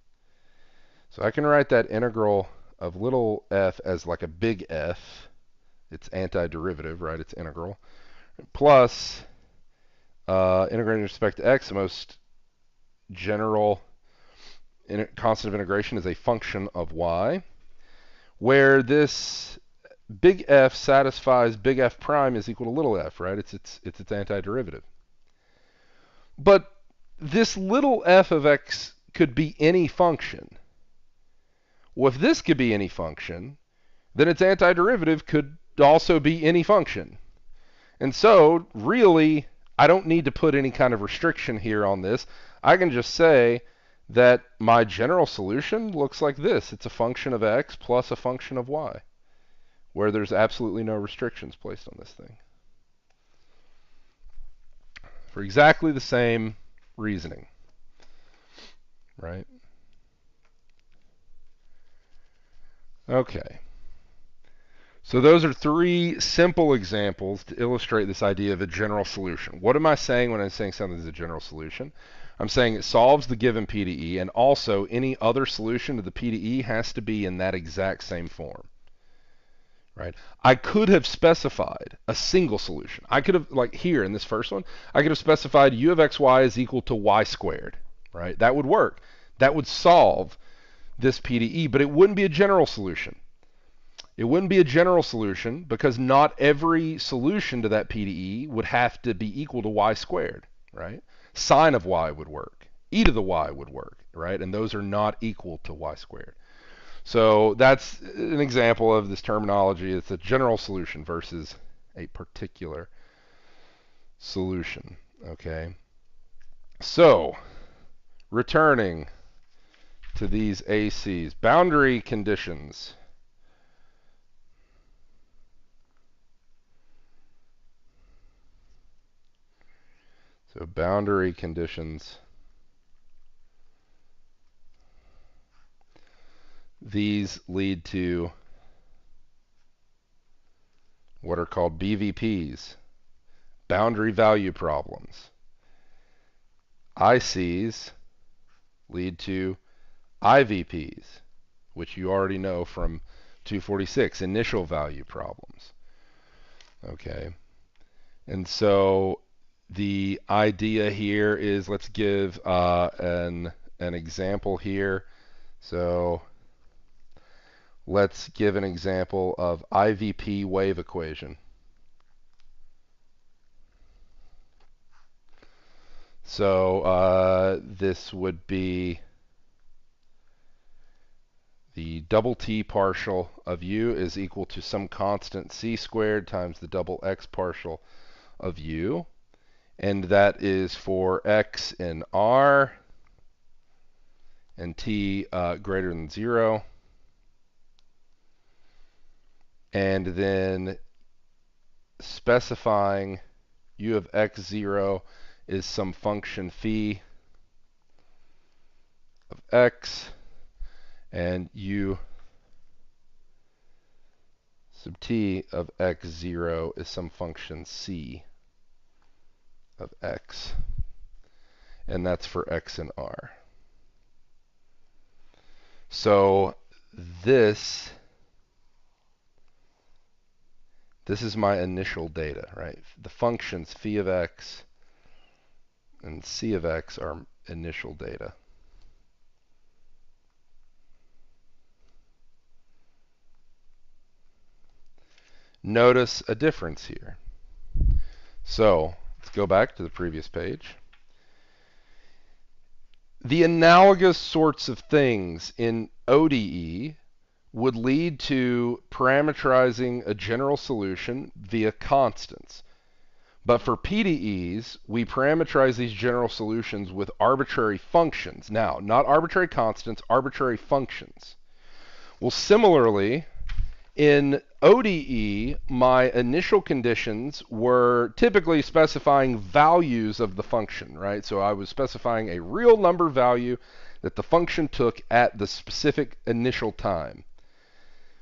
so I can write that integral of little f as like a big F. It's antiderivative, right? It's integral. Plus, integrating with respect to x, the most general constant of integration is a function of y, where this big F satisfies big F prime is equal to little f, right? It's its antiderivative. But this little f of x could be any function. Well, if this could be any function, then its antiderivative could also be any function. And so, really, I don't need to put any kind of restriction here on this. I can just say that my general solution looks like this. It's a function of x plus a function of y, where there's absolutely no restrictions placed on this thing. For exactly the same reasoning, right? Okay. So those are three simple examples to illustrate this idea of a general solution. What am I saying when I'm saying something is a general solution? I'm saying it solves the given PDE, and also any other solution to the PDE has to be in that exact same form. Right? I could have specified a single solution. I could have, like here in this first one, I could have specified u of xy is equal to y squared. Right? That would work. That would solve this PDE, but it wouldn't be a general solution. It wouldn't be a general solution because not every solution to that PDE would have to be equal to y squared, right? Sine of y would work. E to the y would work, right? And those are not equal to y squared. So that's an example of this terminology. It's a general solution versus a particular solution, okay? So, returning to these ACs, boundary conditions. So boundary conditions, these lead to what are called BVPs, boundary value problems. ICs lead to IVPs, which you already know from 246, initial value problems. Okay, and so the idea here is, let's give an example here. So let's give an example of IVP wave equation. So this would be the double t partial of u is equal to some constant c squared times the double x partial of u. And that is for x in R and t greater than 0. And then specifying u of x0 is some function phi of x, and u sub t of x0 is some function c of x, and that's for x in R. So this is my initial data, right? The functions phi of x and c of x are initial data. Notice a difference here. So let's go back to the previous page. The analogous sorts of things in ODE would lead to parameterizing a general solution via constants. But for PDEs, we parameterize these general solutions with arbitrary functions. Now, not arbitrary constants, arbitrary functions. Well, similarly, in ODE, my initial conditions were typically specifying values of the function, right? So I was specifying a real number value that the function took at the specific initial time.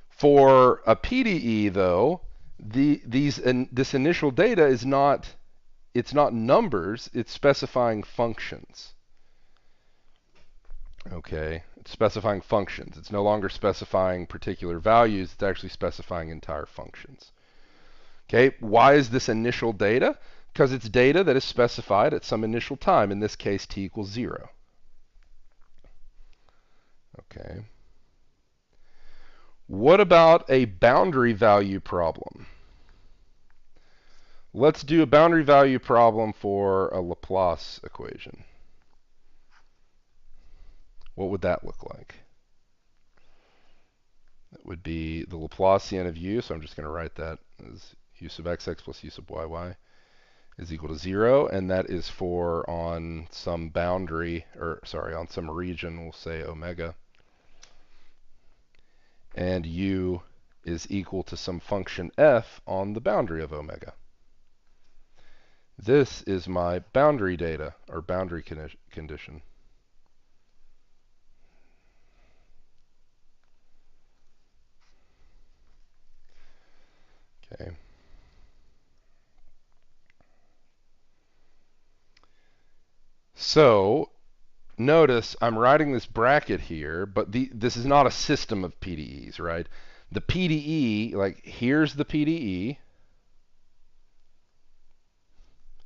For a PDE, though, this initial data is not, it's not numbers, it's specifying functions. Okay, it's specifying functions. It's no longer specifying particular values, it's actually specifying entire functions. Okay, why is this initial data? Because it's data that is specified at some initial time, in this case t equals 0. Okay. What about a boundary value problem? Let's do a boundary value problem for a Laplace equation. What would that look like? would be the Laplacian of u, so I'm just going to write that as u sub xx plus u sub yy is equal to 0, and that is for on some boundary, or sorry, on some region, we'll say omega, and u is equal to some function f on the boundary of omega. This is my boundary data, or boundary condition. Okay. So notice I'm writing this bracket here, but this is not a system of PDEs, right? The PDE, like here's the PDE,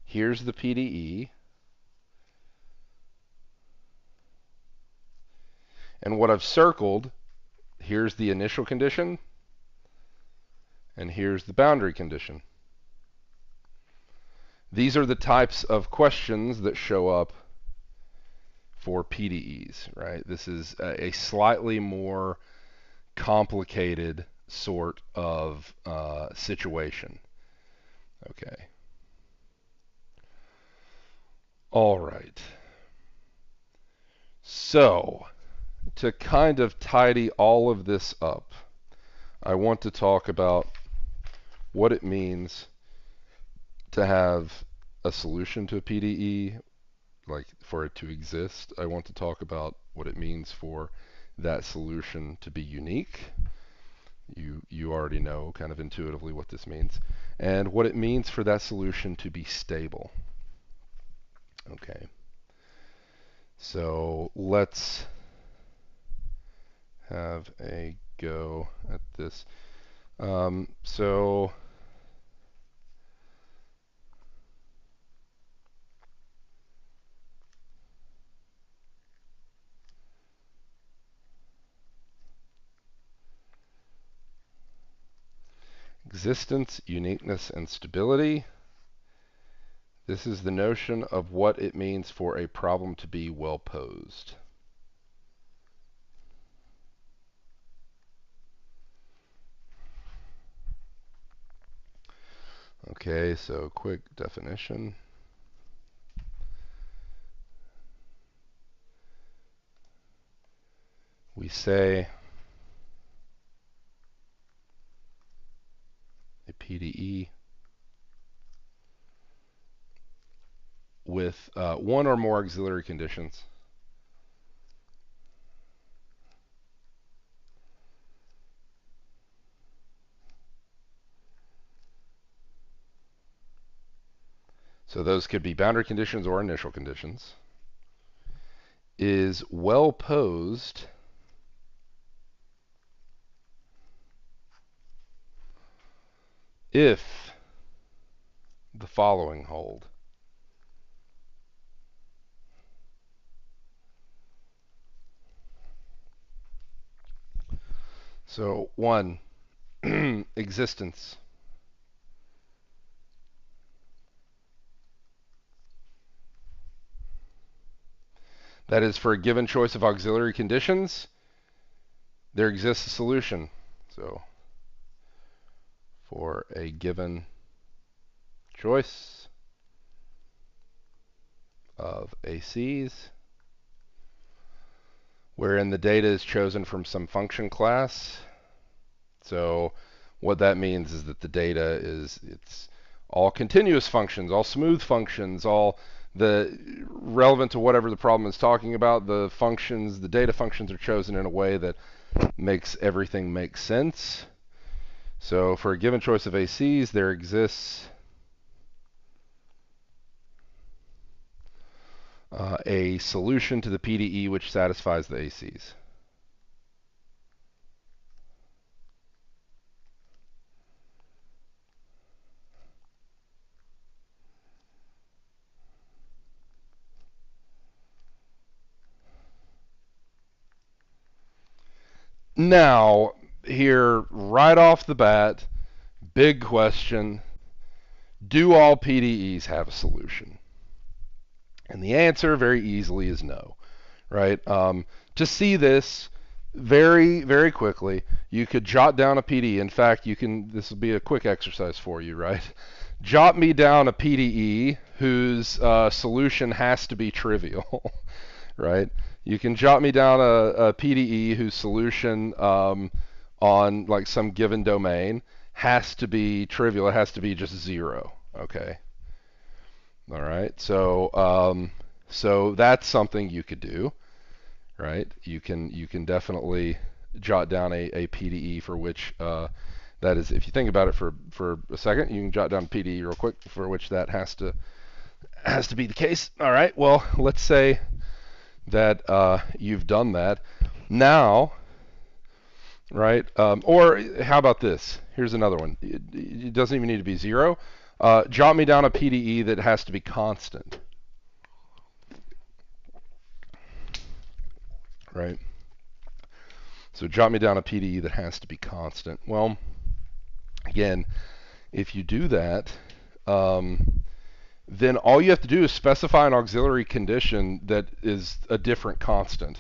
here's the PDE, and what I've circled, here's the initial condition, and here's the boundary condition. These are the types of questions that show up for PDEs, right? This is a slightly more complicated sort of situation. Okay. All right. So, to kind of tidy all of this up, I want to talk about what it means to have a solution to a PDE, like for it to exist. I want to talk about what it means for that solution to be unique. You already know kind of intuitively what this means. And what it means for that solution to be stable. Okay. So let's have a go at this. So existence, uniqueness, and stability. This is the notion of what it means for a problem to be well posed. Okay, so quick definition. We say a PDE with one or more auxiliary conditions so those could be boundary conditions or initial conditions, is well posed if the following hold. So 1, existence. That is, for a given choice of auxiliary conditions, there exists a solution. So for a given choice of ACs, wherein the data is chosen from some function class. So what that means is that the data it's all continuous functions, all smooth functions, all the relevant to whatever the problem is talking about. The functions, the data functions are chosen in a way that makes everything make sense. So for a given choice of ACs, there exists a solution to the PDE which satisfies the ACs. Now, here, right off the bat, big question, do all PDEs have a solution? And the answer very easily is no, right? To see this, very, very quickly, you could jot down a PDE. In fact, you can. This will be a quick exercise for you, right? Jot me down a PDE whose solution has to be trivial, right? You can jot me down a PDE whose solution on like some given domain has to be trivial. It has to be just 0. Okay. All right. So that's something you could do, right? You can definitely jot down a PDE for which that is, if you think about it for a second, you can jot down a PDE real quick for which that has to be the case. All right. Well, let's say that you've done that. Now, right? Or how about this? Here's another one. It doesn't even need to be 0. Jot me down a PDE that has to be constant. Right? So jot me down a PDE that has to be constant. Well, again, if you do that, then all you have to do is specify an auxiliary condition that is a different constant,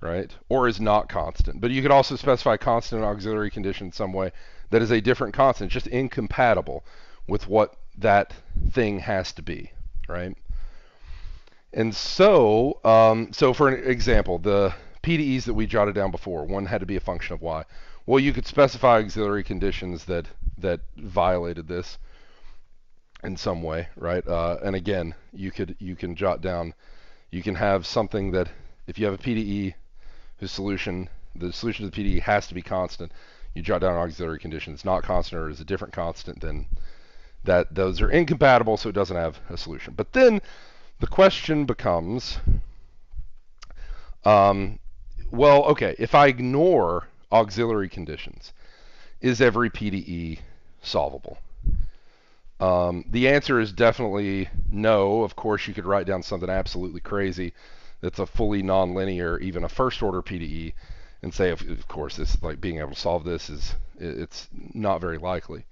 right? Or is not constant. But you could also specify a constant auxiliary condition in some way that is a different constant, just incompatible with what that thing has to be, right? And so, so for an example, the PDEs that we jotted down before, one had to be a function of y. Well, you could specify auxiliary conditions that violated this in some way, right? And again, you can jot down, you can have something that if you have a PDE whose solution, the solution to the PDE has to be constant, you jot down an auxiliary condition that's not constant or is a different constant, then that those are incompatible, so it doesn't have a solution. But then the question becomes, well, okay, if I ignore auxiliary conditions, is every PDE solvable? The answer is definitely no. Of course, you could write down something absolutely crazy that's a fully nonlinear, even a first-order PDE, and say, of course, this like being able to solve this it's not very likely.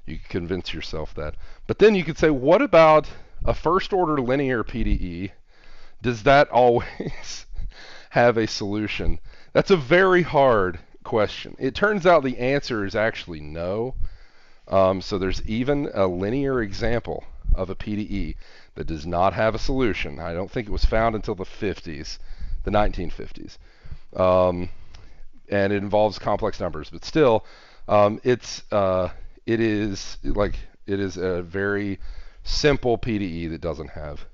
You can convince yourself that. But then you could say, what about a first-order linear PDE? Does that always have a solution? That's a very hard question. It turns out the answer is actually no. So there's even a linear example of a PDE that does not have a solution. I don't think it was found until the 50s, the 1950s. And it involves complex numbers, but still, it is a very simple PDE that doesn't have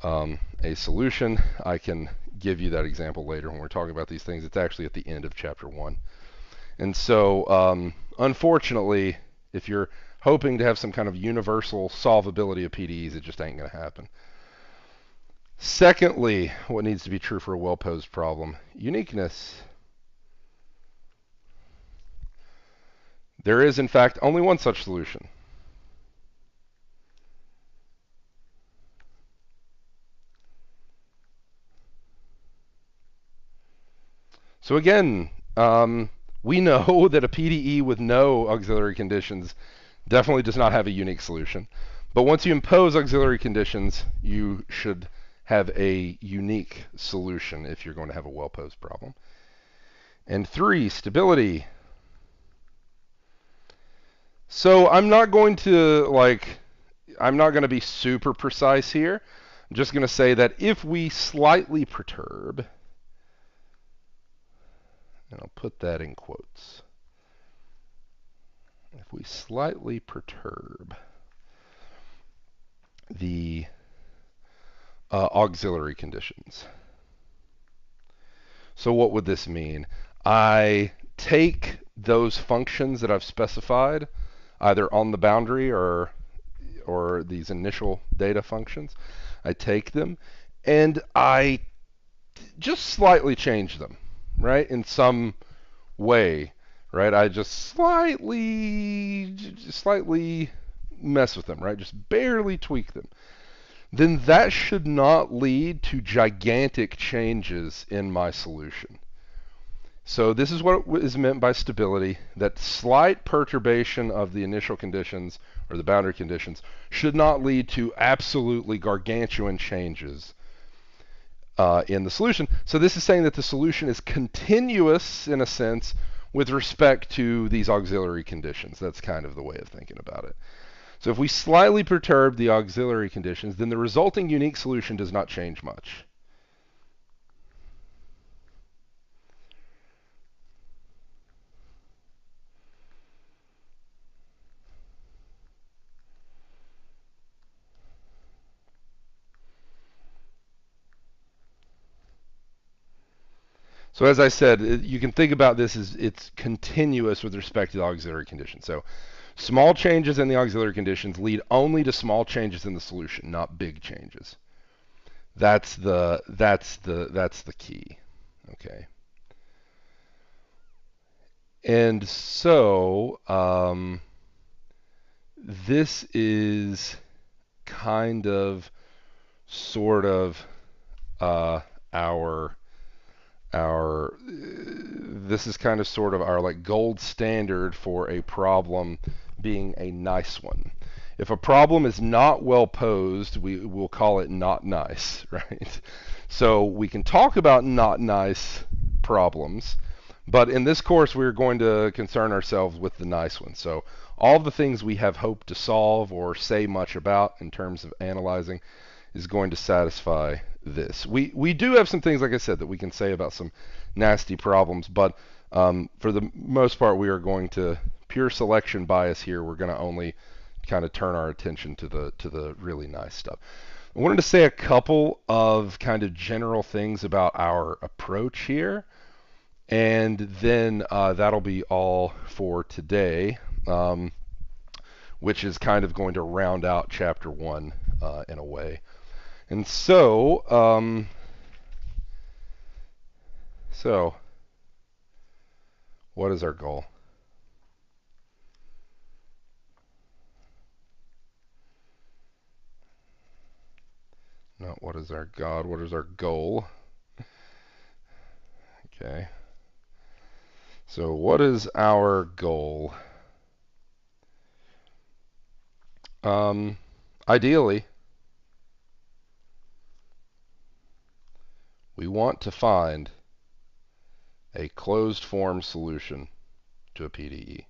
a solution. I can give you that example later when we're talking about these things. It's actually at the end of chapter 1. And so, unfortunately, if you're hoping to have some kind of universal solvability of PDEs, it just ain't going to happen. Secondly, what needs to be true for a well-posed problem? Uniqueness. There is, in fact, only one such solution. So again, we know that a PDE with no auxiliary conditions definitely does not have a unique solution. But once you impose auxiliary conditions, you should have a unique solution if you're going to have a well-posed problem. And 3, stability. So I'm not going to be super precise here. I'm just going to say that if we slightly perturb, and I'll put that in quotes, if we slightly perturb the auxiliary conditions. So what would this mean? I take those functions that I've specified, either on the boundary or these initial data functions. I take them and I just slightly change them, right? In some way, right? I just slightly mess with them, right? Just barely tweak them. Then that should not lead to gigantic changes in my solution. So this is what is meant by stability, that slight perturbation of the initial conditions or the boundary conditions should not lead to absolutely gargantuan changes in the solution. So this is saying that the solution is continuous in a sense with respect to these auxiliary conditions. That's kind of the way of thinking about it. So if we slightly perturb the auxiliary conditions, then the resulting unique solution does not change much. So as I said, you can think about this as it's continuous with respect to the auxiliary condition. So small changes in the auxiliary conditions lead only to small changes in the solution, not big changes. That's the key. Okay. And so this is kind of sort of our this is kind of sort of our like gold standard for a problem being a nice one. If a problem is not well posed, we will call it not nice, right? So we can talk about not nice problems, but in this course we're going to concern ourselves with the nice ones. So all the things we have hoped to solve or say much about in terms of analyzing is going to satisfy this. We do have some things, like I said, that we can say about some nasty problems, but for the most part, we are going to pure selection bias here. We're going to only kind of turn our attention to the really nice stuff. I wanted to say a couple of kind of general things about our approach here, and then that'll be all for today, which is kind of going to round out chapter 1 in a way. And so, what is our goal? Not what is our God, what is our goal? Okay. So what is our goal? Ideally, we want to find a closed form solution to a PDE.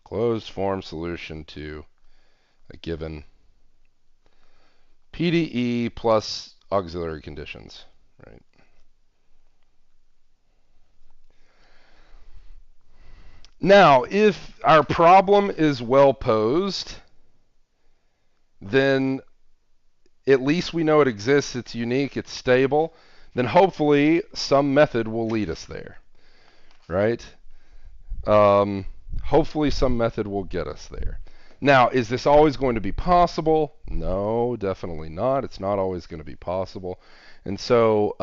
Closed form solution to a given PDE plus auxiliary conditions, right? Now, if our problem is well posed, then at least we know it exists, it's unique, it's stable, then hopefully some method will lead us there, right? Hopefully some method will get us there. Now, is this always going to be possible? No, definitely not. It's not always going to be possible. And so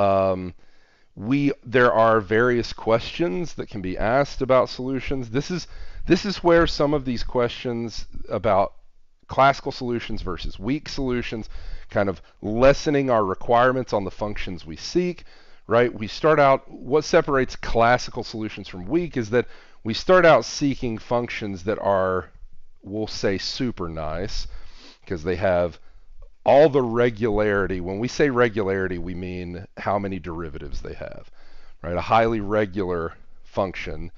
there are various questions that can be asked about solutions. This is where some of these questions about classical solutions versus weak solutions, kind of lessening our requirements on the functions we seek, right? We start out, what separates classical solutions from weak is that we start out seeking functions that are, we'll say, super nice, because they have all the regularity. When we say regularity, we mean how many derivatives they have, right? A highly regular function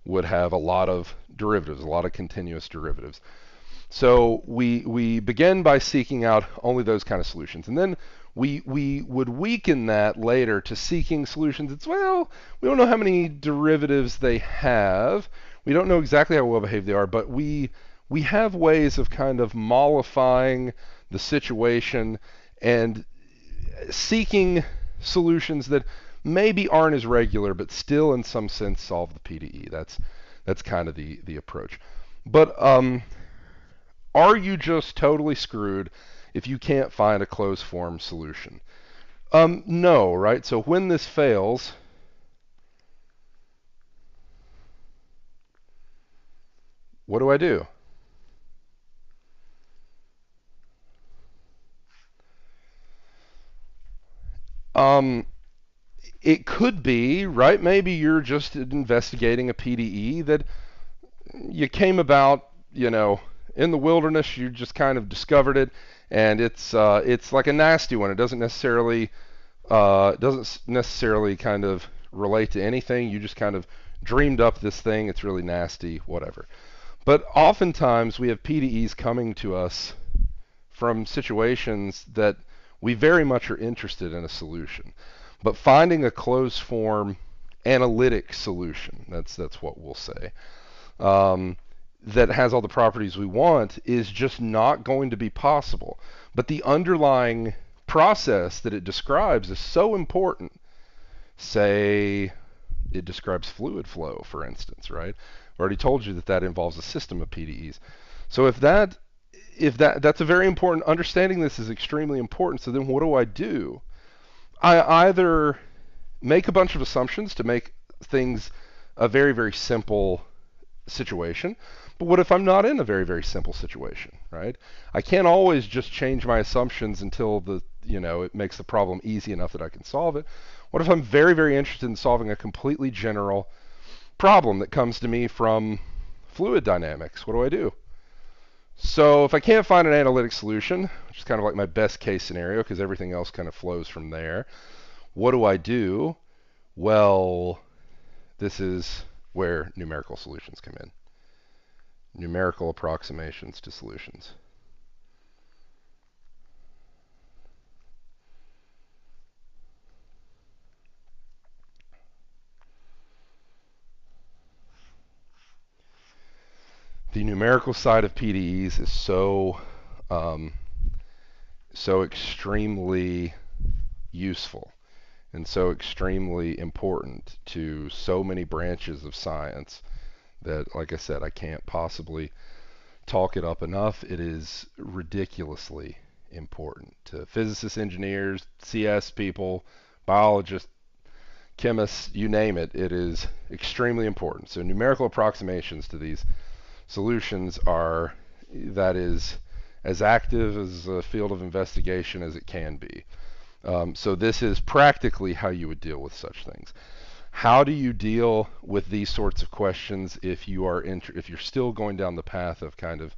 would have a lot of derivatives, a lot of continuous derivatives. So we begin by seeking out only those kind of solutions. And then we would weaken that later to seeking solutions. It's, well, we don't know how many derivatives they have. We don't know exactly how well behaved they are, but we have ways of kind of mollifying the situation and seeking solutions that maybe aren't as regular, but still in some sense solve the PDE. That's kind of the approach. But are you just totally screwed if you can't find a closed form solution? No, right? So when this fails, what do I do? It could be, right? Maybe you're just investigating a PDE that you came about, in the wilderness. You just kind of discovered it, and it's like a nasty one. It doesn't necessarily kind of relate to anything. You just kind of dreamed up this thing. It's really nasty, whatever. But oftentimes we have PDEs coming to us from situations that we very much are interested in a solution. But finding a closed form analytic solution, that's what we'll say, that has all the properties we want is just not going to be possible. But the underlying process that it describes is so important. Say it describes fluid flow, for instance, right? I already told you that that involves a system of PDEs. So if that's a very important, understanding this is extremely important. So then what do? I either make a bunch of assumptions to make things a very, very simple situation. But what if I'm not in a very, very simple situation, right? I can't always just change my assumptions until it makes the problem easy enough that I can solve it. What if I'm very, very interested in solving a completely general problem that comes to me from fluid dynamics? What do I do? So if I can't find an analytic solution, which is kind of like my best case scenario because everything else kind of flows from there, what do I do? Well, this is where numerical solutions come in. Numerical approximations to solutions. The numerical side of PDEs is so extremely useful and so extremely important to so many branches of science that, like I said, I can't possibly talk it up enough. It is ridiculously important to physicists, engineers, CS people, biologists, chemists, you name it. It is extremely important. So numerical approximations to these solutions that is as active as a field of investigation as it can be. So this is practically how you would deal with such things. How do you deal with these sorts of questions if you're still going down the path of kind of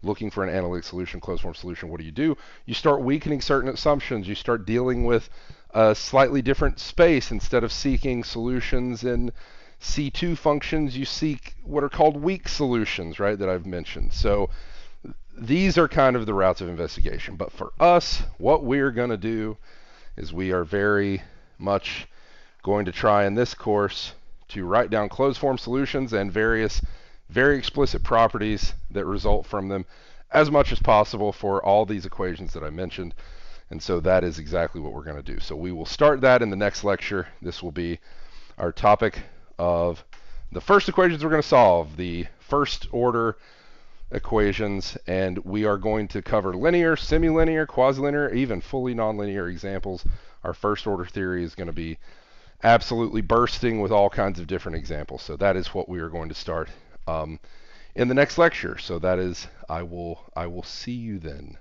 looking for an analytic solution, closed form solution? What do? You start weakening certain assumptions. You start dealing with a slightly different space. Instead of seeking solutions in C2 functions, you seek what are called weak solutions, right, that I've mentioned. So these are kind of the routes of investigation. But for us, what we're going to do is we are very much going to try in this course to write down closed form solutions and various very explicit properties that result from them as much as possible for all these equations that I mentioned. And so that is exactly what we're going to do. So we will start that in the next lecture. This will be our topic of the first equations we're going to solve, the first order equations, and we are going to cover linear, semilinear, quasi-linear, even fully nonlinear examples. Our first order theory is going to be absolutely bursting with all kinds of different examples. So that is what we are going to start in the next lecture. So that is, I will see you then.